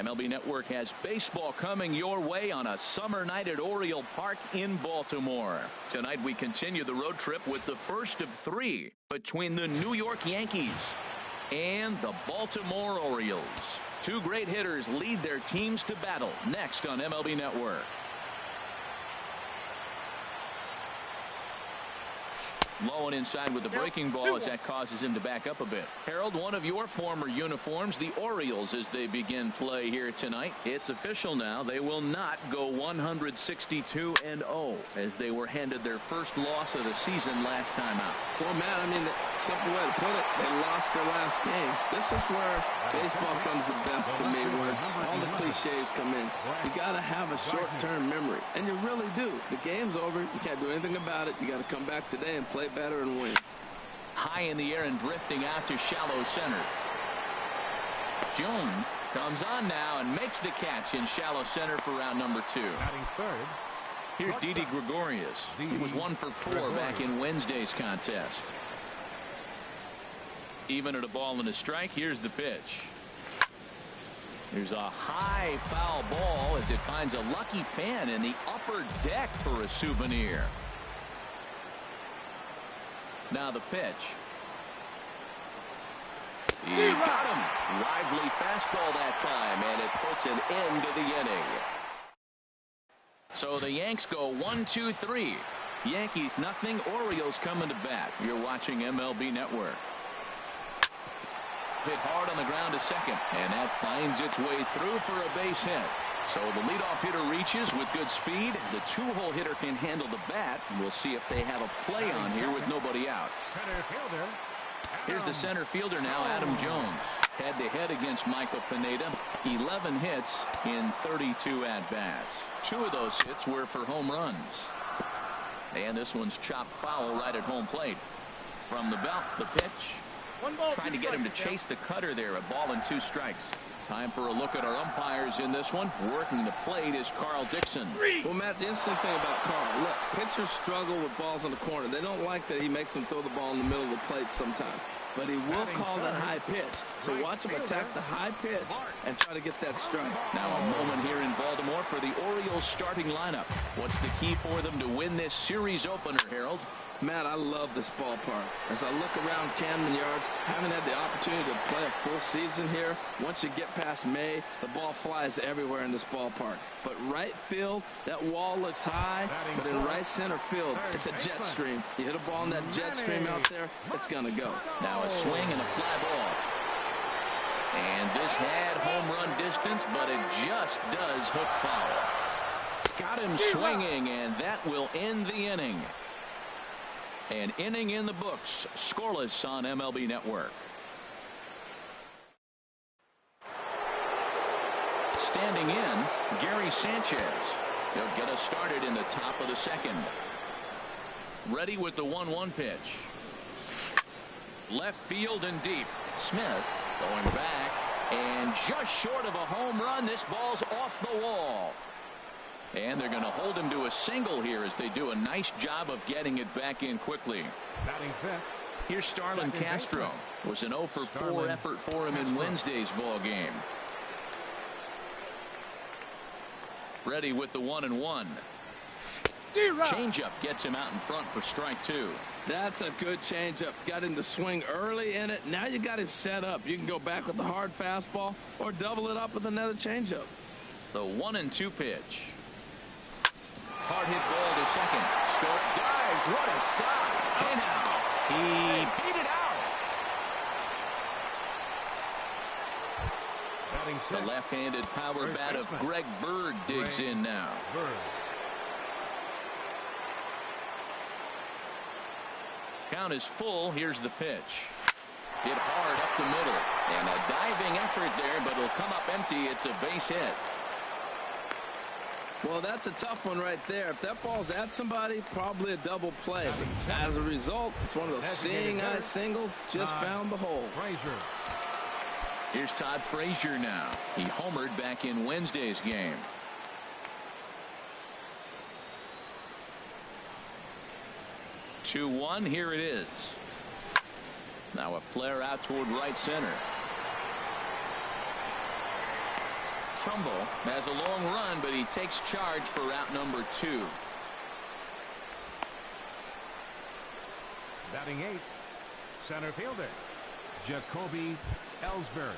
MLB Network has baseball coming your way on a summer night at Oriole Park in Baltimore. Tonight we continue the road trip with the first of 3 between the New York Yankees and the Baltimore Orioles. 2 great hitters lead their teams to battle next on MLB Network. Low and inside with the breaking ball as that causes him to back up a bit. Harold, one of your former uniforms, the Orioles, as they begin play here tonight. It's official now. They will not go 162-0 as they were handed their first loss of the season last time out. Well, Matt, I mean, simple way to put it, they lost their last game. This is where baseball comes the best to me, where all the cliches come in. You got to have a short-term memory, and you really do. The game's over. You can't do anything about it. You got to come back today and play better and win. High in the air and drifting out to shallow center. Jones comes on now and makes the catch in shallow center for round number 2. Batting third. Here's Didi Gregorius. He was 1 for 4 back in Wednesday's contest. Even at a ball and a strike. Here's the pitch. There's a high foul ball as it finds a lucky fan in the upper deck for a souvenir. Now the pitch. He got him. Lively fastball that time, and it puts an end to the inning. So the Yanks go 1-2-3. Yankees nothing. Orioles coming to bat. You're watching MLB Network. Hit hard on the ground to second, and that finds its way through for a base hit. So the leadoff hitter reaches with good speed. The 2-hole hitter can handle the bat. We'll see if they have a play on here with nobody out. Here's the center fielder now, Adam Jones. Head-to-head against Michael Pineda. 11 hits in 32 at-bats. 2 of those hits were for home runs. And this one's chopped foul right at home plate. From the belt, the pitch. Trying to get him to chase the cutter there. A ball and 2 strikes. Time for a look at our umpires in this one. Working the plate is Carl Dixon. Well, Matt, the interesting thing about Carl, look, pitchers struggle with balls in the corner. They don't like that he makes them throw the ball in the middle of the plate sometimes. But he will call that high pitch. So watch him attack the high pitch and try to get that strike. Now a moment here in Baltimore for the Orioles starting lineup. What's the key for them to win this series opener, Harold? Matt, I love this ballpark. As I look around Camden Yards, having had the opportunity to play a full season here, once you get past May, the ball flies everywhere in this ballpark. But right field, that wall looks high, but in right center field, it's a jet stream. You hit a ball in that jet stream out there, it's going to go. Now a swing and a fly ball. And this had home run distance, but it just does hook foul. Got him swinging, and that will end the inning. An inning in the books, scoreless on MLB Network. Standing in, Gary Sanchez. He'll get us started in the top of the second. Ready with the 1-1 pitch. Left field and deep. Smith going back, and just short of a home run. This ball's off the wall. And they're going to hold him to a single here as they do a nice job of getting it back in quickly. Here's Starlin Castro. It was an 0 for 4 effort for him in Wednesday's ball game. Ready with the 1-1. Changeup gets him out in front for strike 2. That's a good changeup. Got him to swing early in it. Now you got him set up. You can go back with the hard fastball or double it up with another changeup. The 1-2 pitch. Hard hit ball to second. Start dives. What a stop. Hey now. He beat it out. The left-handed power bat of Greg Bird digs in now. Count is full. Here's the pitch. Hit hard up the middle. And a diving effort there, but it'll come up empty. It's a base hit. Well, that's a tough one right there. If that ball's at somebody, probably a double play. As a result, it's one of those seeing eye singles. Just found the hole. Here's Todd Frazier now. He homered back in Wednesday's game. Two-1. Here it is. Now a flare out toward right center. Trumbull has a long run, but he takes charge for out number 2. Batting 8th, center fielder, Jacoby Ellsbury.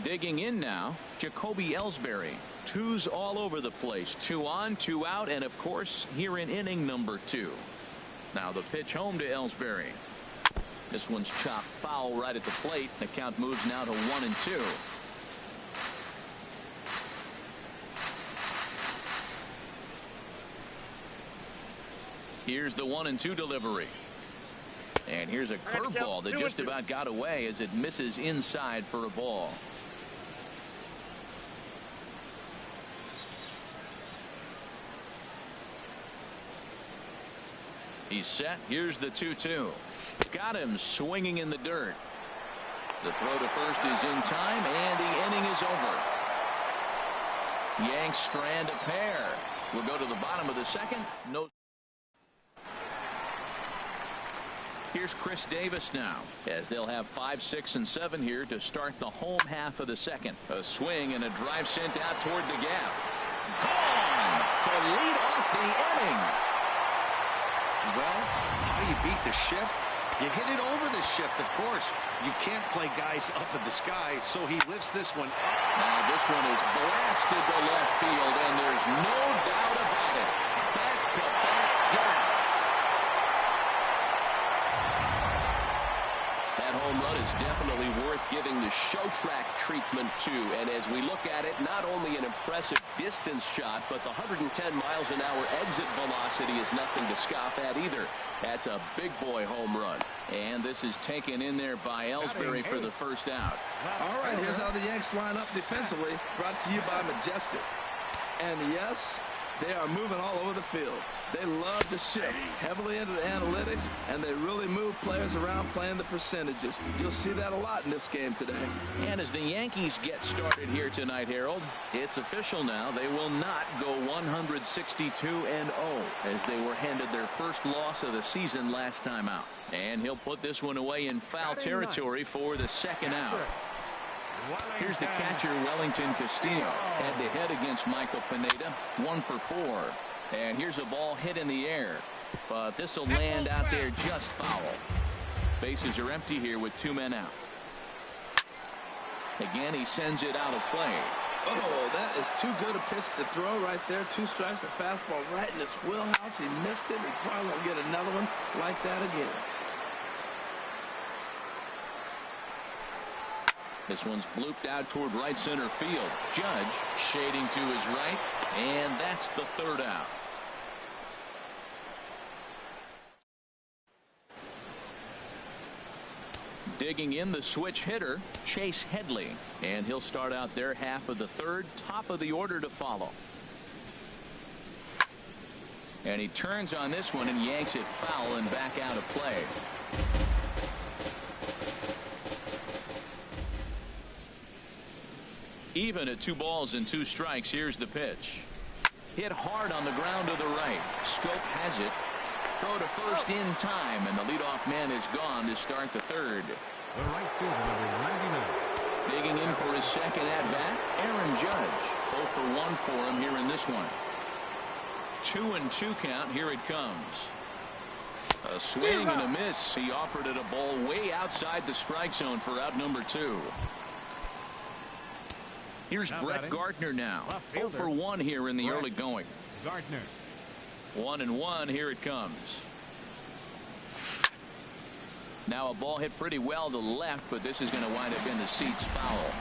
Digging in now, Jacoby Ellsbury. 2s all over the place. 2 on, 2 out, and of course here in inning number 2. Now the pitch home to Ellsbury. This one's chopped foul right at the plate. The count moves now to 1-2. Here's the 1-2 delivery. And here's a curveball that just about got away as it misses inside for a ball. He's set. Here's the 2-2. Got him swinging in the dirt. The throw to first is in time, and the inning is over. Yanks strand a pair. We'll go to the bottom of the second. No. Here's Chris Davis now, as they'll have 5, 6, and 7 here to start the home half of the second. A swing and a drive sent out toward the gap. Gone to lead off the inning. Well, how do you beat the shift? You hit it over the shift, of course. You can't play guys up in the sky, so he lifts this one up. Now this one is blasted to left field, and there's no doubt about it. Back-to-back jacks. That home run is definitely worth giving the show track treatment to. And as we look at it, not only an impressive distance shot, but the 110 miles an hour exit velocity is nothing to scoff at either. That's a big boy home run. And this is taken in there by Ellsbury for the first out. All right, here's how the Yanks line up defensively, brought to you by Majestic. And yes, they are moving all over the field. They love to shift heavily into the analytics, and they really move players around playing the percentages. You'll see that a lot in this game today. And as the Yankees get started here tonight, Harold, it's official now. They will not go 162-0 as they were handed their first loss of the season last time out. And he'll put this one away in foul territory for the second out. Here's the catcher, Wellington Castillo, head-to-head against Michael Pineda, 1 for 4. And here's a ball hit in the air, but this will land out there just foul. Bases are empty here with 2 men out. Again, he sends it out of play. Oh, that is too good a pitch to throw right there. 2 strikes, a fastball right in his wheelhouse. He missed it. He probably won't get another one like that again. This one's blooped out toward right center field. Judge shading to his right, and that's the 3rd out. Digging in, the switch hitter, Chase Headley, and he'll start out their half of the 3rd, top of the order to follow. And he turns on this one and yanks it foul and back out of play. Even at 2 balls and 2 strikes. Here's the pitch. Hit hard on the ground to the right. Scope has it. Throw to first in time, and the leadoff man is gone to start the 3rd. The right fielder, number 99. Digging in for his second at-bat, Aaron Judge. 0 for 1 for him here in this one. 2-2 count. Here it comes. A swing and a miss. He offered it a ball way outside the strike zone for out number 2. Here's Brett Gardner now. 0 for 1 here in the early going. Gardner. 1-1. Here it comes. Now a ball hit pretty well to the left, but this is going to wind up in the seats foul.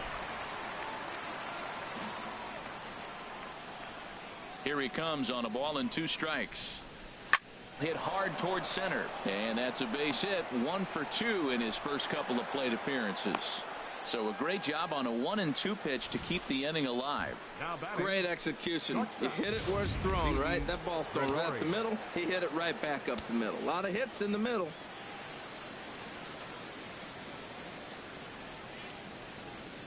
Here he comes on a ball and 2 strikes. Hit hard towards center, and that's a base hit. 1 for 2 in his first couple of plate appearances. So a great job on a 1-2 pitch to keep the inning alive. Great execution. He hit it where it's thrown, right? That ball's thrown right up the middle. He hit it right back up the middle. A lot of hits in the middle.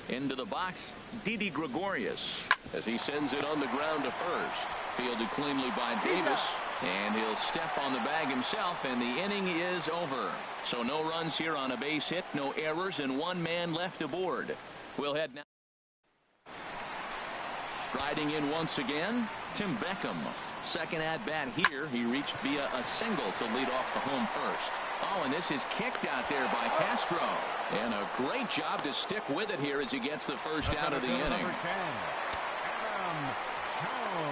Into the box, Didi Gregorius, as he sends it on the ground to first. Fielded cleanly by Davis, and he'll step on the bag himself, and the inning is over. So no runs here on a base hit, no errors, and 1 man left aboard. We'll head now. Riding in once again, Tim Beckham. Second at bat here. He reached via a single to lead off the home first. Oh, and this is kicked out there by Castro. And a great job to stick with it here as he gets the first out of the inning.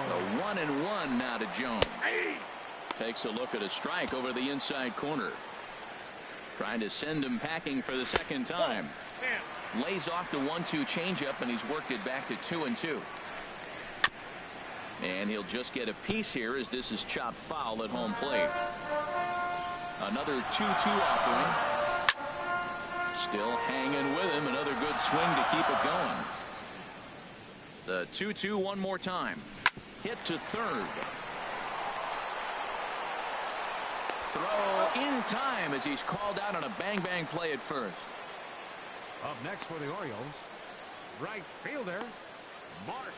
The 1-1 now to Jones. Takes a look at a strike over the inside corner. Trying to send him packing for the second time. Lays off the 1-2 changeup, and he's worked it back to 2-2. And he'll just get a piece here as this is chopped foul at home plate. Another 2-2 offering. Still hanging with him. Another good swing to keep it going. The 2-2 one more time. Hit to third. Throw in time as he's called out on a bang-bang play at first. Up next for the Orioles, right fielder, Mark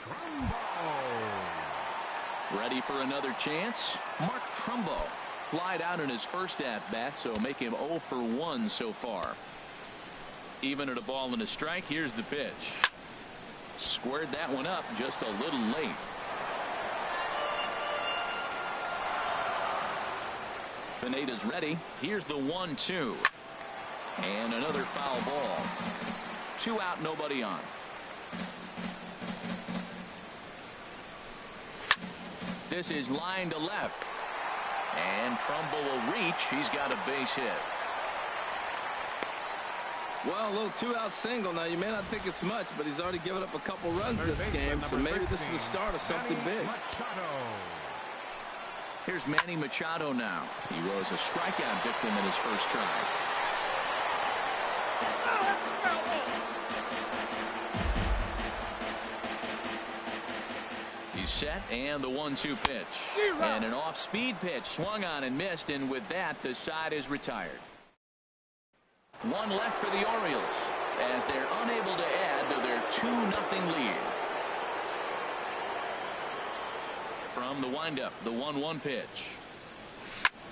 Trumbo. Ready for another chance? Mark Trumbo flied out in his first at-bat, so make him 0 for 1 so far. Even at a ball and a strike, here's the pitch. Squared that one up just a little late. Pineda's ready. Here's the 1-2. And another foul ball. 2 out, nobody on. This is line to left. And Trumbo will reach. He's got a base hit. Well, a little 2-out single. Now, you may not think it's much, but he's already given up a couple runs this game, so maybe this is the start of something big. Here's Manny Machado now. He was a strikeout victim in his first try. He's set, and the 1-2 pitch. And an off-speed pitch swung on and missed, and with that, the side is retired. One left for the Orioles as they're unable to add to their 2-0 lead. From the windup, the 1-1 pitch.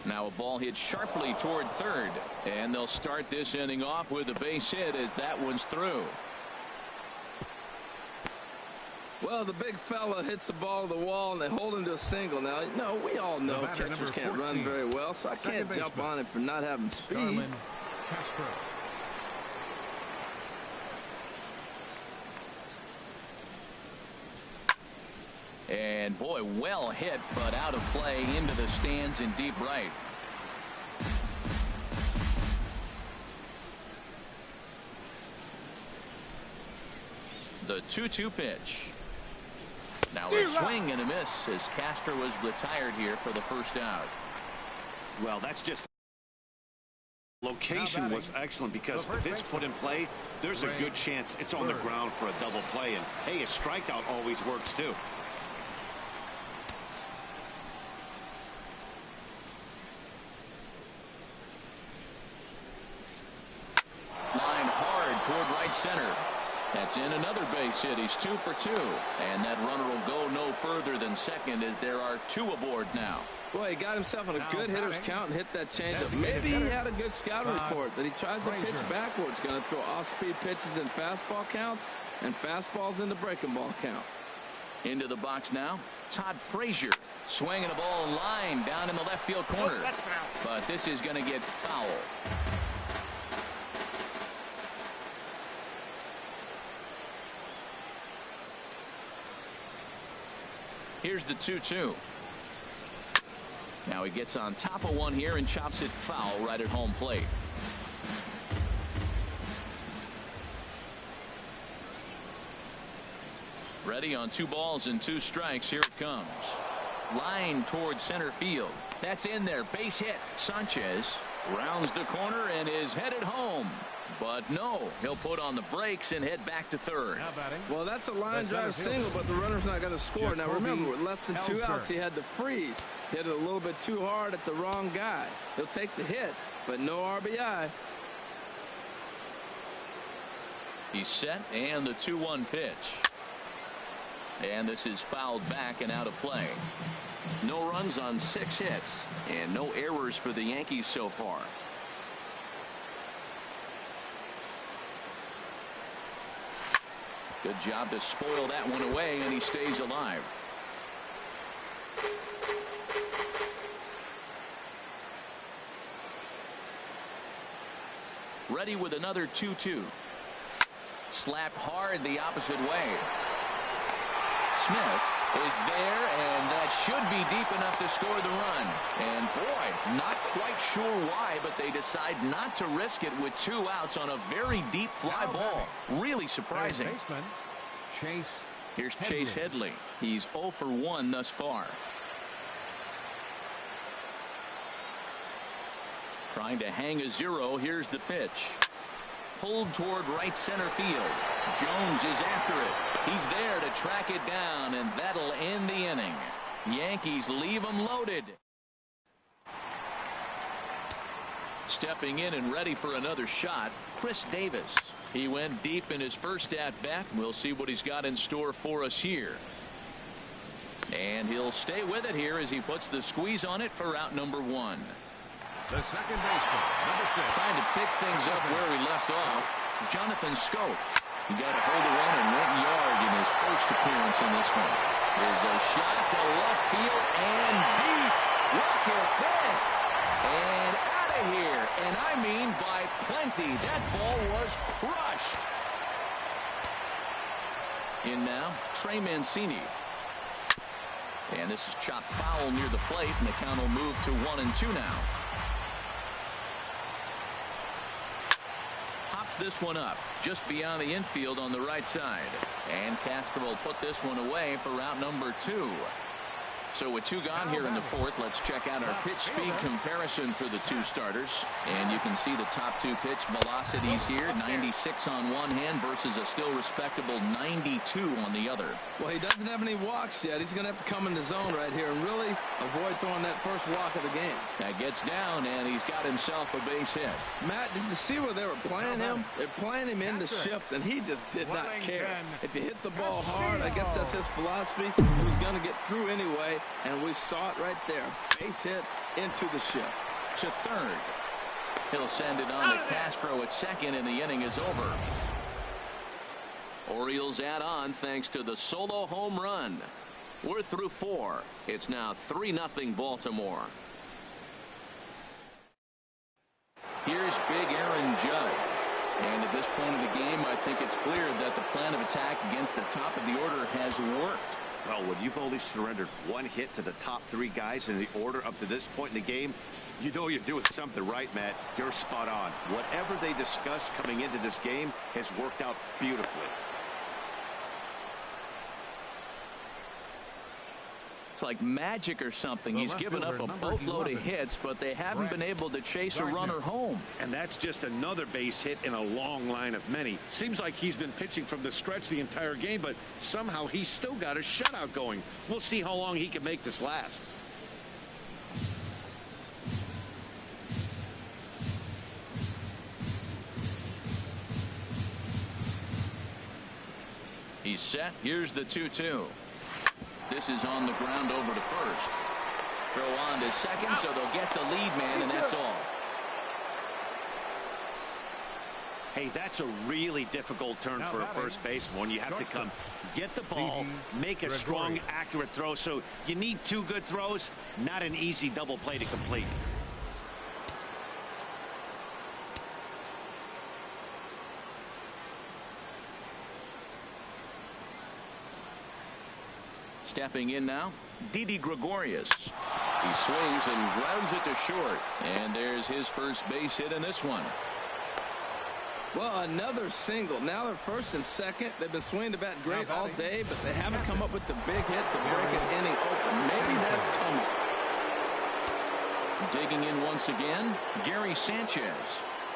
Now a ball hit sharply toward third, and they'll start this inning off with a base hit as that one's through. Well, the big fella hits the ball to the wall, and they hold him to a single. Now, no, we all know catchers can't run very well, so I can't jump on him for not having speed. Castro. And boy, well hit, but out of play into the stands in deep right. The 2-2 pitch. Now a swing and a miss as Castro was retired here for the first out. Well, that's just location was excellent because if it's put in play, there's a good chance it's on the ground for a double play. And hey, a strikeout always works too. Line hard toward right center. That's in another base hit. He's 2 for 2. And that runner will go no further than second as there are 2 aboard now. Boy, he got himself on a good hitter's count and hit that changeup. Maybe he had a good scouting report that he tries to pitch backwards. Going to throw off-speed pitches in fastball counts and fastballs in the breaking ball count. Into the box now, Todd Frazier swinging a ball line down in the left field corner. But this is going to get foul. Here's the 2-2. Now he gets on top of one here and chops it foul right at home plate. Ready on 2 balls and 2 strikes. Here it comes. Line towards center field. That's in there. Base hit. Sanchez rounds the corner and is headed home. But no, he'll put on the brakes and head back to third. Well, that's a line drive single, but the runner's not going to score. Now remember, with less than 2 outs, he had to freeze. Hit it a little bit too hard at the wrong guy. He'll take the hit, but no RBI. He's set, and the 2-1 pitch. And this is fouled back and out of play. No runs on 6 hits, and no errors for the Yankees so far. Good job to spoil that one away, and he stays alive. Ready with another 2-2. Slapped hard the opposite way. Smith is there, and that should be deep enough to score the run. And boy, not quite sure why, but they decide not to risk it with 2 outs on a very deep fly ball. Really surprising. Here's Chase Headley. He's 0 for 1 thus far. Trying to hang a 0. Here's the pitch. Pulled toward right center field. Jones is after it. He's there to track it down, and that'll end the inning. Yankees leave them loaded. Stepping in and ready for another shot, Chris Davis. He went deep in his first at-bat. We'll see what he's got in store for us here. And he'll stay with it here as he puts the squeeze on it for out number 1. The second baseman, number 6. Trying to pick things up where he left off, Jonathan Scope. He got a hold of one and went yard in his first appearance in this one. There's a shot to left field and deep. Look at this. And out of here. And I mean by plenty. That ball was crushed. In now, Trey Mancini. And this is chopped foul near the plate, and the count will move to 1-2 now. This one up just beyond the infield on the right side, and Castro will put this one away for route number 2. So with 2 gone here in the 4th, let's check out our pitch speed comparison for the 2 starters. And you can see the top 2 pitch velocities here. 96 on one hand versus a still respectable 92 on the other. Well, he doesn't have any walks yet. He's going to have to come in the zone right here and really avoid throwing that first walk of the game. That gets down, and he's got himself a base hit. Matt, did you see where they were playing him? They're playing him in the shift, and he just did not care. If you hit the ball hard, I guess that's his philosophy. He was going to get through anyway. And we saw it right there. Base hit into the shift. To third. He'll send it on to Castro at second, and the inning is over. Orioles add on thanks to the solo home run. We're through 4. It's now 3-0 Baltimore. Here's big Aaron Judge. And at this point of the game, I think it's clear that the plan of attack against the top of the order has worked. Well, when you've only surrendered 1 hit to the top 3 guys in the order up to this point in the game, you know you're doing something right, Matt. You're spot on. Whatever they discussed coming into this game has worked out beautifully. It's like magic or something. He's given up a boatload of hits, but they haven't been able to chase a runner home. And that's just another base hit in a long line of many. Seems like he's been pitching from the stretch the entire game, but somehow he's still got a shutout going. We'll see how long he can make this last. He's set. Here's the 2-2. This is on the ground over to first. Throw on to second, so they'll get the lead man, and that's all. Hey, that's a really difficult turn for a first baseman. You have to come get the ball, make a strong, accurate throw. So you need 2 good throws, not an easy double play to complete. Stepping in now, Didi Gregorius. He swings and grounds it to short. And there's his first base hit in this one. Well, another single. Now they're first and second. They've been swinging the bat great all day, but they haven't come up with the big hit to break an inning open. Maybe that's coming. Digging in once again, Gary Sanchez.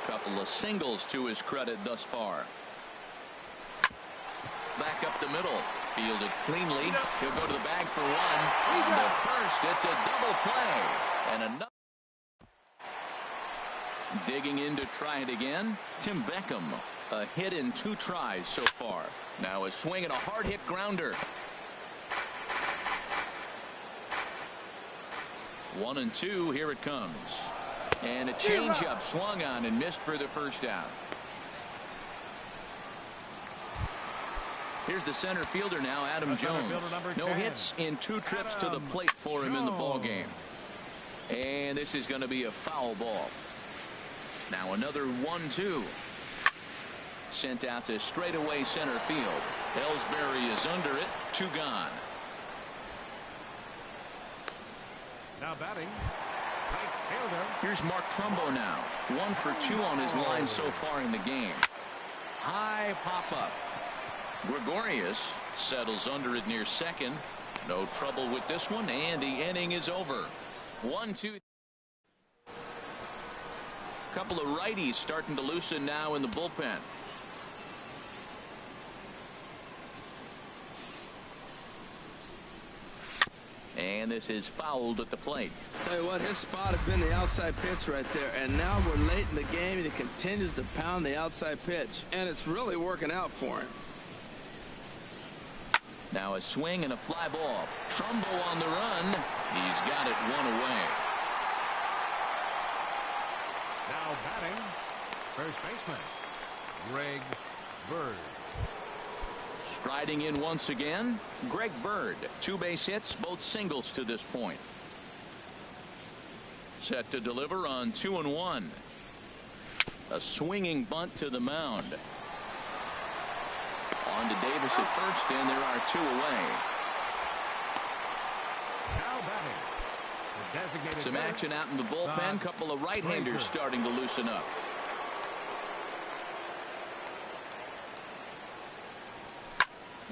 Couple of singles to his credit thus far. Back up the middle. Fielded cleanly. He'll go to the bag for 1. On the first, it's a double play. And another. Digging in to try it again, Tim Beckham. A hit in 2 tries so far. Now a swing and a hard hit grounder. 1-2. Here it comes. And a changeup swung on and missed for the first out. Here's the center fielder now, Adam Jones. No hits in 2 trips to the plate for him in the ball game. And this is going to be a foul ball. Now another 1-2. Sent out to straightaway center field. Ellsbury is under it. 2 gone. Now batting, right fielder. Here's Mark Trumbo now. 1 for 2 on his line so far in the game. High pop-up. Gregorius settles under it near second. No trouble with this one, and the inning is over. 1-2. Couple of righties starting to loosen now in the bullpen. And this is fouled at the plate. Tell you what, his spot has been the outside pitch right there, and now we're late in the game and he continues to pound the outside pitch, and it's really working out for him. Now a swing and a fly ball. Trumbo on the run. He's got it 1 away. Now batting, first baseman, Greg Bird. Striding in once again, Greg Bird. 2 base hits, both singles to this point. Set to deliver on 2-1. A swinging bunt to the mound. On to Davis at first, and there are 2 away. Now batting, the designated Some action out in the bullpen. Couple of right-handers starting to loosen up.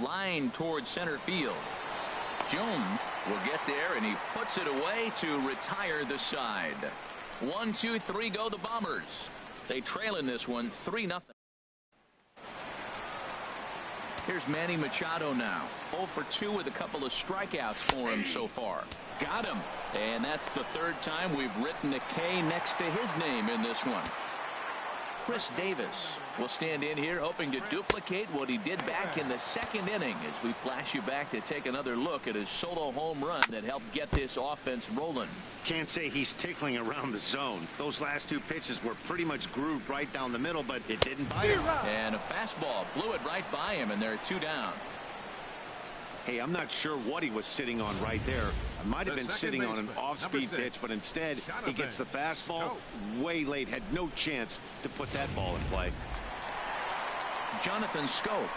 Line towards center field. Jones will get there, and he puts it away to retire the side. 1, 2, 3 go the Bombers. They trail in this one 3-0. Here's Manny Machado now. 0 for 2 with a couple of strikeouts for him so far. Got him. And that's the 3rd time we've written a K next to his name in this one. Chris Davis will stand in here hoping to duplicate what he did back in the 2nd inning as we flash you back to take another look at his solo home run that helped get this offense rolling. Can't say he's tickling around the zone. Those last 2 pitches were pretty much grooved right down the middle, but it didn't bite him. And a fastball blew it right by him, and there are 2 down. Hey, I'm not sure what he was sitting on right there. It might have been sitting on an off-speed pitch, but instead he gets the fastball way late. Had no chance to put that ball in play. Jonathan Scope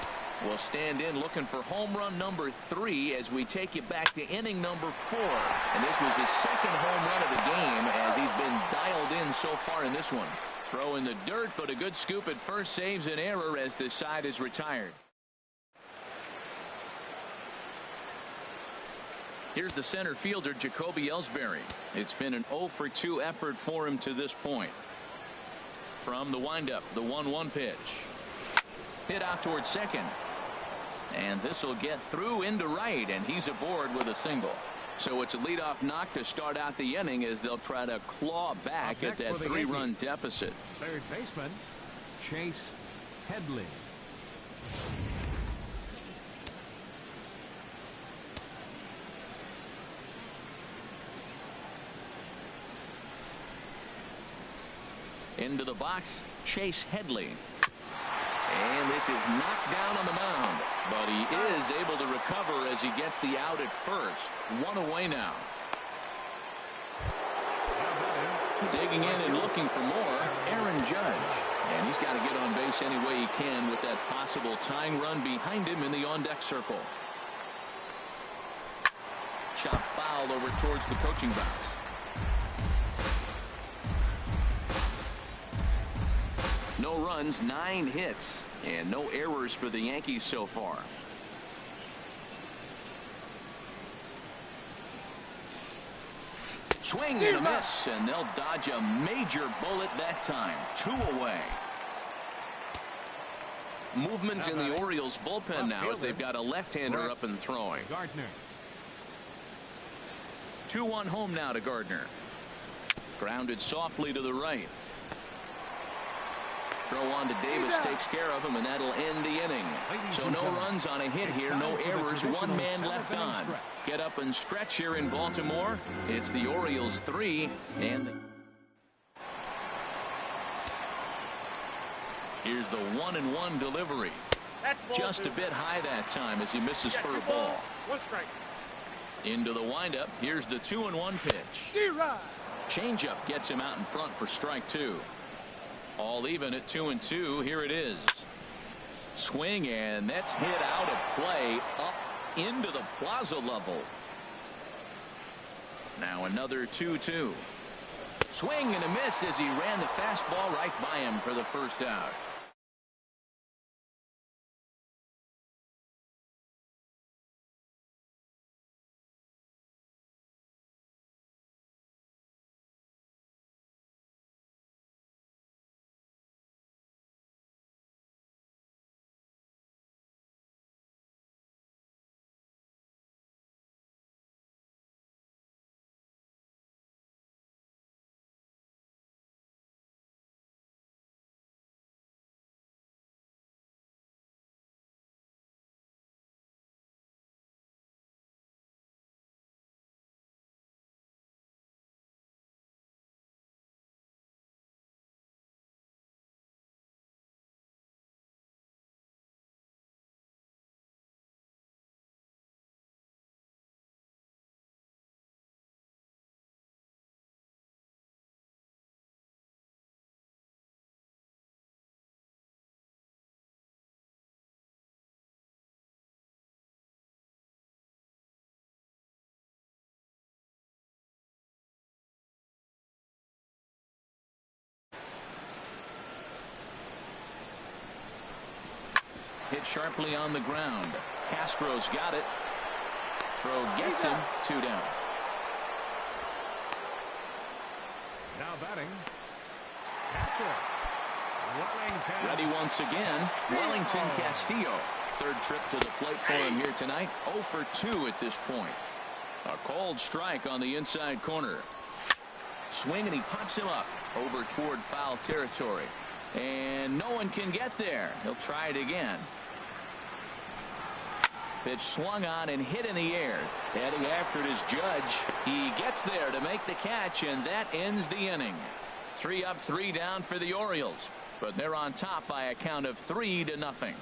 will stand in looking for home run number 3 as we take you back to inning number 4. And this was his 2nd home run of the game as he's been dialed in so far in this one. Throw in the dirt, but a good scoop at first saves an error as the side is retired. Here's the center fielder, Jacoby Ellsbury. It's been an 0 for 2 effort for him to this point. From the windup, the 1-1 pitch. Hit out towards second. And this will get through into right, and he's aboard with a single. So it's a leadoff knock to start out the inning as they'll try to claw back at that 3-run deficit. 3rd baseman, Chase Headley. Into the box, Chase Headley. And this is knocked down on the mound, but he is able to recover as he gets the out at first. 1 away now. Digging in and looking for more, Aaron Judge. And he's got to get on base any way he can with that possible tying run behind him in the on-deck circle. Chop foul over towards the coaching box. No runs, 9 hits, and no errors for the Yankees so far. Swing and a miss, and they'll dodge a major bullet that time. 2 away. Movement in the Orioles bullpen now as they've got a left-hander up and throwing. Gardner. 2-1 home now to Gardner. Grounded softly to the right. Throw on to Davis, takes care of him, and that'll end the inning. So no runs on a hit here, no errors, 1 man left on. Get up and stretch here in Baltimore. It's the Orioles 3, and here's the 1-1 delivery. Just a bit high that time as he misses for a ball. 1 strike. Into the windup. Here's the 2-1 pitch. Changeup gets him out in front for strike 2. All even at 2-2. Here it is. Swing, and that's hit out of play up into the plaza level. Now another 2-2. Swing and a miss as he ran the fastball right by him for the first out. Hit sharply on the ground. Castro's got it. Throw gets him. 2 down. Now batting. Catcher. Wellington. Ready once again. Wellington Castillo. Third trip to the plate for him here tonight. 0 for 2 at this point. A cold strike on the inside corner. Swing, and he pops him up over toward foul territory. And no one can get there. He'll try it again. Pitch swung on and hit in the air. Heading after it is Judge. He gets there to make the catch, and that ends the inning. 3 up, 3 down for the Orioles. But they're on top by a count of 3-0.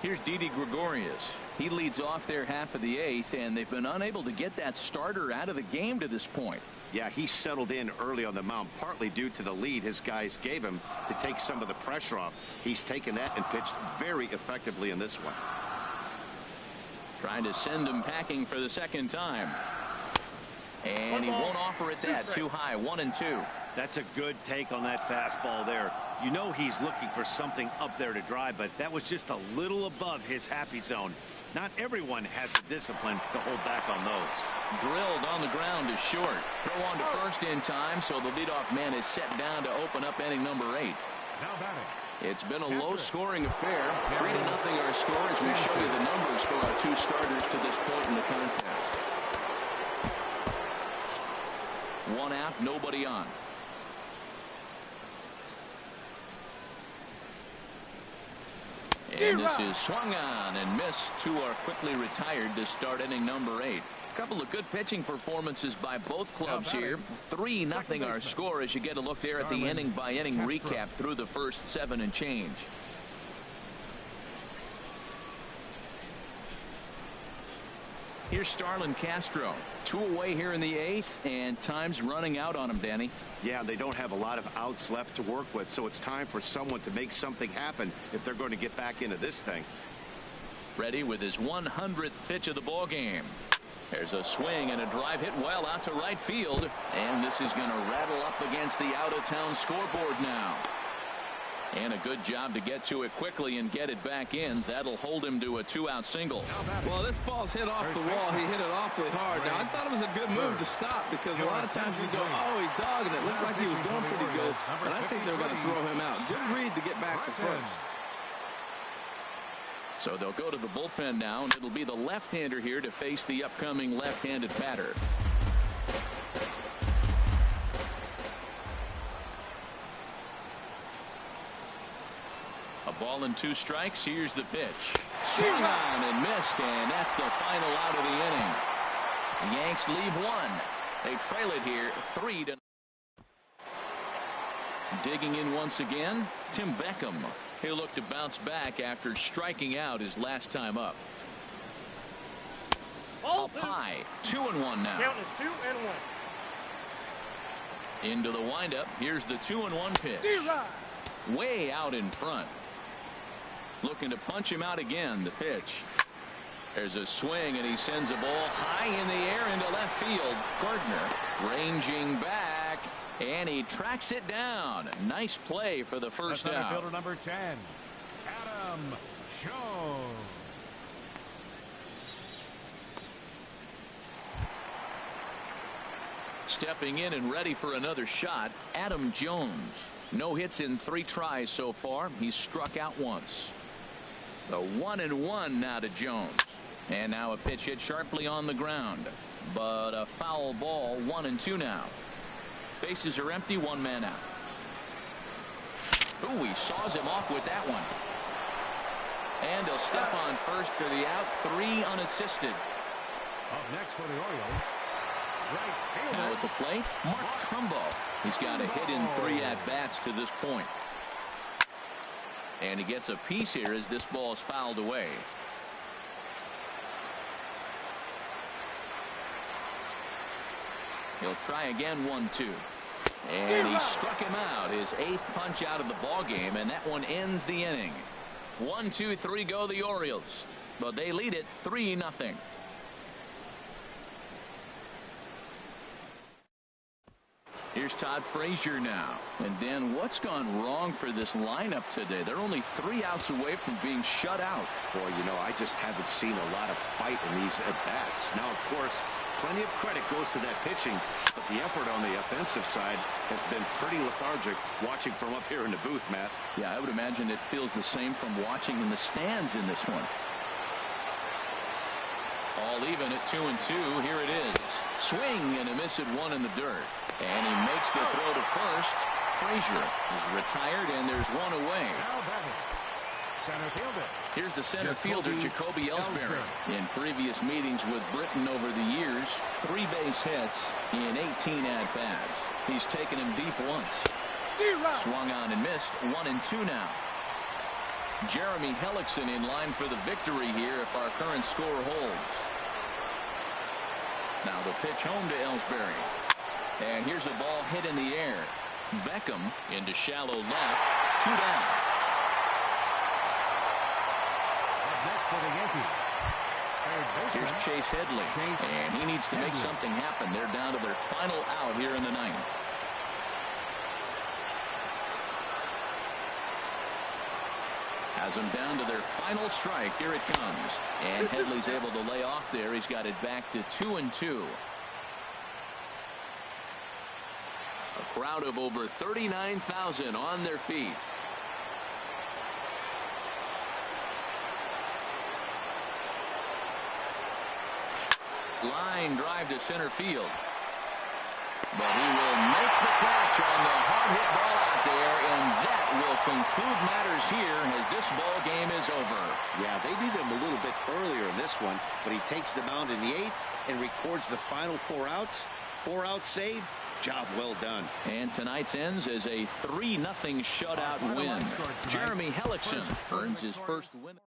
Here's Didi Gregorius. He leads off their half of the 8th, and they've been unable to get that starter out of the game to this point. Yeah, he settled in early on the mound, partly due to the lead his guys gave him to take some of the pressure off. He's taken that and pitched very effectively in this one. Trying to send him packing for the second time. And he won't offer it that. Too high. 1-2. That's a good take on that fastball there. You know he's looking for something up there to drive, but that was just a little above his happy zone. Not everyone has the discipline to hold back on those. Drilled on the ground is short. Throw on to first in time, so the leadoff man is set down to open up inning number 8. Now batting. It's been a low-scoring affair. 3-0 our score as we show you the numbers for our 2 starters to this point in the contest. 1 out, nobody on. And this is swung on and missed. 2 are quickly retired to start inning number 8. A couple of good pitching performances by both clubs here. 3-0 our score as you get a look there at the inning-by-inning recap through the first 7 and change. Here's Starlin Castro. 2 away here in the 8th, and time's running out on him, Danny. Yeah, they don't have a lot of outs left to work with, so it's time for someone to make something happen if they're going to get back into this thing. Ready with his 100th pitch of the ball game. There's a swing and a drive hit well out to right field, and this is going to rattle up against the out-of-town scoreboard now. And a good job to get to it quickly and get it back in. That'll hold him to a 2-out single. Well, this ball's hit off the wall. He hit it awfully hard. Now, I thought it was a good move to stop because a lot of times you go, oh, he's dogging it. Looked like he was going pretty good, but I think they're going to throw him out. Good read to get back to first. So they'll go to the bullpen now, and it'll be the left-hander here to face the upcoming left-handed batter. A ball and 2 strikes. Here's the pitch. Swung on and missed, and that's the final out of the inning. The Yanks leave 1. They trail it here 3-0. Digging in once again, Tim Beckham. He'll look to bounce back after striking out his last time up. Up high, 2-1 now. Count is 2-1. Into the windup. Here's the 2-1 pitch. Way out in front. Looking to punch him out again. The pitch. There's a swing, and he sends a ball high in the air into left field. Gardner ranging back, and he tracks it down. Nice play for the first out. Fielder number 10, Adam Jones. Stepping in and ready for another shot, Adam Jones. No hits in 3 tries so far. He's struck out once. The 1-1 now to Jones. And now a pitch hit sharply on the ground. But a foul ball, 1-2 now. Bases are empty, 1 man out. Ooh, he saws him off with that one. And he'll step on first for the out, 3 unassisted. Up next for the Orioles, right fielder. Now at the plate, Mark Trumbo. He's got a hit in 3 at-bats to this point. And he gets a piece here as this ball is fouled away. He'll try again, 1-2. And he struck him out, his 8th punch out of the ball game, and that one ends the inning. 1-2-3 go the Orioles, but they lead it 3-0. Here's Todd Frazier now. And Dan, what's gone wrong for this lineup today? They're only 3 outs away from being shut out. Boy, you know, I just haven't seen a lot of fight in these at-bats. Now, of course, plenty of credit goes to that pitching, but the effort on the offensive side has been pretty lethargic watching from up here in the booth, Matt. Yeah, I would imagine it feels the same from watching in the stands in this one. All even at 2-2. Here it is. Swing and a miss at 1 in the dirt. And he makes the throw to first. Frazier is retired, and there's 1 away. Center fielder. Here's the center fielder, Jacoby Ellsbury. In previous meetings with Britain over the years, 3 base hits in 18 at-bats. He's taken him deep once. Swung on and missed. 1-2 now. Jeremy Hellickson in line for the victory here if our current score holds. Now the pitch home to Ellsbury. And here's a ball hit in the air. Beckham into shallow left. 2 down. Next for the Yankees, here's Chase Headley. And he needs to make something happen. They're down to their final out here in the 9th. Has them down to their final strike. Here it comes. And Headley's able to lay off there. He's got it back to 2-2. A crowd of over 39,000 on their feet. Line drive to center field. But he will make the catch on the hard hit ball out there, and that will conclude matters here as this ball game is over. Yeah, they needed him a little bit earlier in this one, but he takes the mound in the 8th and records the final 4 outs. 4 outs saved. Job well done. And tonight's ends as a 3-0 shutout win. Jeremy Hellickson earns his first win.